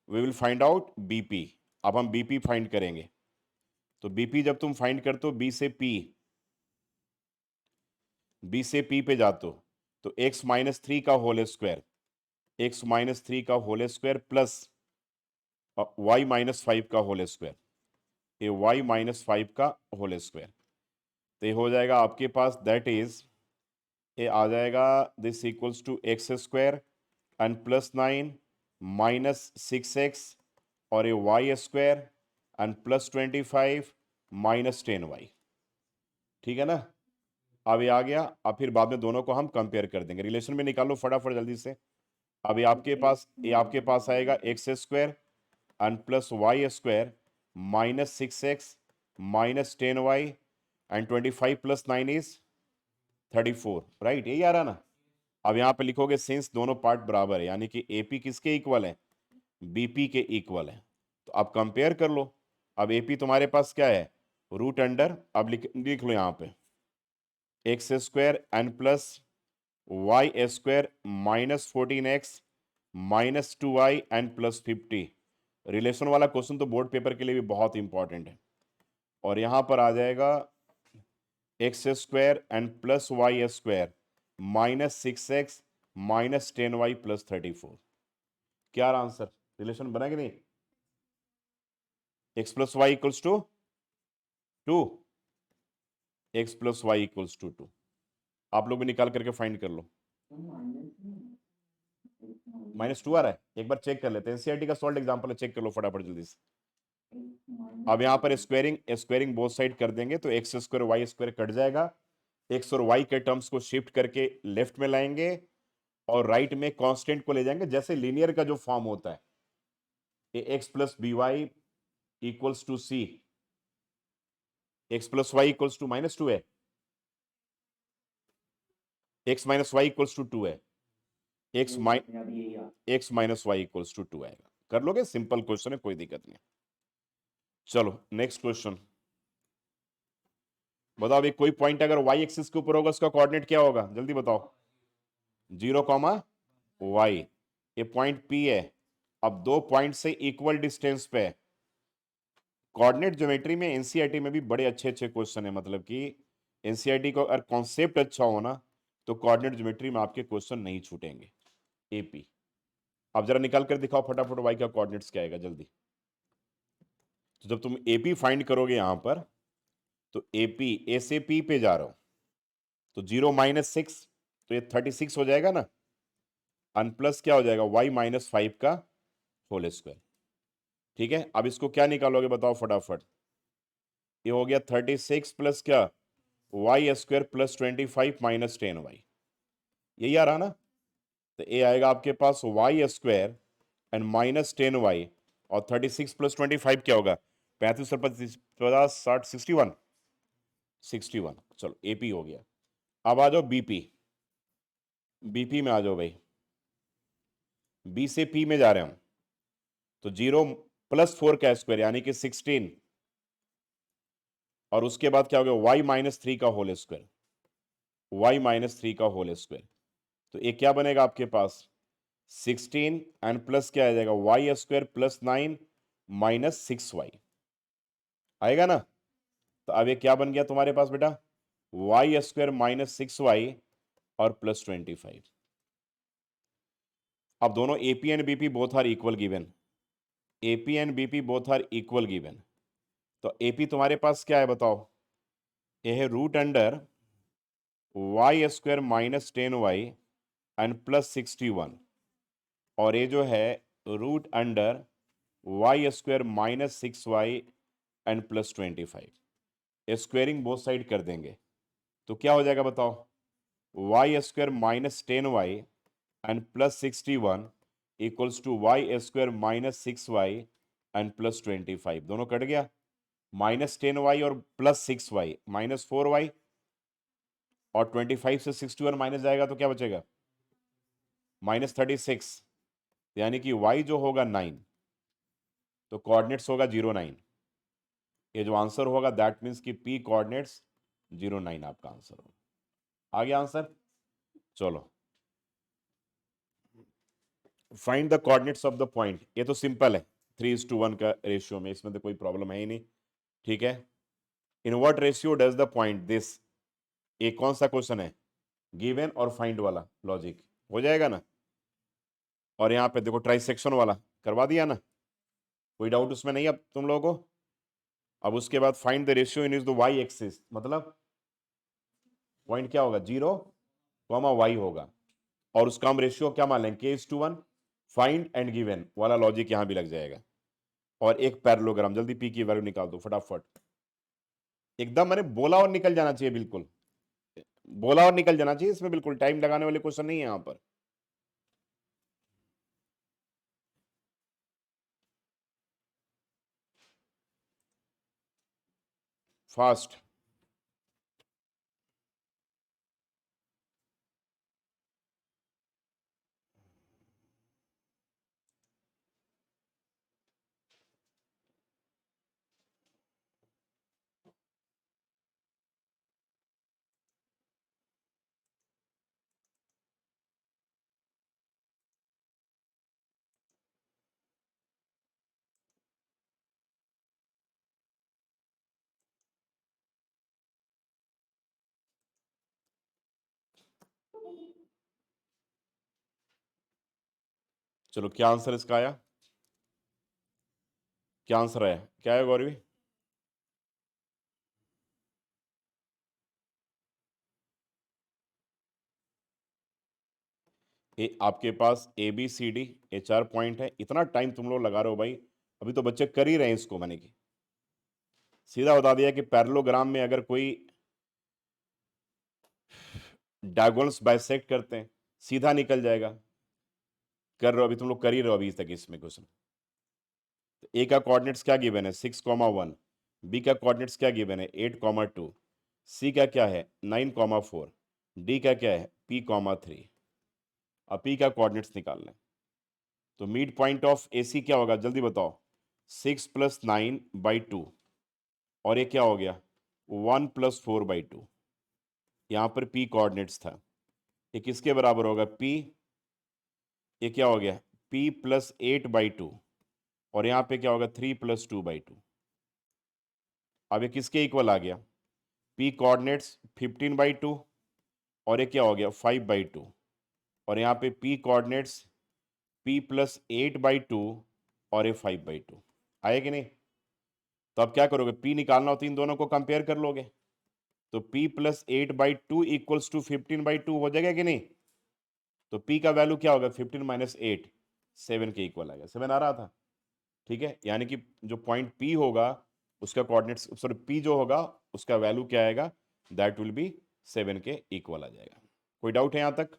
we will find out BP. अब हम बीपी फाइंड करेंगे। तो बीपी जब तुम फाइंड करते हो बी से पी पे जाते हो, तो x -3 का होल स्क्वायर, x -3 का होल स्क्वायर प्लस y -5 का होल स्क्वायर, ये y -5 का होल स्क्वायर। तो ये हो जाएगा आपके पास, दैट इज, ये आ जाएगा this equals to x square and +9 -6x और ये वाई स्क्वायर एंड +25 -10y। ठीक है ना? अब ये आ गया। अब फिर बाद में दोनों को हम कंपेयर कर देंगे, रिलेशन में निकालो फटाफट जल्दी से। अब ये आपके पास आएगा x square and plus Y square -6x -10y and 25 plus 9 is 34, right, यही आ रहा ना। अब यहां पे लिखोगे सिंस दोनों पार्ट बराबर है, यानी कि एपी किसके इक्वल है, बीपी के इक्वल है। तो अब कंपेयर कर लो। अब एपी तुम्हारे पास क्या है, रूट अंडर, अब लिख लो यहां पे x square and plus Y square minus 14x minus 2y and plus 50। Relation वाला क्वेश्चन तो बोर्ड पेपर के लिए भी बहुत इंपॉर्टेंट है। और यहां पर आ जाएगा x square and plus Y square minus 6x minus 10y plus 34। क्या आंसर, रिलेशन बना कि नहीं, x plus Y equals to 2, x plus Y equals to 2। आप लोग भी निकाल करके फाइंड कर लो। -2 आ रहा है, एक बार चेक कर लेते हैं, एनसीईआरटी का सॉल्व एग्जांपल है, चेक कर लो फटाफट जल्दी से। अब यहां पर स्क्वेयरिंग बोथ साइड कर देंगे तो x square y square cut जाएगा, एक्स और वाई के टर्म्स को शिफ्ट करके लेफ्ट में लाएंगे और राइट में कांस्टेंट को ले जाएंगे, जैसे लीनियर का जो फॉर्म होता है, x plus B Y equals to c, x plus Y equals to -2 है, x minus y equals to 2 है, x minus y equals to 2 आएगा। कर लोगे, सिंपल क्वेश्चन है, कोई दिक्कत नहीं। चलो नेक्स्ट क्वेश्चन बताओ। अभी कोई पॉइंट अगर वाई एक्सिस के ऊपर होगा उसका कोऑर्डिनेट क्या होगा, जल्दी बताओ। 0, y, ये पॉइंट P है। अब दो पॉइंट से इक्वल डिस्टेंस पे है। कोऑर्डिनेट ज्योमेट्री में एनसीईआरटी में भी बड़े अच्छे अच्छे क्वेश्चन है, मतलब कि एनसीईआरटी को अगर कॉन्सेप्ट अच्छा हो ना तो कोऑर्डिनेट ज्योमेट्री में आपके क्वेश्चन नहीं छूटेंगे। एपी, अब जरा निकाल कर दिखाओ फटाफट वाई का कोऑर्डिनेट्स क्या आएगा जल्दी। तो जब तुम एपी फाइंड करोगे यहां पर, तो एपी ए से पी पे जा रहा हो तो 0 - 6, तो ये 36 हो जाएगा ना, अन प्लस क्या हो जाएगा y -5 का होल स्क्वायर। ठीक है, अब इसको क्या निकालोगे बताओ फटाफट। ये हो गया 36 प्लस क्या, Y square plus 25 minus 10y, यही आ रहा ना। तो ये आएगा आपके पास Y square and minus 10y, और 36 प्लस 25 क्या होगा, 35 और 50 60 61 61। चलो एपी हो गया। अब आ जाओ बीपी, बीपी में आ जाओ भाई। बी से पी में जा रहे हूं तो 0 + 4 का स्क्वायर यानी कि 16, और उसके बाद क्या हो गया y -3 का होल स्क्वायर, y -3 का होल स्क्वायर। तो ये क्या बनेगा आपके पास 16 एंड प्लस क्या आ जाएगा y square plus 9 minus 6y आएगा ना। तो अब ये क्या बन गया तुम्हारे पास बेटा, y स्क्वायर माइनस 6y और प्लस 25। अब दोनों AP and BP both are equal given, AP and BP both are equal given. तो एपी तुम्हारे पास क्या है बताओ, ये है root under y square minus 10y and plus 61, और ये जो है root under y square minus 6y and plus 25। Squaring both side कर देंगे तो क्या हो जाएगा बताओ, y square minus 10y and plus 61 equals to y square minus 6y and plus 25। दोनों कट गया, -10y और +6y -4y, और 25 से 61 माइनस जाएगा तो क्या बचेगा -36, यानी कि y जो होगा 9, तो कोऑर्डिनेट्स होगा 0 9। ये जो आंसर होगा दैट मीन्स कि p कोऑर्डिनेट्स 0 9 आपका आंसर होगा। आ गया आंसर। चलो find the coordinates of the point, ये तो सिंपल है 3:1 का रेशियो में, इसमें तो कोई प्रॉब्लम है ही नहीं। ठीक है, in what ratio does the point this, एक कौन सा क्वेश्चन है, गिवन और फाइंड वाला लॉजिक हो जाएगा ना। और यहाँ पे देखो ट्राइसेक्शन वाला करवा दिया ना, कोई डाउट उसमें नहीं अब तुम लोगों को। अब उसके बाद find the ratio in is the y axis, मतलब पॉइंट क्या होगा 0, y होगा, और उसका हम रेशियो क्या मान लेंगे k:1। फाइंड एंड गिवन वाला लॉजिक यहां भी लग जाएगा। और एक पैरेललोग्राम, जल्दी पी की वैल्यू निकाल दो फटाफट, एकदम मैंने बोला और निकल जाना चाहिए, बिल्कुल बोला और निकल जाना चाहिए, इसमें बिल्कुल टाइम लगाने वाले क्वेश्चन नहीं है यहां पर। फास्ट चलो क्या आंसर इसका आया, क्या आंसर आया, क्या है गौरवी? आपके पास ABCD ये 4 पॉइंट है, इतना टाइम तुम लोग लगा रहे हो भाई, अभी तो बच्चे कर ही रहे हैं इसको। मैंने की सीधा बता दिया कि पैरेललोग्राम में अगर कोई डायगोनल्स बाइसेक्ट करते हैं सीधा निकल जाएगा। कर रहे हो, अभी तुम लोग कर ही रहे हो अभी तक इसमें क्वेश्चन। तो ए का कोऑर्डिनेट्स क्या गिवन है 6,1, बी का कोऑर्डिनेट्स क्या गिवन है 8,2, सी का क्या है 9,4, डी का क्या है P,3। अब P का कोऑर्डिनेट्स निकालना है, तो मिड पॉइंट ऑफ AC क्या होगा जल्दी बताओ, 6 + 9/2, और ये क्या हो गया 1 + 4/2। यहां पर P कोऑर्डिनेट्स था, ये किसके बराबर होगा P, ये क्या हो गया P + 8/2, और यहां पे क्या होगा 3 + 2/2। अब ये किसके इक्वल आ गया, P कोऑर्डिनेट्स 15/2, और ये क्या हो गया 5/2, और यहाँ पे P कोऑर्डिनेट्स P + 8/2 और ये 5/2। आए कि नहीं? तो अब क्या करोगे, P निकालना हो तो इन दोनों को कंपेयर कर लोगे, तो P + 8/2 = 15/2 हो जाएगा कि नहीं? तो P का वैल्यू क्या होगा 15 - 8, 7 के इक्वल आएगा। 7 आ रहा था, ठीक है, यानी कि जो पॉइंट P होगा उसका कोऑर्डिनेट्स सॉरी P जो होगा उसका वैल्यू क्या आएगा, दैट विल बी 7 के इक्वल आ जाएगा। कोई डाउट है यहां तक,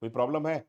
कोई प्रॉब्लम है?